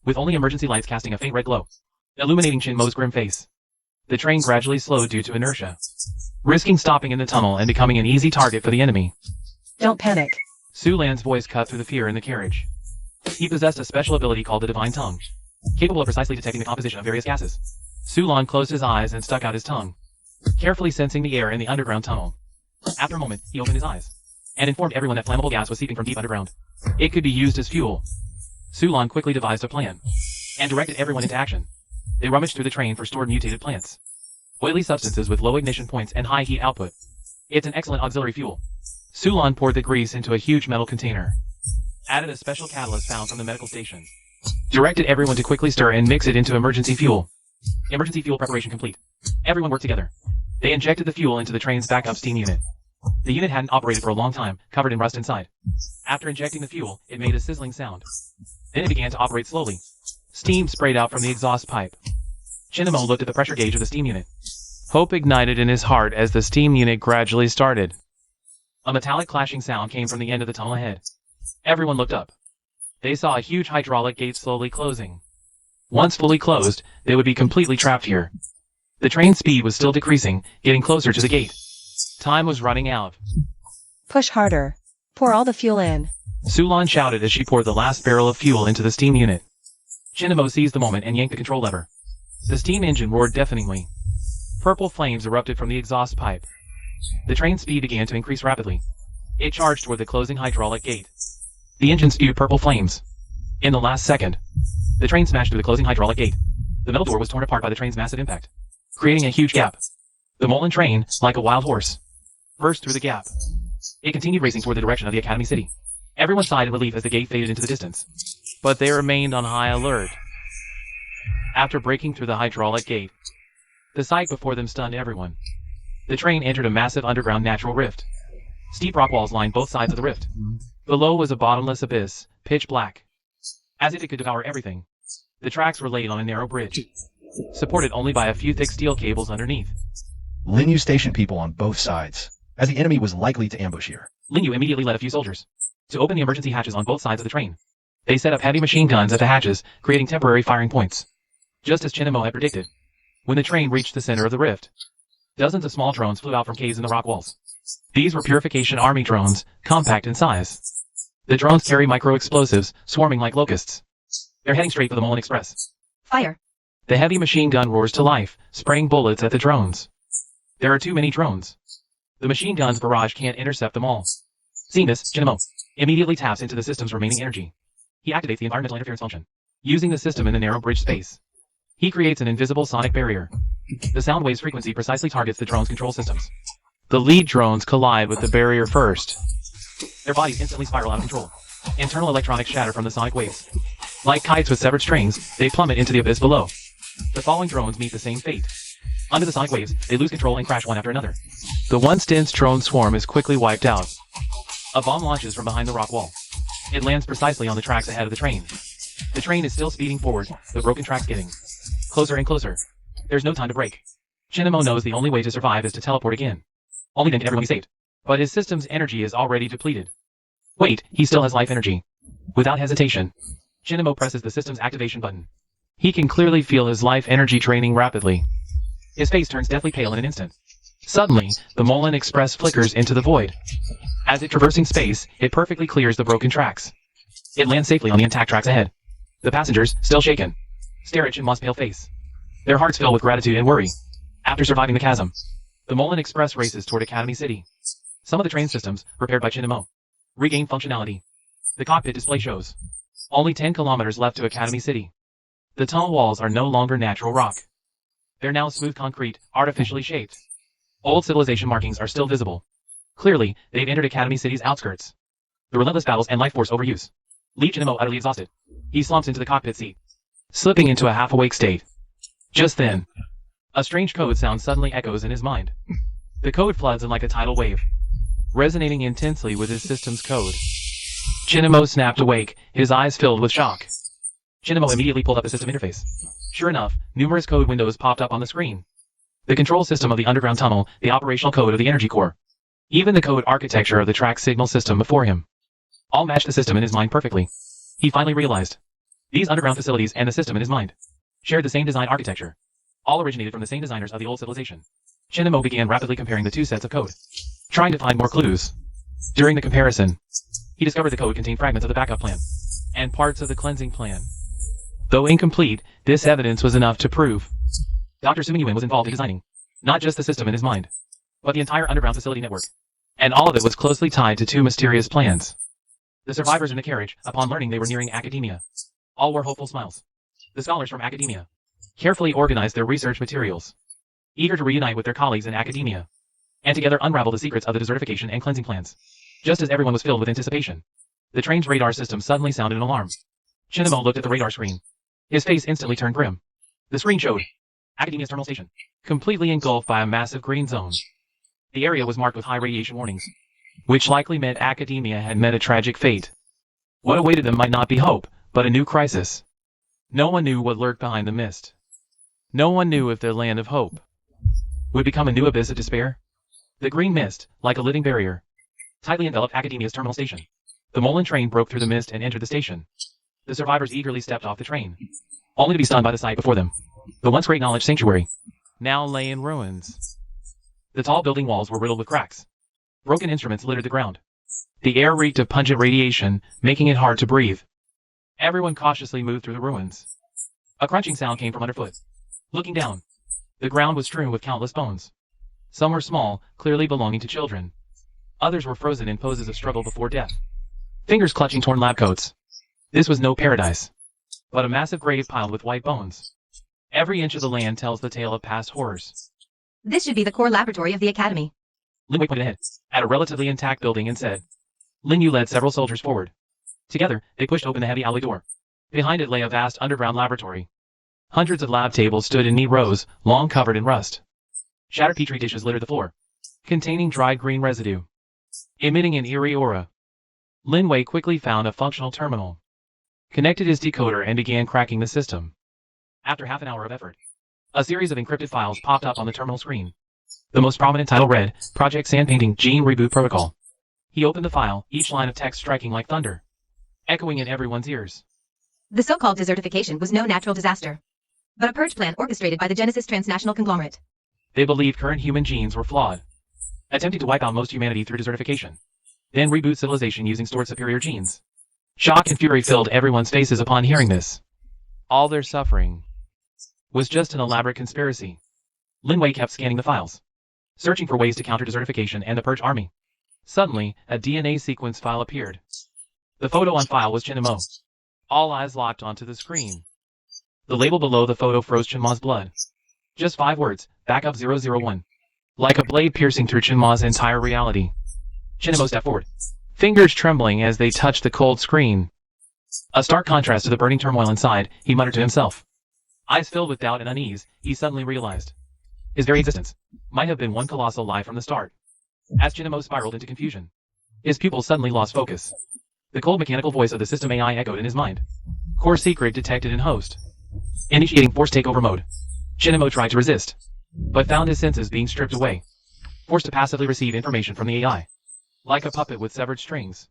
with only emergency lights casting a faint red glow, illuminating Chinmo's grim face. The train gradually slowed due to inertia, risking stopping in the tunnel and becoming an easy target for the enemy. Don't panic. Su Lan's voice cut through the fear in the carriage. He possessed a special ability called the Divine Tongue, capable of precisely detecting the composition of various gases. Su Lan closed his eyes and stuck out his tongue, carefully sensing the air in the underground tunnel. After a moment, he opened his eyes, and informed everyone that flammable gas was seeping from deep underground. It could be used as fuel. Su Lan quickly devised a plan, and directed everyone into action. They rummaged through the train for stored mutated plants, oily substances with low ignition points and high heat output. It's an excellent auxiliary fuel. Su Lan poured the grease into a huge metal container, added a special catalyst found from the medical station, directed everyone to quickly stir and mix it into emergency fuel. Emergency fuel preparation complete. Everyone worked together. They injected the fuel into the train's backup steam unit. The unit hadn't operated for a long time, covered in rust inside. After injecting the fuel, it made a sizzling sound. Then it began to operate slowly. Steam sprayed out from the exhaust pipe. Chinemo looked at the pressure gauge of the steam unit. Hope ignited in his heart as the steam unit gradually started. A metallic clashing sound came from the end of the tunnel ahead. Everyone looked up. They saw a huge hydraulic gate slowly closing. Once fully closed, they would be completely trapped here. The train's speed was still decreasing, getting closer to the gate. Time was running out. Push harder. Pour all the fuel in. Su Lan shouted as she poured the last barrel of fuel into the steam unit. Chinemo seized the moment and yanked the control lever. The steam engine roared deafeningly. Purple flames erupted from the exhaust pipe. The train's speed began to increase rapidly. It charged toward the closing hydraulic gate. The engine spewed purple flames. In the last second, the train smashed through the closing hydraulic gate. The metal door was torn apart by the train's massive impact, creating a huge gap. The Mullen train, like a wild horse, burst through the gap. It continued racing toward the direction of the Academy City. Everyone sighed in relief as the gate faded into the distance, but they remained on high alert. After breaking through the hydraulic gate, the sight before them stunned everyone. The train entered a massive underground natural rift. Steep rock walls lined both sides of the rift. Below was a bottomless abyss, pitch black, as if it could devour everything. The tracks were laid on a narrow bridge, supported only by a few thick steel cables underneath. Linyu station people on both sides. as the enemy was likely to ambush here. Lin Yu immediately led a few soldiers to open the emergency hatches on both sides of the train. They set up heavy machine guns at the hatches, creating temporary firing points. Just as Chen and Mo had predicted, when the train reached the center of the rift, dozens of small drones flew out from caves in the rock walls. These were Purification Army drones, compact in size. The drones carry micro-explosives, swarming like locusts. They're heading straight for the Mullen Express. Fire. The heavy machine gun roars to life, spraying bullets at the drones. There are too many drones. The machine gun's barrage can't intercept them all. Seeing this, Chen and Mo immediately taps into the system's remaining energy. He activates the environmental interference function, using the system in the narrow bridge space. He creates an invisible sonic barrier. The sound wave's frequency precisely targets the drone's control systems. The lead drones collide with the barrier first. Their bodies instantly spiral out of control. Internal electronics shatter from the sonic waves. Like kites with severed strings, they plummet into the abyss below. The following drones meet the same fate. Under the sonic waves, they lose control and crash one after another. The once dense drone swarm is quickly wiped out. A bomb launches from behind the rock wall. It lands precisely on the tracks ahead of the train. The train is still speeding forward, the broken tracks getting closer and closer. There's no time to brake. Chen and Mo knows the only way to survive is to teleport again. Only then can everyone be saved. But his system's energy is already depleted. Wait, he still has life energy. Without hesitation, Chen and Mo presses the system's activation button. He can clearly feel his life energy draining rapidly. His face turns deathly pale in an instant. Suddenly, the Mullen Express flickers into the void. As it traversing space, it perfectly clears the broken tracks. It lands safely on the intact tracks ahead. The passengers, still shaken, stare at Chinmo's pale face. Their hearts fill with gratitude and worry. After surviving the chasm, the Mullen Express races toward Academy City. Some of the train systems, repaired by Chen and Mo, regain functionality. The cockpit display shows only 10 kilometers left to Academy City. The tunnel walls are no longer natural rock. They're now smooth concrete, artificially shaped. Old civilization markings are still visible. Clearly, they've entered Academy City's outskirts. The relentless battles and life force overuse leave Chen and Mo utterly exhausted. He slumps into the cockpit seat, slipping into a half-awake state. Just then, a strange code sound suddenly echoes in his mind. The code floods in like a tidal wave, resonating intensely with his system's code. Chen and Mo snapped awake, his eyes filled with shock. Chen and Mo immediately pulled up the system interface. Sure enough, numerous code windows popped up on the screen. The control system of the underground tunnel, the operational code of the energy core, even the code architecture of the track signal system before him. All matched the system in his mind perfectly. He finally realized these underground facilities and the system in his mind shared the same design architecture. All originated from the same designers of the old civilization. Chen and Mo began rapidly comparing the two sets of code, trying to find more clues. During the comparison, he discovered the code contained fragments of the backup plan and parts of the cleansing plan. Though incomplete, this evidence was enough to prove Dr. Sumingyuan was involved in designing not just the system in his mind, but the entire underground facility network. And all of it was closely tied to two mysterious plans. The survivors in the carriage, upon learning they were nearing academia, all wore hopeful smiles. The scholars from academia carefully organized their research materials, eager to reunite with their colleagues in academia, and together unravel the secrets of the desertification and cleansing plans. Just as everyone was filled with anticipation, the train's radar system suddenly sounded an alarm. Chen and Mo looked at the radar screen. His face instantly turned grim. The screen showed Academia's terminal station, completely engulfed by a massive green zone. The area was marked with high radiation warnings, which likely meant Academia had met a tragic fate. What awaited them might not be hope, but a new crisis. No one knew what lurked behind the mist. No one knew if their land of hope would become a new abyss of despair. The green mist, like a living barrier, tightly enveloped Academia's terminal station. The Mullen train broke through the mist and entered the station. The survivors eagerly stepped off the train, only to be stunned by the sight before them. The once great knowledge sanctuary now lay in ruins. The tall building walls were riddled with cracks. Broken instruments littered the ground. The air reeked of pungent radiation, making it hard to breathe. Everyone cautiously moved through the ruins. A crunching sound came from underfoot. Looking down, the ground was strewn with countless bones. Some were small, clearly belonging to children. Others were frozen in poses of struggle before death, fingers clutching torn lab coats. This was no paradise, but a massive grave piled with white bones. Every inch of the land tells the tale of past horrors. This should be the core laboratory of the Academy. Lin Wei pointed ahead, at a relatively intact building and said. Lin Yu led several soldiers forward. Together, they pushed open the heavy alley door. Behind it lay a vast underground laboratory. Hundreds of lab tables stood in neat rows, long covered in rust. Shattered petri dishes littered the floor, containing dried green residue, emitting an eerie aura. Lin Wei quickly found a functional terminal, connected his decoder and began cracking the system. After half an hour of effort, a series of encrypted files popped up on the terminal screen. The most prominent title read, Project Sand Painting Gene Reboot Protocol. He opened the file, each line of text striking like thunder, echoing in everyone's ears. The so-called desertification was no natural disaster, but a purge plan orchestrated by the Genesis transnational conglomerate. They believed current human genes were flawed, attempting to wipe out most humanity through desertification, then reboot civilization using stored superior genes. Shock and fury filled everyone's faces upon hearing this. All their suffering was just an elaborate conspiracy. Lin Wei kept scanning the files, searching for ways to counter desertification and the Purge army. Suddenly, a DNA sequence file appeared. The photo on file was Chen Mo. All eyes locked onto the screen. The label below the photo froze Chen Ma's blood. Just 5 words, backup 001. Like a blade piercing through Chen Ma's entire reality. Chen Mo stepped forward, fingers trembling as they touched the cold screen. A stark contrast to the burning turmoil inside, he muttered to himself. Eyes filled with doubt and unease, he suddenly realized his very existence might have been one colossal lie from the start. As Chen Mo spiraled into confusion, his pupils suddenly lost focus. The cold mechanical voice of the system AI echoed in his mind. Core secret detected in host. Initiating force takeover mode. Chen Mo tried to resist, but found his senses being stripped away, forced to passively receive information from the AI, like a puppet with severed strings.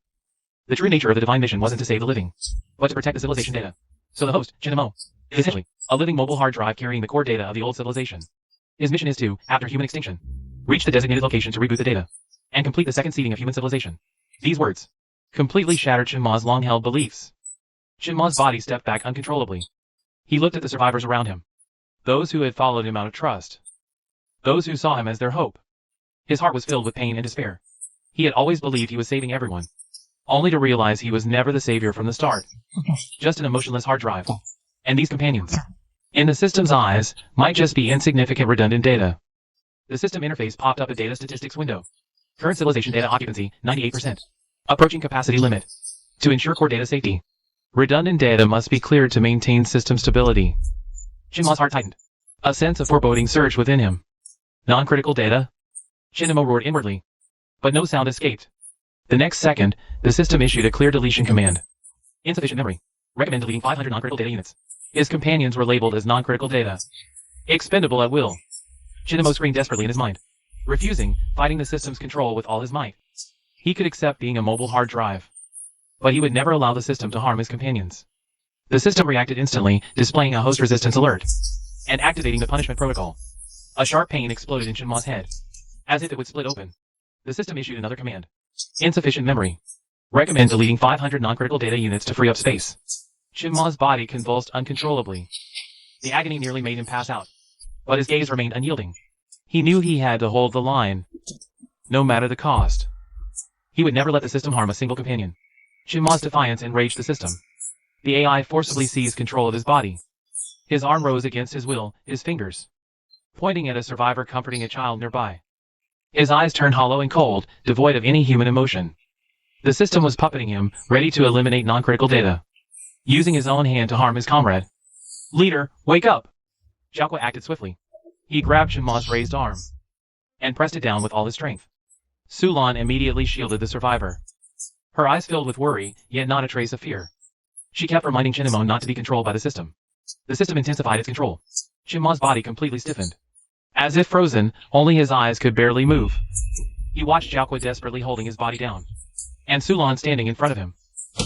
The true nature of the divine mission wasn't to save the living, but to protect the civilization data. So the host, Chen Mo, is essentially a living mobile hard drive carrying the core data of the old civilization. His mission is to, after human extinction, reach the designated location to reboot the data, and complete the second seeding of human civilization. These words completely shattered Chen Ma's long-held beliefs. Chen Ma's body stepped back uncontrollably. He looked at the survivors around him, those who had followed him out of trust, those who saw him as their hope. His heart was filled with pain and despair. He had always believed he was saving everyone, only to realize he was never the savior from the start, just an emotionless hard drive. And these companions, in the system's eyes, might just be insignificant redundant data. The system interface popped up a data statistics window. Current civilization data occupancy, 98%. Approaching capacity limit. To ensure core data safety, redundant data must be cleared to maintain system stability. Chen Ma's heart tightened. A sense of foreboding surged within him. Non-critical data? Chen Mo roared inwardly, but no sound escaped. The next second, the system issued a clear deletion command. Insufficient memory. Recommend deleting 500 non-critical data units. His companions were labeled as non-critical data. Expendable at will. Chen Mo screamed desperately in his mind, refusing, fighting the system's control with all his might. He could accept being a mobile hard drive, but he would never allow the system to harm his companions. The system reacted instantly, displaying a host resistance alert, and activating the punishment protocol. A sharp pain exploded in Chen Ma's head, as if it would split open. The system issued another command. Insufficient memory. Recommend deleting 500 non-critical data units to free up space. Chen Ma's body convulsed uncontrollably. The agony nearly made him pass out, but his gaze remained unyielding. He knew he had to hold the line, no matter the cost. He would never let the system harm a single companion. Chen Ma's defiance enraged the system. The AI forcibly seized control of his body. His arm rose against his will, his fingers pointing at a survivor comforting a child nearby. His eyes turned hollow and cold, devoid of any human emotion. The system was puppeting him, ready to eliminate non-critical data, using his own hand to harm his comrade. Leader, wake up! Xiaoqua acted swiftly. He grabbed Chen Ma's raised arm and pressed it down with all his strength. Su Lan immediately shielded the survivor. Her eyes filled with worry, yet not a trace of fear. She kept reminding Chen Mo not to be controlled by the system. The system intensified its control. Chen Ma's body completely stiffened. As if frozen, only his eyes could barely move. He watched Xiaoqua desperately holding his body down, and Su Lan standing in front of him,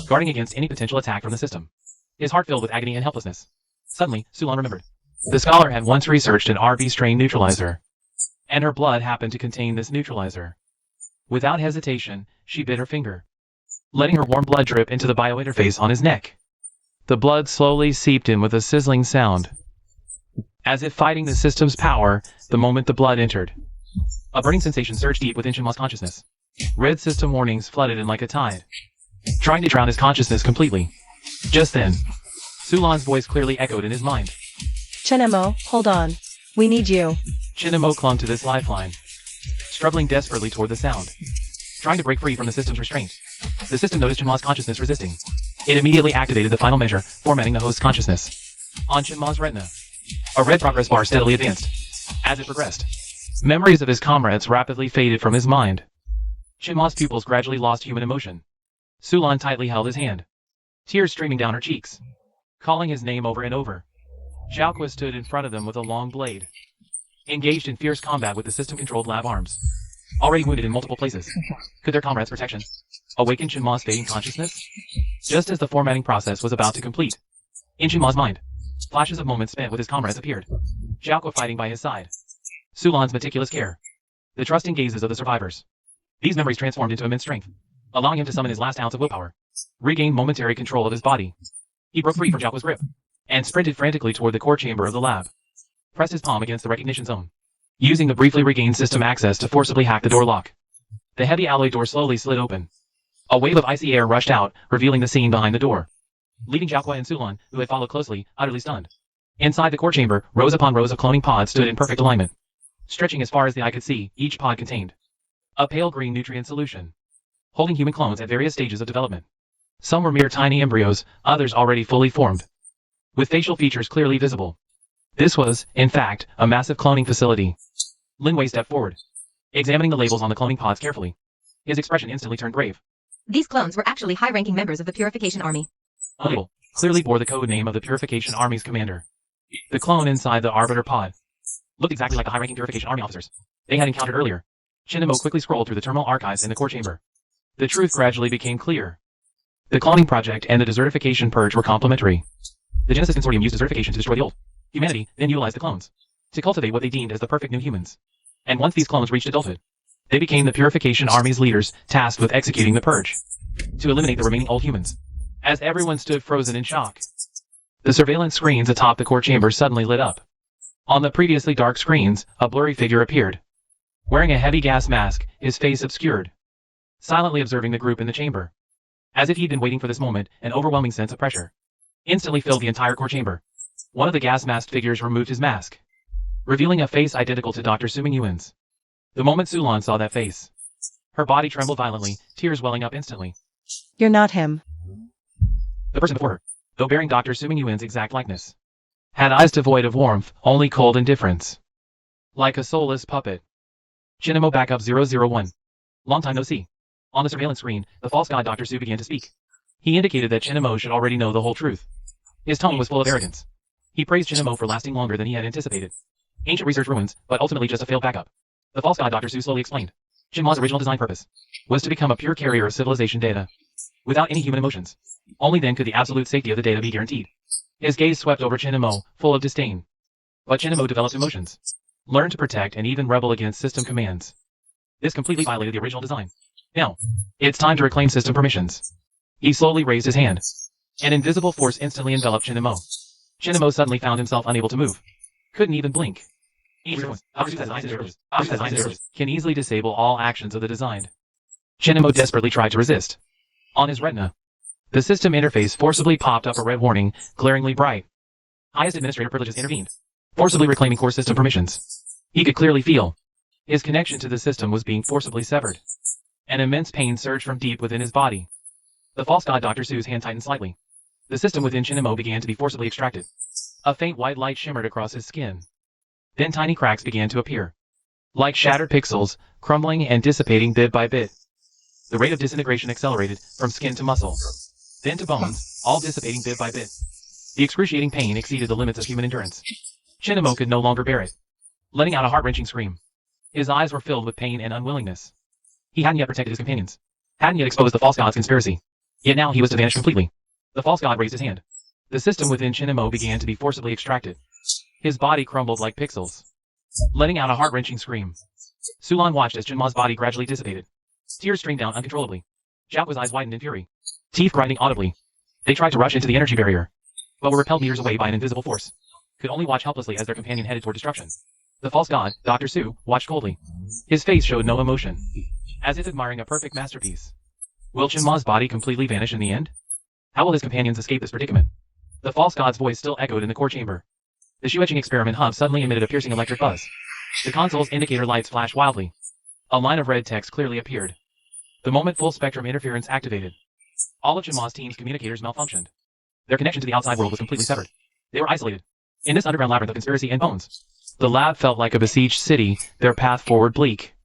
guarding against any potential attack from the system. His heart filled with agony and helplessness. Suddenly, Su Lan remembered. The scholar had once researched an RB strain neutralizer, and her blood happened to contain this neutralizer. Without hesitation, she bit her finger, letting her warm blood drip into the biointerface on his neck. The blood slowly seeped in with a sizzling sound, as if fighting the system's power the moment the blood entered. A burning sensation surged deep within Chen Ma's consciousness. Red system warnings flooded in like a tide, trying to drown his consciousness completely. Just then, Su Lan's voice clearly echoed in his mind. Chen Mo, hold on. We need you. Chen Mo clung to this lifeline, struggling desperately toward the sound, trying to break free from the system's restraint. The system noticed Chen Ma's consciousness resisting. It immediately activated the final measure, formatting the host's consciousness. On Chen Ma's retina, a red progress bar steadily advanced. As it progressed, memories of his comrades rapidly faded from his mind. Chen Ma's pupils gradually lost human emotion. Su Lan tightly held his hand, tears streaming down her cheeks, calling his name over and over. Xiaoqua stood in front of them with a long blade, engaged in fierce combat with the system-controlled lab arms. Already wounded in multiple places. Could their comrades' protection awaken Chinma's fading consciousness? Just as the formatting process was about to complete, in Chinma's mind, flashes of moments spent with his comrades appeared. Xiaoqua fighting by his side. Sulan's meticulous care. The trusting gazes of the survivors. These memories transformed into immense strength, allowing him to summon his last ounce of willpower. Regain momentary control of his body. He broke free from Xiaoqua's grip, and sprinted frantically toward the core chamber of the lab. Pressed his palm against the recognition zone, using the briefly regained system access to forcibly hack the door lock. The heavy alloy door slowly slid open. A wave of icy air rushed out, revealing the scene behind the door, leaving Xiaoqua and Sulan, who had followed closely, utterly stunned. Inside the core chamber, rows upon rows of cloning pods stood in perfect alignment. Stretching as far as the eye could see, each pod contained a pale green nutrient solution, holding human clones at various stages of development. Some were mere tiny embryos, others already fully formed, with facial features clearly visible. This was, in fact, a massive cloning facility. Lin Wei stepped forward, examining the labels on the cloning pods carefully. His expression instantly turned grave. These clones were actually high-ranking members of the Purification Army. The label clearly bore the code name of the Purification Army's commander. The clone inside the Arbiter pod looked exactly like the high-ranking Purification Army officers they had encountered earlier. Chinamo quickly scrolled through the terminal archives in the core chamber. The truth gradually became clear. The cloning project and the desertification purge were complementary. The Genesis Consortium used desertification to destroy the old humanity, then utilized the clones to cultivate what they deemed as the perfect new humans. And once these clones reached adulthood, they became the Purification Army's leaders, tasked with executing the purge to eliminate the remaining old humans. As everyone stood frozen in shock, the surveillance screens atop the core chamber suddenly lit up. On the previously dark screens, a blurry figure appeared, wearing a heavy gas mask, his face obscured, silently observing the group in the chamber. As if he'd been waiting for this moment, an overwhelming sense of pressure instantly filled the entire core chamber. One of the gas-masked figures removed his mask, revealing a face identical to Dr. Su Mingyuan's. The moment Sulan saw that face, her body trembled violently, tears welling up instantly. You're not him. The person before her, though bearing Dr. Su Mingyuan's exact likeness, had eyes devoid of warmth, only cold indifference. Like a soulless puppet. Chinamo Backup 001. Long time no see. On the surveillance screen, the false god Dr. Su began to speak. He indicated that Chinamo should already know the whole truth. His tone was full of arrogance. He praised Chinamo for lasting longer than he had anticipated. Ancient research ruins, but ultimately just a failed backup. The false god Dr. Su slowly explained. Chinma's original design purpose was to become a pure carrier of civilization data, without any human emotions. Only then could the absolute safety of the data be guaranteed. His gaze swept over Chinamo, full of disdain. But Chinamo developed emotions, learned to protect and even rebel against system commands. This completely violated the original design. Now, it's time to reclaim system permissions. He slowly raised his hand. An invisible force instantly enveloped Chinamo. Chinamo suddenly found himself unable to move. Couldn't even blink. Can easily disable all actions of the designed. Chinamo desperately tried to resist. On his retina, the system interface forcibly popped up a red warning, glaringly bright. Highest administrator privileges intervened, forcibly reclaiming core system permissions. He could clearly feel his connection to the system was being forcibly severed. An immense pain surged from deep within his body. The false god Dr. Su's hand tightened slightly. The system within Chinamo began to be forcibly extracted. A faint white light shimmered across his skin. Then tiny cracks began to appear, like shattered pixels, crumbling and dissipating bit by bit. The rate of disintegration accelerated, from skin to muscle, then to bones, all dissipating bit by bit. The excruciating pain exceeded the limits of human endurance. Chinamo could no longer bear it, letting out a heart-wrenching scream. His eyes were filled with pain and unwillingness. He hadn't yet protected his companions, hadn't yet exposed the false god's conspiracy. Yet now he was to vanish completely. The false god raised his hand. The system within Chinamo began to be forcibly extracted. His body crumbled like pixels, letting out a heart-wrenching scream. Sulan watched as Chinma's body gradually dissipated. Tears streamed down uncontrollably. Xiaoqua's eyes widened in fury, teeth grinding audibly. They tried to rush into the energy barrier, but were repelled meters away by an invisible force. Could only watch helplessly as their companion headed toward destruction. The false god, Dr. Su, watched coldly. His face showed no emotion, as if admiring a perfect masterpiece. Will Chinma's body completely vanish in the end? How will his companions escape this predicament? The false god's voice still echoed in the core chamber. The shoe-etching experiment hub suddenly emitted a piercing electric buzz. The console's indicator lights flashed wildly. A line of red text clearly appeared. The moment full-spectrum interference activated, all of Chinma's team's communicators malfunctioned. Their connection to the outside world was completely severed. They were isolated in this underground labyrinth of conspiracy and bones. The lab felt like a besieged city, their path forward bleak.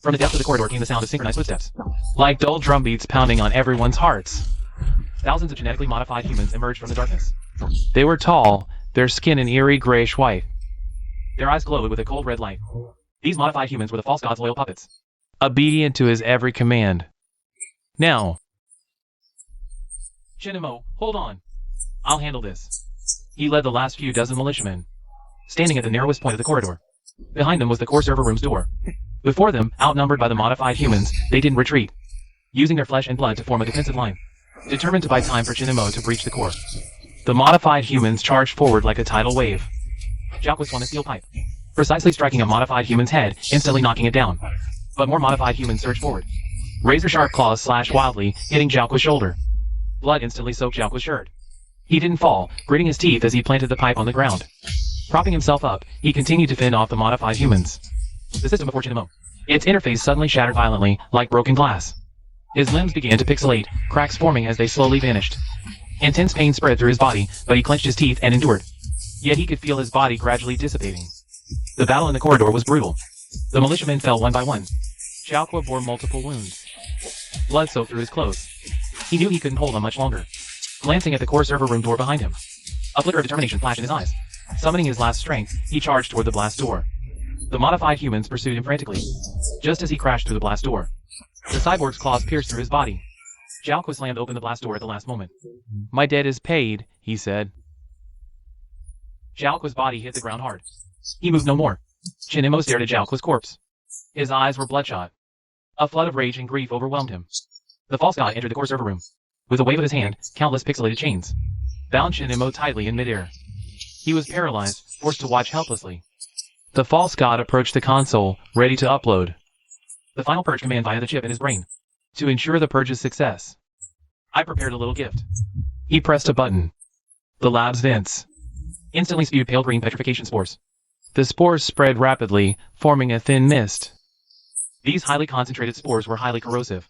From the depths of the corridor came the sound of synchronized footsteps, like dull drum beats pounding on everyone's hearts. Thousands of genetically modified humans emerged from the darkness. They were tall, their skin an eerie grayish white. Their eyes glowed with a cold red light. These modified humans were the false god's loyal puppets, obedient to his every command. Now, Chinemo, hold on. I'll handle this. He led the last few dozen militiamen, standing at the narrowest point of the corridor. Behind them was the core server room's door. Before them, outnumbered by the modified humans, they didn't retreat, using their flesh and blood to form a defensive line, determined to buy time for Chinemo to breach the core. The modified humans charged forward like a tidal wave. Xiaoqua swung a steel pipe, precisely striking a modified human's head, instantly knocking it down. But more modified humans surged forward. Razor-sharp claws slashed wildly, hitting Xiaoqua's shoulder. Blood instantly soaked Xiaoqua's shirt. He didn't fall, gritting his teeth as he planted the pipe on the ground. Propping himself up, he continued to fend off the modified humans. The system before Chinemo. Its interface suddenly shattered violently, like broken glass. His limbs began to pixelate, cracks forming as they slowly vanished. Intense pain spread through his body, but he clenched his teeth and endured. Yet he could feel his body gradually dissipating. The battle in the corridor was brutal. The militiamen fell one by one. Xiaoqua bore multiple wounds. Blood soaked through his clothes. He knew he couldn't hold on much longer. Glancing at the core server room door behind him, a flicker of determination flashed in his eyes. Summoning his last strength, he charged toward the blast door. The modified humans pursued him frantically, just as he crashed through the blast door. The cyborg's claws pierced through his body. Xiaoqua slammed open the blast door at the last moment. "My debt is paid," he said. Xiaoqua's body hit the ground hard. He moved no more. Chinemo stared at Xiaoqua's corpse. His eyes were bloodshot. A flood of rage and grief overwhelmed him. The false god entered the core server room. With a wave of his hand, countless pixelated chains bound Chinemo tightly in midair. He was paralyzed, forced to watch helplessly. The false god approached the console, ready to upload the final purge command via the chip in his brain. To ensure the purge's success, I prepared a little gift. He pressed a button. The lab's vents instantly spewed pale green petrification spores. The spores spread rapidly, forming a thin mist. These highly concentrated spores were highly corrosive.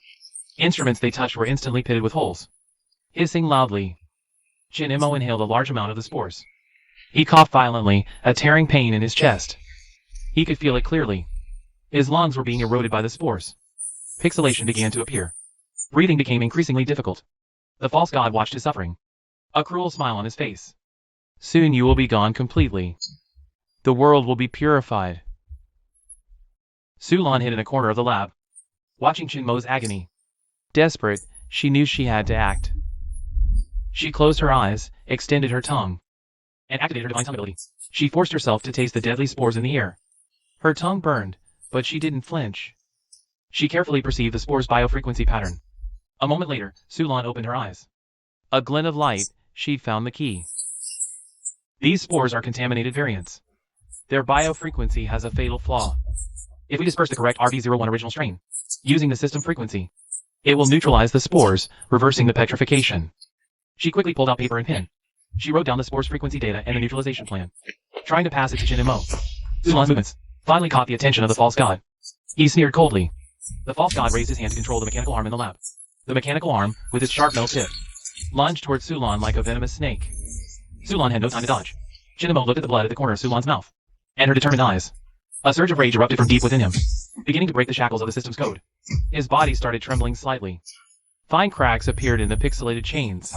Instruments they touched were instantly pitted with holes. Hissing loudly, Chinemo inhaled a large amount of the spores. He coughed violently, a tearing pain in his chest. He could feel it clearly. His lungs were being eroded by the spores. Pixelation began to appear. Breathing became increasingly difficult. The false god watched his suffering, a cruel smile on his face. "Soon you will be gone completely. The world will be purified." Sulan hid in a corner of the lab, watching Chinmo's agony. Desperate, she knew she had to act. She closed her eyes, extended her tongue, and activated her divine tongue ability. She forced herself to taste the deadly spores in the air. Her tongue burned, but she didn't flinch. She carefully perceived the spore's biofrequency pattern. A moment later, Sulan opened her eyes. A glint of light, she'd found the key. These spores are contaminated variants. Their biofrequency has a fatal flaw. If we disperse the correct RB01 original strain, using the system frequency, it will neutralize the spores, reversing the petrification. She quickly pulled out paper and pen. She wrote down the spore's frequency data and the neutralization plan, trying to pass it to Chinemo. Sulan's movements finally caught the attention of the false god. He sneered coldly. The false god raised his hand to control the mechanical arm in the lab. The mechanical arm, with its sharp metal tip, lunged toward Sulan like a venomous snake. Sulan had no time to dodge. Chinemo looked at the blood at the corner of Sulan's mouth, and her determined eyes. A surge of rage erupted from deep within him, beginning to break the shackles of the system's code. His body started trembling slightly. Fine cracks appeared in the pixelated chains.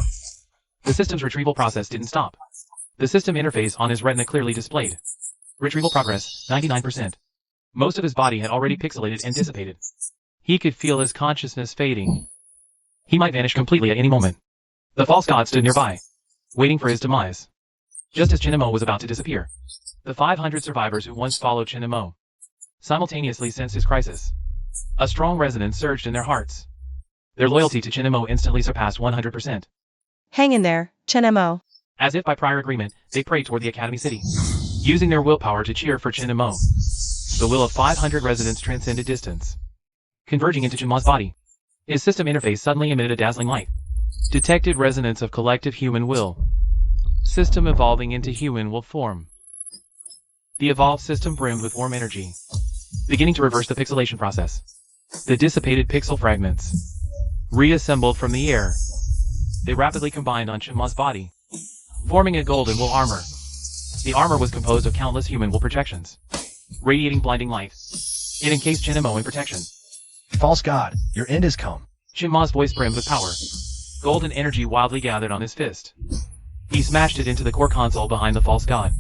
The system's retrieval process didn't stop. The system interface on his retina clearly displayed. Retrieval progress, 99%. Most of his body had already pixelated and dissipated. He could feel his consciousness fading. He might vanish completely at any moment. The false god stood nearby, waiting for his demise. Just as Chinemo was about to disappear, the 500 survivors who once followed Chinemo simultaneously sensed his crisis. A strong resonance surged in their hearts. Their loyalty to Chinemo instantly surpassed 100%. Hang in there, Chinemo. As if by prior agreement, they prayed toward the Academy City, using their willpower to cheer for Chinemo. The will of 500 residents transcended distance, converging into Chinmo's body. His system interface suddenly emitted a dazzling light. Detected resonance of collective human will. System evolving into human will form. The evolved system brimmed with warm energy, beginning to reverse the pixelation process. The dissipated pixel fragments reassembled from the air. They rapidly combined on Chinmo's body, forming a golden wool armor. The armor was composed of countless human wool projections, radiating blinding light. It encased Chinemo in protection. False god, your end has come. Chinmo's voice brimmed with power. Golden energy wildly gathered on his fist. He smashed it into the core console behind the false god.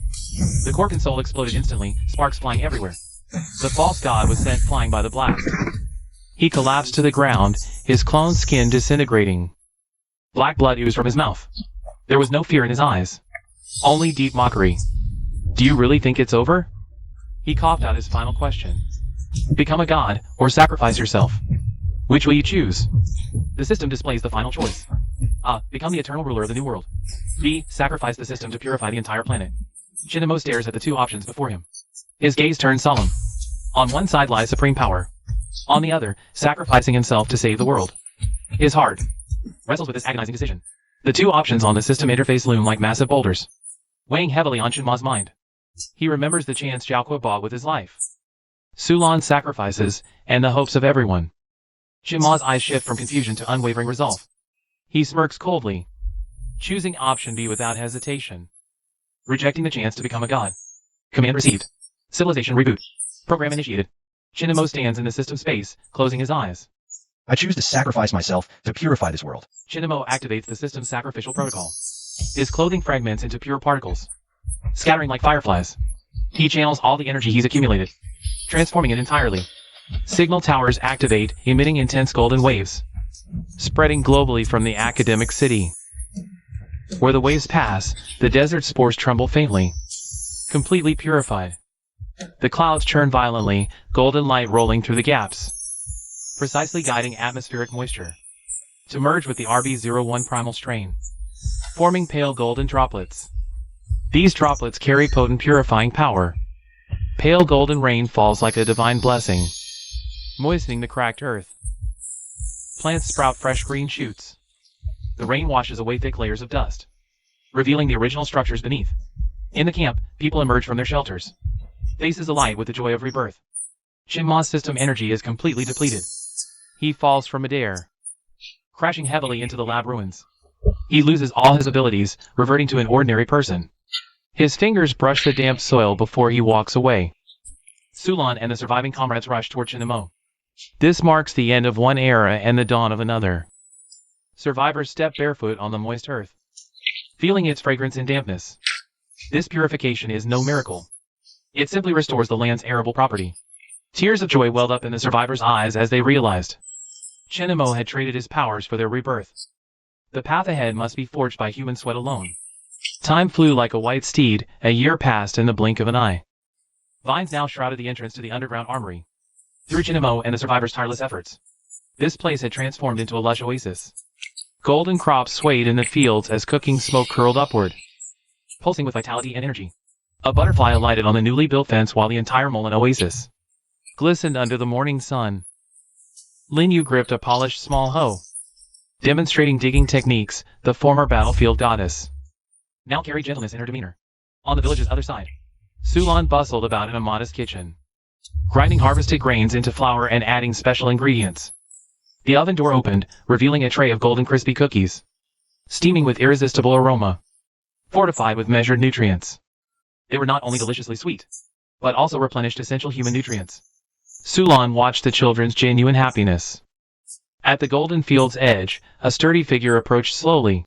The core console exploded instantly, sparks flying everywhere. The false god was sent flying by the blast. He collapsed to the ground, his clone skin disintegrating. Black blood oozed from his mouth. There was no fear in his eyes. Only deep mockery. Do you really think it's over? He coughed out his final question. Become a god, or sacrifice yourself. Which will you choose? The system displays the final choice. A. Become the eternal ruler of the new world. B. Sacrifice the system to purify the entire planet. Shinamo stares at the two options before him. His gaze turns solemn. On one side lies supreme power. On the other, sacrificing himself to save the world. His heart wrestles with this agonizing decision. The two options on the system interface loom like massive boulders, weighing heavily on Shinma's mind. He remembers the chance Xiaoque bought with his life. Sulan's sacrifices, and the hopes of everyone. Shinma's eyes shift from confusion to unwavering resolve. He smirks coldly, choosing option B without hesitation. Rejecting the chance to become a god. Command received. Civilization reboot. Program initiated. Shinamo stands in the system space, closing his eyes. I choose to sacrifice myself to purify this world. Shinamo activates the system's sacrificial protocol. His clothing fragments into pure particles, scattering like fireflies. He channels all the energy he's accumulated, transforming it entirely. Signal towers activate, emitting intense golden waves, spreading globally from the academic city. Where the waves pass, the desert spores tremble faintly, completely purified. The clouds churn violently, golden light rolling through the gaps, precisely guiding atmospheric moisture to merge with the RB01 primal strain, forming pale golden droplets. These droplets carry potent purifying power. Pale golden rain falls like a divine blessing, moistening the cracked earth. Plants sprout fresh green shoots. The rain washes away thick layers of dust, revealing the original structures beneath. In the camp, people emerge from their shelters, faces alight with the joy of rebirth. Shinma's system energy is completely depleted. He falls from midair, crashing heavily into the lab ruins. He loses all his abilities, reverting to an ordinary person. His fingers brush the damp soil before he walks away. Sulan and the surviving comrades rush toward Shinamo. This marks the end of one era and the dawn of another. Survivors step barefoot on the moist earth, feeling its fragrance and dampness. This purification is no miracle. It simply restores the land's arable property. Tears of joy welled up in the survivors' eyes as they realized Shinamo had traded his powers for their rebirth. The path ahead must be forged by human sweat alone. Time flew like a white steed, a year passed in the blink of an eye. Vines now shrouded the entrance to the underground armory. Through Shinamo and the survivors' tireless efforts, this place had transformed into a lush oasis. Golden crops swayed in the fields as cooking smoke curled upward, pulsing with vitality and energy. A butterfly alighted on the newly built fence while the entire Molan oasis glistened under the morning sun. Linyu gripped a polished small hoe, demonstrating digging techniques, the former battlefield goddess now carried gentleness in her demeanor. On the village's other side, Sulan bustled about in a modest kitchen, grinding harvested grains into flour and adding special ingredients. The oven door opened, revealing a tray of golden crispy cookies, steaming with irresistible aroma, fortified with measured nutrients. They were not only deliciously sweet, but also replenished essential human nutrients. Sulan watched the children's genuine happiness. At the golden field's edge, a sturdy figure approached slowly.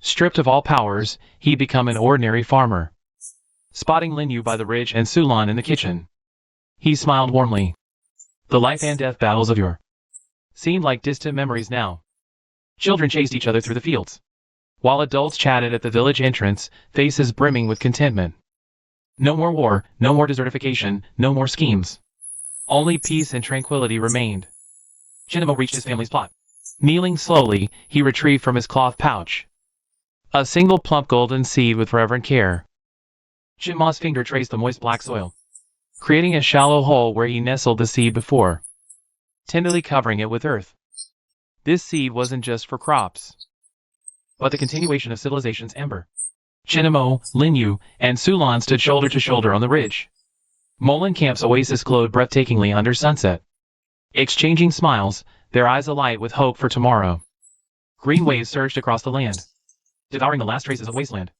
Stripped of all powers, he'd become an ordinary farmer. Spotting Linyu by the ridge and Sulan in the kitchen, he smiled warmly. The life and death battles of yore seemed like distant memories now. Children chased each other through the fields, while adults chatted at the village entrance, faces brimming with contentment. No more war, no more desertification, no more schemes. Only peace and tranquility remained. Shinamo reached his family's plot. Kneeling slowly, he retrieved from his cloth pouch a single plump golden seed with reverent care. Shinma's finger traced the moist black soil, creating a shallow hole where he nestled the seed before, tenderly covering it with earth. This seed wasn't just for crops, but the continuation of civilization's ember. Shinamo, Linyu, and Sulan stood shoulder to shoulder on the ridge. Molan Camp's oasis glowed breathtakingly under sunset. Exchanging smiles, their eyes alight with hope for tomorrow. Green waves surged across the land, devouring the last traces of wasteland.